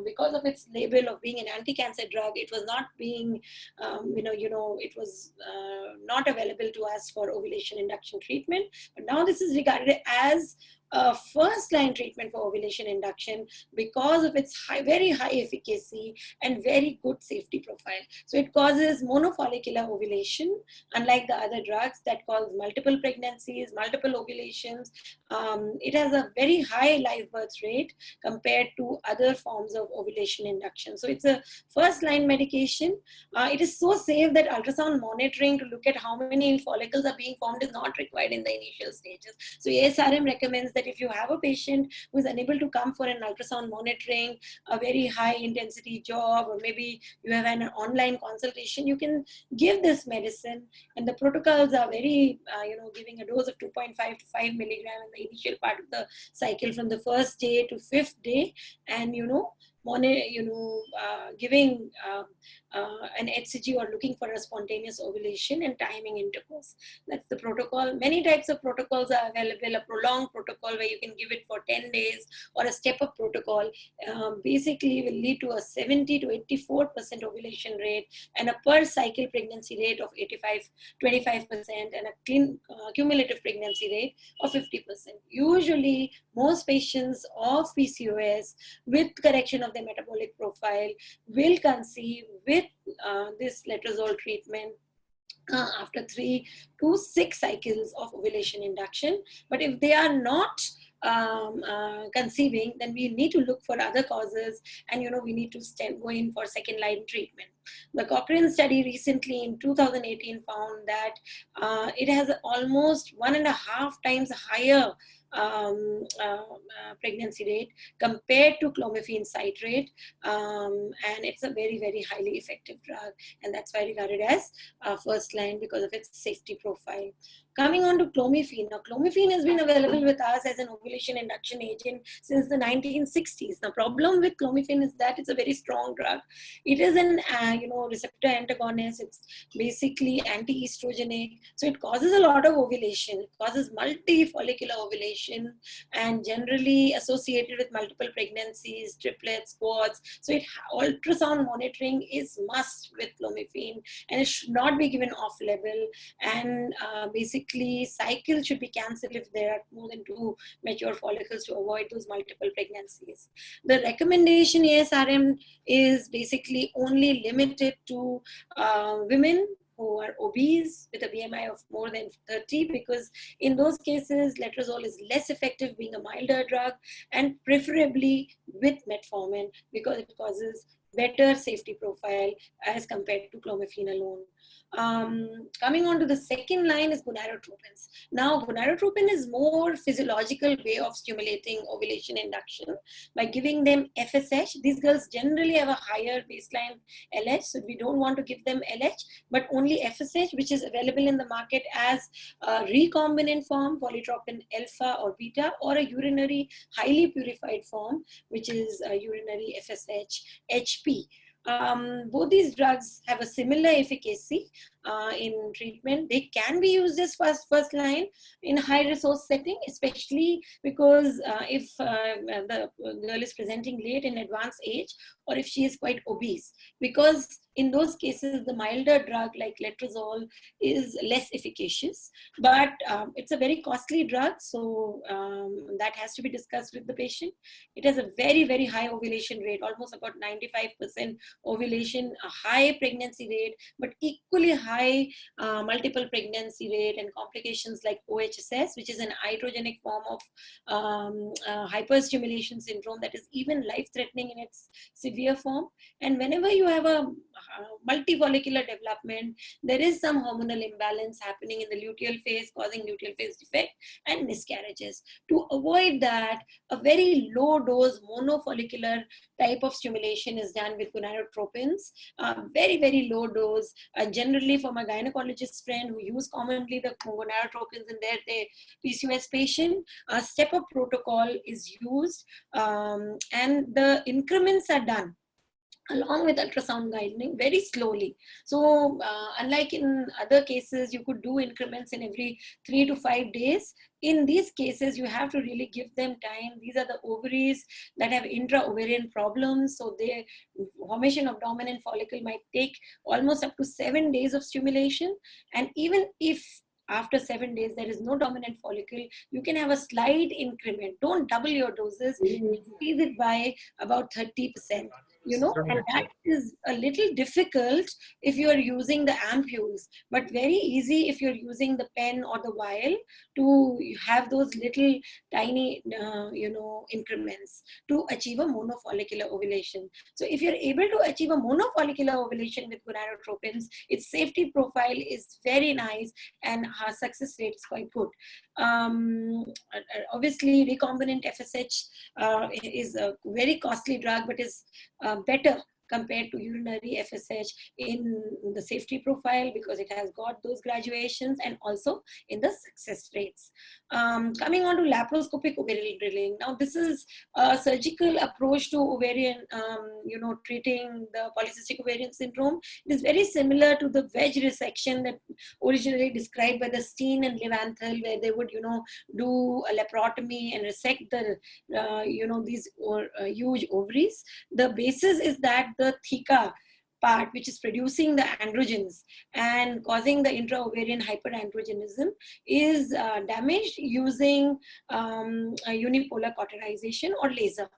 because of its label of being an anti-cancer drug. It was not being it was not available to us for ovulation induction treatment, but now this is regarded as a first-line treatment for ovulation induction because of its very high efficacy and very good safety profile. So it causes monofollicular ovulation, unlike the other drugs that cause multiple pregnancies, multiple ovulations. It has a very high live birth rate compared to other forms of ovulation induction. So it's a first-line medication. It is so safe that ultrasound monitoring to look at how many follicles are being formed is not required in the initial stages. So ASRM recommends that if you have a patient who is unable to come for an ultrasound monitoring, a very high intensity job, or maybe you have an online consultation, you can give this medicine. And the protocols are very, giving a dose of 2.5 to 5 milligram in the initial part of the cycle from the first day to 5th day, and giving an HCG or looking for a spontaneous ovulation and timing intercourse. That's the protocol. Many types of protocols are available. A prolonged protocol where you can give it for 10 days, or a step-up protocol basically will lead to a 70 to 84% ovulation rate and a per cycle pregnancy rate of 25% and a cumulative pregnancy rate of 50%. Usually, most patients of PCOS with correction of their metabolic profile will conceive with this letrozole treatment after 3 to 6 cycles of ovulation induction. But if they are not conceiving, then we need to look for other causes, and we need to go in for second line treatment. The Cochrane study recently in 2018 found that it has almost 1.5 times higher pregnancy rate compared to clomiphene citrate, and it's a very, very highly effective drug, and that's why regarded as first line because of its safety profile. Coming on to clomiphene. Now, clomiphene has been available with us as an ovulation induction agent since the 1960s. The problem with clomiphene is that it's a very strong drug. It is an receptor antagonist. It's basically anti-estrogenic. So it causes a lot of ovulation. It causes multi-follicular ovulation and generally associated with multiple pregnancies, triplets, quads. So ultrasound monitoring is must with clomiphene, and it should not be given off-label. And basically, cycles should be cancelled if there are more than 2 mature follicles to avoid those multiple pregnancies. The recommendation ASRM is basically only limited to women who are obese with a BMI of more than 30, because in those cases, letrozole is less effective, being a milder drug, and preferably with metformin because it causes better safety profile as compared to clomiphene alone. Coming on to the second line is gonadotropins. Now, gonadotropin is more physiological way of stimulating ovulation induction by giving them FSH. These girls generally have a higher baseline LH, so we don't want to give them LH, but only FSH, which is available in the market as a recombinant form, polytropin alpha or beta, or a urinary highly purified form, which is a urinary FSH HP. Both these drugs have a similar efficacy in treatment. They can be used as first line in a high resource setting, especially because if the girl is presenting late in advanced age, or if she is quite obese, because in those cases the milder drug like letrozole is less efficacious, but it's a very costly drug, so that has to be discussed with the patient. It has a very, very high ovulation rate, almost about 95% ovulation, a high pregnancy rate, but equally high high multiple pregnancy rate and complications like OHSS, which is an iatrogenic form of hyperstimulation syndrome that is even life-threatening in its severe form. And whenever you have a multifollicular development, there is some hormonal imbalance happening in the luteal phase, causing luteal phase defect and miscarriages. To avoid that, a very low dose monofollicular type of stimulation is done with gonadotropins, very, very low dose. Generally, for my gynecologist friend who use commonly the gonadotropins in their PCOS patient, a step-up protocol is used, and the increments are done along with ultrasound guiding very slowly. So unlike in other cases, you could do increments in every 3 to 5 days. In these cases, you have to really give them time. These are the ovaries that have intra-ovarian problems. So the formation of dominant follicle might take almost up to 7 days of stimulation. And even if after 7 days there is no dominant follicle, you can have a slight increment. Don't double your doses, increase it by about 30%. And that is a little difficult if you are using the ampules, but very easy if you're using the pen or the vial to have those little tiny, increments to achieve a monofollicular ovulation. So if you're able to achieve a monofollicular ovulation with gonadotropins, its safety profile is very nice and our success rate is quite good. Obviously, recombinant FSH is a very costly drug, but is better compared to urinary FSH in the safety profile because it has got those graduations and also in the success rates. Coming on to laparoscopic ovarian drilling. Now, this is a surgical approach to ovarian, treating the polycystic ovarian syndrome. It is very similar to the wedge resection that originally described by the Steen and Levanthal, where they would, do a laparotomy and resect the, these huge ovaries. The basis is that the theca part, which is producing the androgens and causing the intra-ovarian hyperandrogenism, is damaged using unipolar cauterization or laser.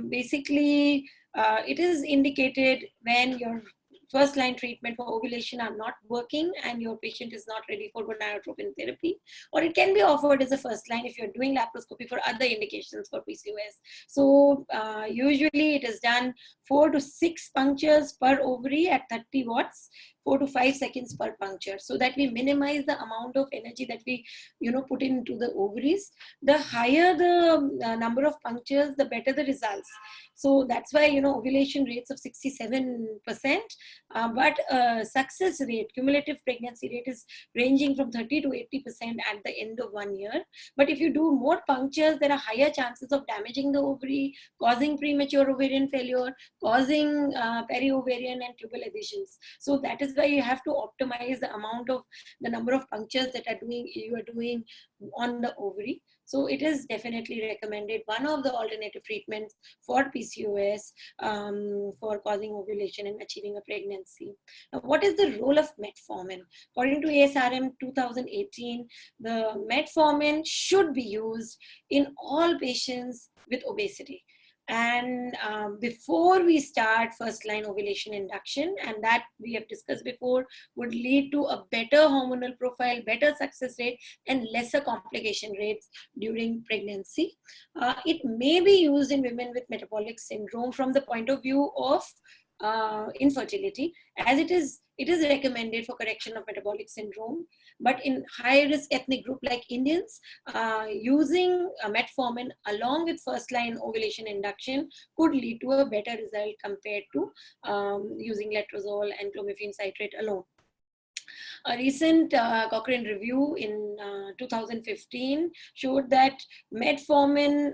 Basically, it is indicated when your first line treatment for ovulation are not working and your patient is not ready for gonadotropin therapy, or it can be offered as a first line if you're doing laparoscopy for other indications for PCOS. So usually it is done 4 to 6 punctures per ovary at 30 watts, 4 to 5 seconds per puncture, so that we minimize the amount of energy that we put into the ovaries. The higher the number of punctures, the better the results. So that's why ovulation rates of 67%, but success rate, cumulative pregnancy rate, is ranging from 30 to 80% at the end of 1 year. But if you do more punctures, there are higher chances of damaging the ovary, causing premature ovarian failure, causing peri-ovarian and tubal adhesions. So that is why you have to optimize the number of punctures that you are doing on the ovary. So it is definitely recommended, one of the alternative treatments for PCOS for causing ovulation and achieving a pregnancy. Now, what is the role of metformin? According to ASRM 2018, the metformin should be used in all patients with obesity. And before we start first line ovulation induction, and that we have discussed before, would lead to a better hormonal profile, better success rate, and lesser complication rates during pregnancy. It may be used in women with metabolic syndrome from the point of view of infertility, as it is recommended for correction of metabolic syndrome. But in high risk ethnic group like Indians, using metformin along with first line ovulation induction could lead to a better result compared to using letrozole and clomiphene citrate alone. A recent Cochrane review in 2015 showed that metformin,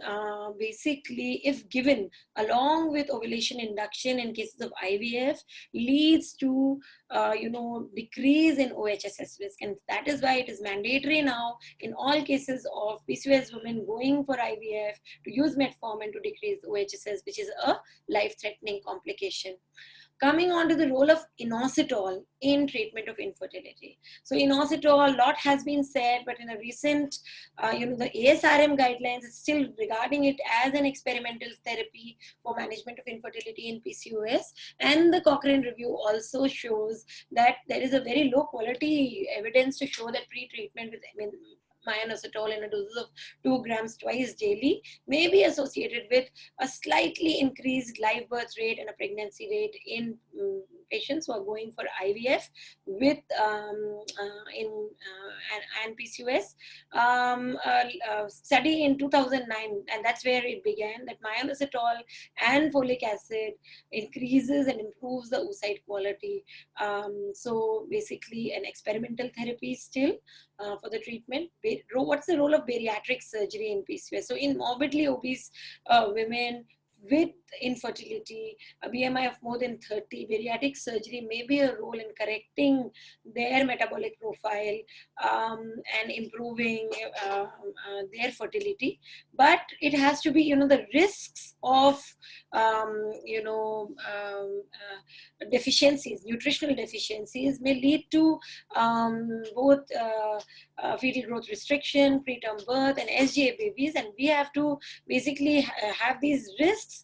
basically, if given along with ovulation induction in cases of IVF, leads to decrease in OHSS risk, and that is why it is mandatory now in all cases of PCOS women going for IVF to use metformin to decrease OHSS, which is a life-threatening complication. Coming on to the role of inositol in treatment of infertility. So inositol, a lot has been said, but in a recent, the ASRM guidelines is still regarding it as an experimental therapy for management of infertility in PCOS. And the Cochrane review also shows that there is a very low quality evidence to show that pre-treatment with myoinositol in a dose of 2 grams twice daily may be associated with a slightly increased live birth rate and a pregnancy rate in patients who are going for IVF with and PCOS. A study in 2009, and that's where it began, that myoinositol and folic acid increases and improves the oocyte quality. So basically an experimental therapy still for the treatment. What's the role of bariatric surgery in PCOS? So in morbidly obese women with infertility, a BMI of more than 30, bariatric surgery may be a role in correcting their metabolic profile and improving their fertility. But it has to be, the risks of, deficiencies, nutritional deficiencies may lead to both fetal growth restriction, preterm birth, and SGA babies. And we have to basically have these risks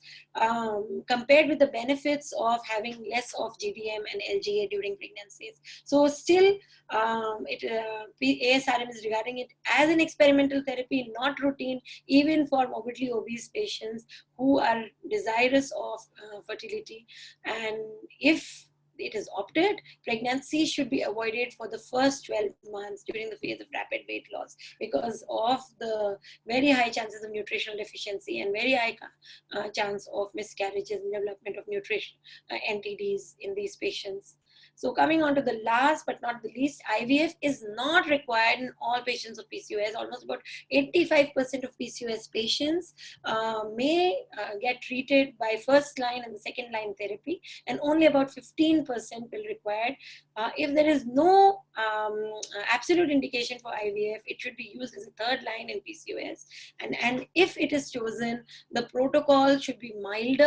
compared with the benefits of having less of GDM and LGA during pregnancies. So still, ASRM is regarding it as an experimental therapy, not routine, even for morbidly obese patients who are desirous of fertility. And if it is opted, pregnancy should be avoided for the first 12 months during the phase of rapid weight loss because of the very high chances of nutritional deficiency and very high chance of miscarriages and development of nutrition NTDs in these patients. So coming on to the last but not the least, IVF is not required in all patients of PCOS. Almost about 85% of PCOS patients may get treated by first line and the second line therapy, and only about 15% will require. If there is no absolute indication for IVF, it should be used as a third line in PCOS. And if it is chosen, the protocol should be mild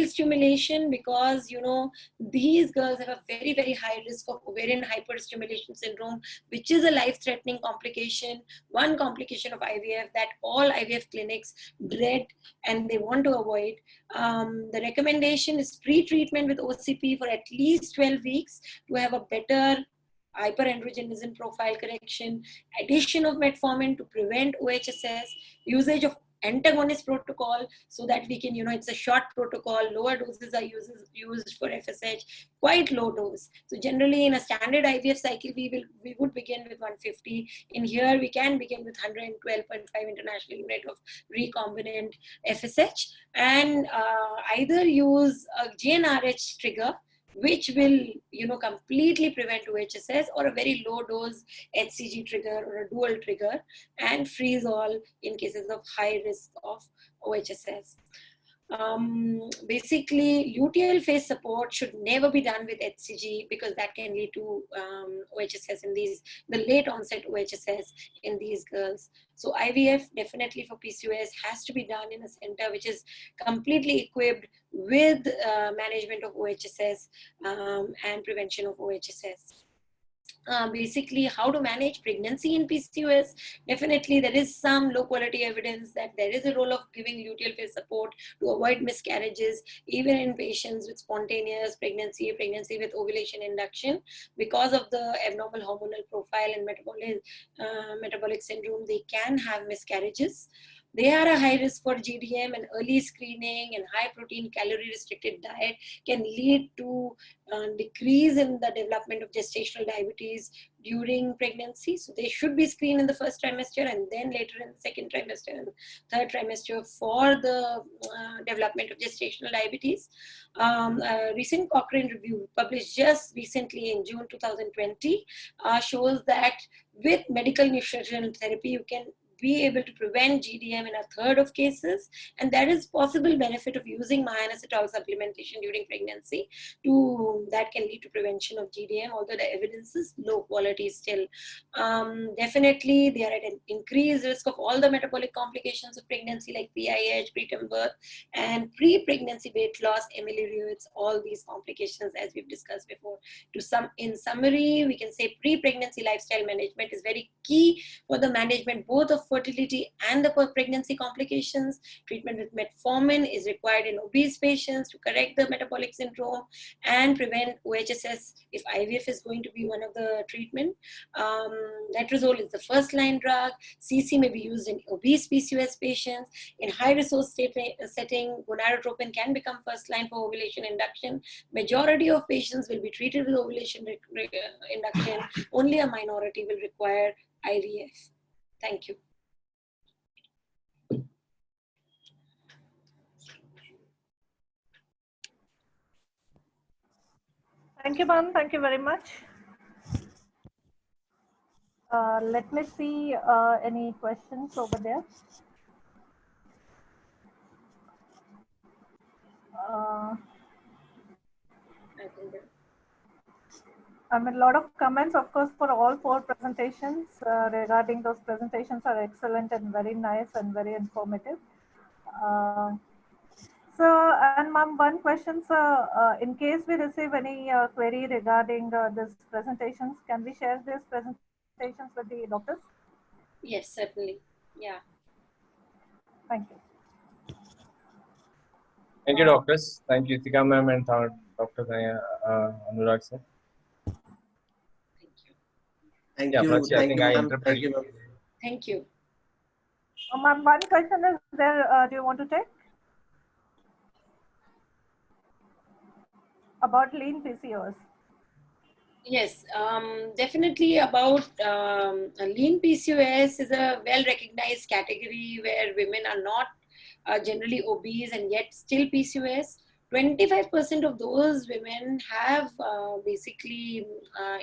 stimulation, because these girls have a very, very high risk of ovarian hyperstimulation syndrome, which is a life-threatening complication, one complication of IVF that all IVF clinics dread and they want to avoid. The recommendation is pre-treatment with OCP for at least 12 weeks to have a better hyperandrogenism profile correction, addition of metformin to prevent OHSS, usage of antagonist protocol so that we can, it's a short protocol, lower doses are used for FSH, quite low dose. So generally in a standard IVF cycle, we would begin with 150. In here, we can begin with 112.5 international unit of recombinant FSH, and either use a GnRH trigger, which will, completely prevent OHSS, or a very low dose HCG trigger or a dual trigger, and freeze all in cases of high risk of OHSS. Basically, luteal phase support should never be done with HCG because that can lead to OHSS in the late onset OHSS in these girls. So IVF definitely for PCOS has to be done in a center which is completely equipped with management of OHSS and prevention of OHSS. Basically, how to manage pregnancy in PCOS. Definitely, there is some low quality evidence that there is a role of giving luteal phase support to avoid miscarriages, even in patients with spontaneous pregnancy with ovulation induction. Because of the abnormal hormonal profile and metabolic syndrome, they can have miscarriages. They are a high risk for GDM, and early screening and high protein calorie restricted diet can lead to decrease in the development of gestational diabetes during pregnancy. So they should be screened in the first trimester and then later in the second trimester and third trimester for the development of gestational diabetes. A recent Cochrane review published just recently in June 2020 shows that with medical nutritional therapy, you can be able to prevent GDM in a third of cases. And there is possible benefit of using myoinositol supplementation during pregnancy that can lead to prevention of GDM, although the evidence is low quality still. Definitely, they are at an increased risk of all the metabolic complications of pregnancy like PIH, preterm birth, and pre-pregnancy weight loss, amyloidosis, all these complications as we've discussed before. In summary, we can say pre-pregnancy lifestyle management is very key for the management both of fertility and the pregnancy complications. Treatment with metformin is required in obese patients to correct the metabolic syndrome and prevent OHSS if IVF is going to be one of the treatment. Letrozole is the first line drug. CC may be used in obese PCOS patients. In high resource setting, gonadotropin can become first line for ovulation induction. Majority of patients will be treated with ovulation induction. Only a minority will require IVF. Thank you. Thank you, ma'am. Thank you very much. Let me see any questions over there. I mean, a lot of comments, of course, for all 4 presentations regarding those presentations are excellent and very nice and very informative. And ma'am, one question, sir, in case we receive any query regarding these presentations, can we share these presentations with the doctors? Yes, certainly. Yeah. Thank you. Thank you, doctors. Thank you, Tika ma'am and Dr. Anurag sir. Thank Yeah, you. Prachi, I think I interrupted Thank you, ma'am. Thank you. Ma'am, one question is there, do you want to take? About lean PCOS. Yes, definitely about lean PCOS is a well-recognized category where women are not generally obese and yet still PCOS. 25% of those women have basically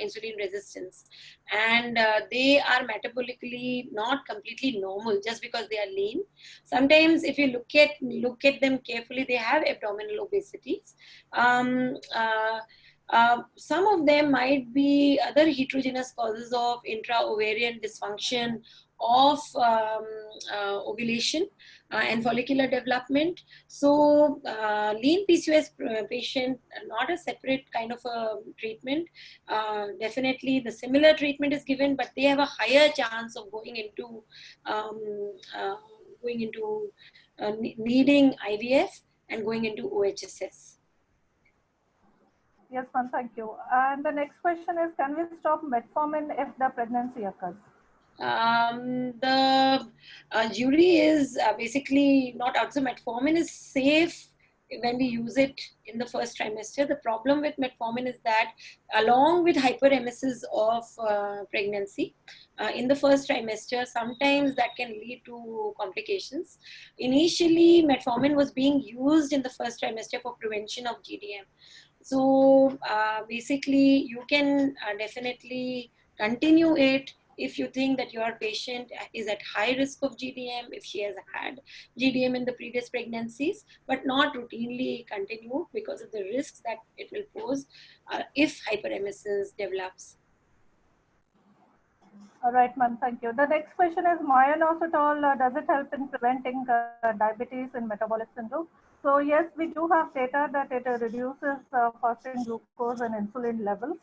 insulin resistance, and they are metabolically not completely normal just because they are lean. Sometimes if you look at them carefully, they have abdominal obesities. Some of them might be other heterogeneous causes of intra-ovarian dysfunction, of ovulation and follicular development. So lean PCOS patient, not a separate kind of a treatment. Definitely the similar treatment is given, but they have a higher chance of going into needing IVF and going into OHSS. Yes, ma'am, thank you. And the next question is, can we stop metformin if the pregnancy occurs? The jury is basically not out. So metformin is safe when we use it in the first trimester. The problem with metformin is that along with hyperemesis of pregnancy in the first trimester, sometimes that can lead to complications. Initially, metformin was being used in the first trimester for prevention of GDM. So basically, you can definitely continue it if you think that your patient is at high risk of GDM, if she has had GDM in the previous pregnancies, but not routinely continue because of the risks that it will pose if hyperemesis develops. All right, ma'am, thank you. The next question is, myoinositol, does it help in preventing diabetes and metabolic syndrome? So yes, we do have data that it reduces fasting glucose and insulin levels.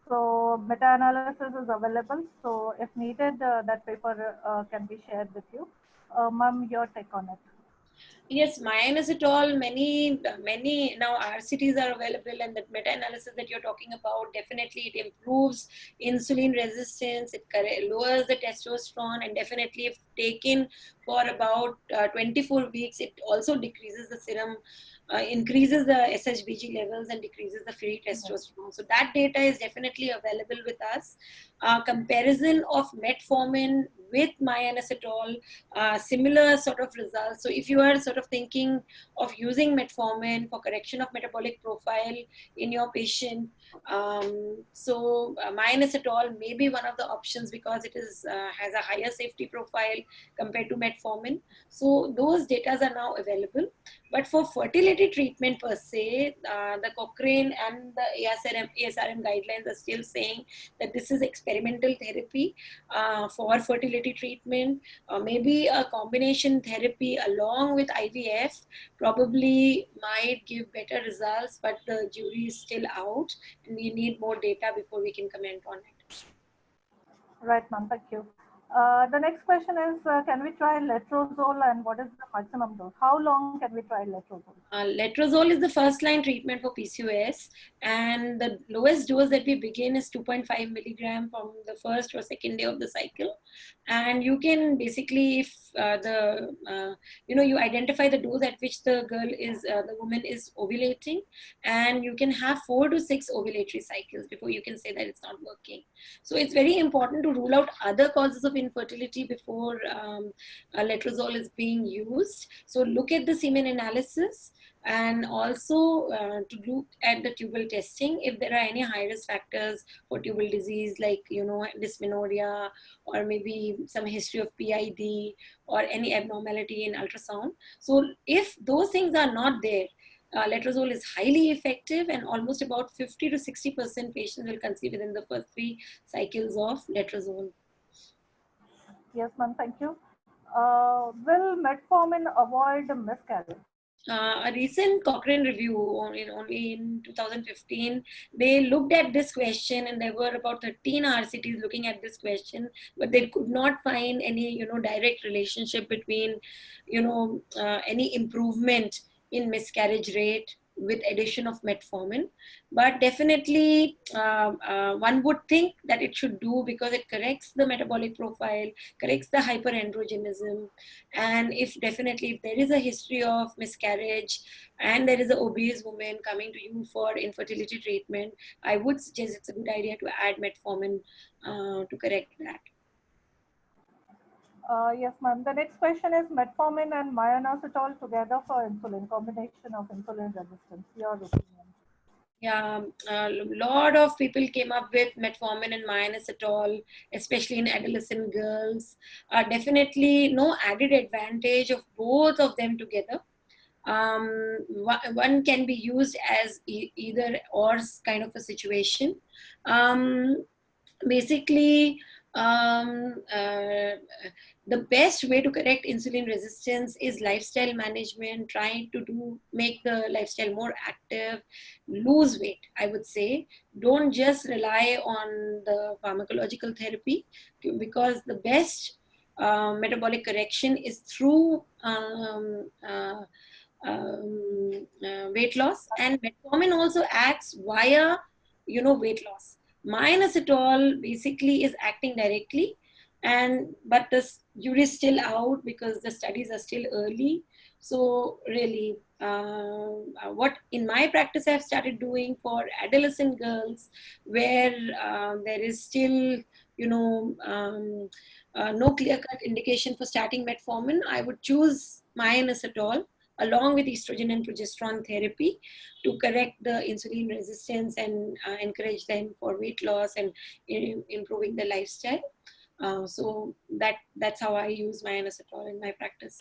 So meta-analysis is available. So if needed, that paper can be shared with you. Ma'am, your take on it. Yes, myoinositol, many now RCTs are available, and that meta-analysis that you're talking about, definitely it improves insulin resistance, it lowers the testosterone, and definitely if taken for about 24 weeks, it also decreases the serum, increases the SHBG levels and decreases the free testosterone. So that data is definitely available with us. Comparison of metformin with myoinositol, similar sort of results. So if you are sort of thinking of using metformin for correction of metabolic profile in your patient, myoinositol may be one of the options because it is has a higher safety profile compared to metformin. So those data are now available. But for fertility treatment per se, the Cochrane and the ASRM guidelines are still saying that this is experimental therapy for fertility treatment. Maybe a combination therapy along with IVF probably might give better results, but the jury is still out and we need more data before we can comment on it. Right, ma'am. Thank you. The next question is, can we try letrozole and what is the maximum dose? How long can we try letrozole? Letrozole is the first line treatment for PCOS, and the lowest dose that we begin is 2.5 milligram from the first or second day of the cycle. And you can basically, if you identify the dose at which the woman is ovulating, and you can have 4 to 6 ovulatory cycles before you can say that it's not working. So it's very important to rule out other causes of infertility before letrozole is being used. So look at the semen analysis, and also to look at the tubal testing if there are any high risk factors for tubal disease, like dysmenorrhea, or maybe some history of PID or any abnormality in ultrasound. So if those things are not there, letrozole is highly effective, and almost about 50 to 60% patients will conceive within the first 3 cycles of letrozole. Yes, ma'am. Thank you. Will metformin avoid miscarriage? A recent Cochrane review only in 2015, they looked at this question, and there were about 13 RCTs looking at this question, but they could not find any direct relationship between any improvement in miscarriage rate with addition of metformin. But definitely one would think that it should do, because it corrects the metabolic profile, corrects the hyperandrogenism, and if there is a history of miscarriage and there is an obese woman coming to you for infertility treatment, I would suggest it's a good idea to add metformin to correct that. Yes, ma'am. The next question is metformin and myoinositol together for insulin, combination of insulin resistance. Your opinion? Yeah, a lot of people came up with metformin and myoinositol, especially in adolescent girls. Definitely no added advantage of both of them together. One can be used as either or kind of a situation. Basically, the best way to correct insulin resistance is lifestyle management, trying to make the lifestyle more active, lose weight, I would say. Don't just rely on the pharmacological therapy, because the best metabolic correction is through weight loss, and metformin also acts via weight loss. Myoinositol basically is acting directly, but the jury is still out because the studies are still early. So really, what in my practice I've started doing for adolescent girls, where there is still no clear-cut indication for starting metformin, I would choose myoinositol along with estrogen and progesterone therapy to correct the insulin resistance and encourage them for weight loss and improving the lifestyle. So that's how I use myoinositol in my practice.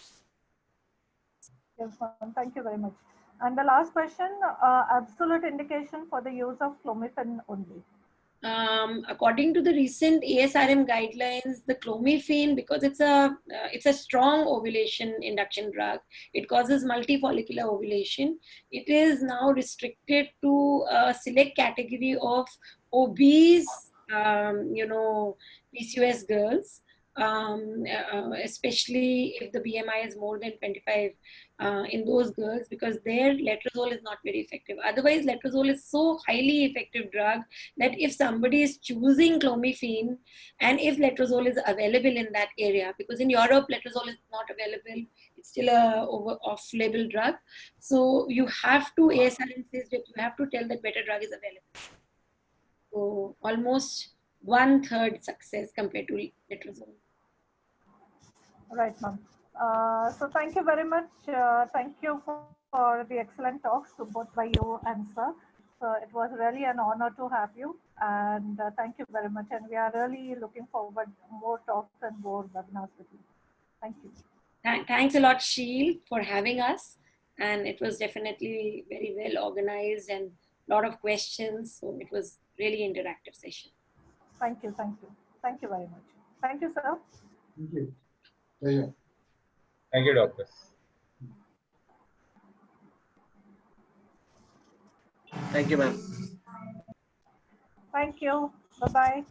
Yes, ma'am. Thank you very much. And the last question, absolute indication for the use of clomiphene only. According to the recent ASRM guidelines, the clomiphene, because it's a strong ovulation induction drug, it causes multifollicular ovulation. It is now restricted to a select category of obese, PCOS girls. especially if the BMI is more than 25 in those girls, because there letrozole is not very effective. Otherwise, letrozole is so highly effective drug that if somebody is choosing clomiphene and if letrozole is available in that area, because in Europe letrozole is not available, it's still a off-label drug. So you have to, ASR insists that you have to tell that better drug is available. So almost 1/3 success compared to letrozole. Right, ma'am. So thank you very much. Thank you for the excellent talks to both by you and sir. So it was really an honor to have you, and thank you very much. And we are really looking forward more talks and more webinars with you. Thank you. Thanks a lot, Sheel, for having us. And it was definitely very well organized and a lot of questions. So it was really interactive session. Thank you. Thank you. Thank you very much. Thank you, sir. Thank you. Thank you, doctors. Thank you, ma'am. Thank you. Bye-bye.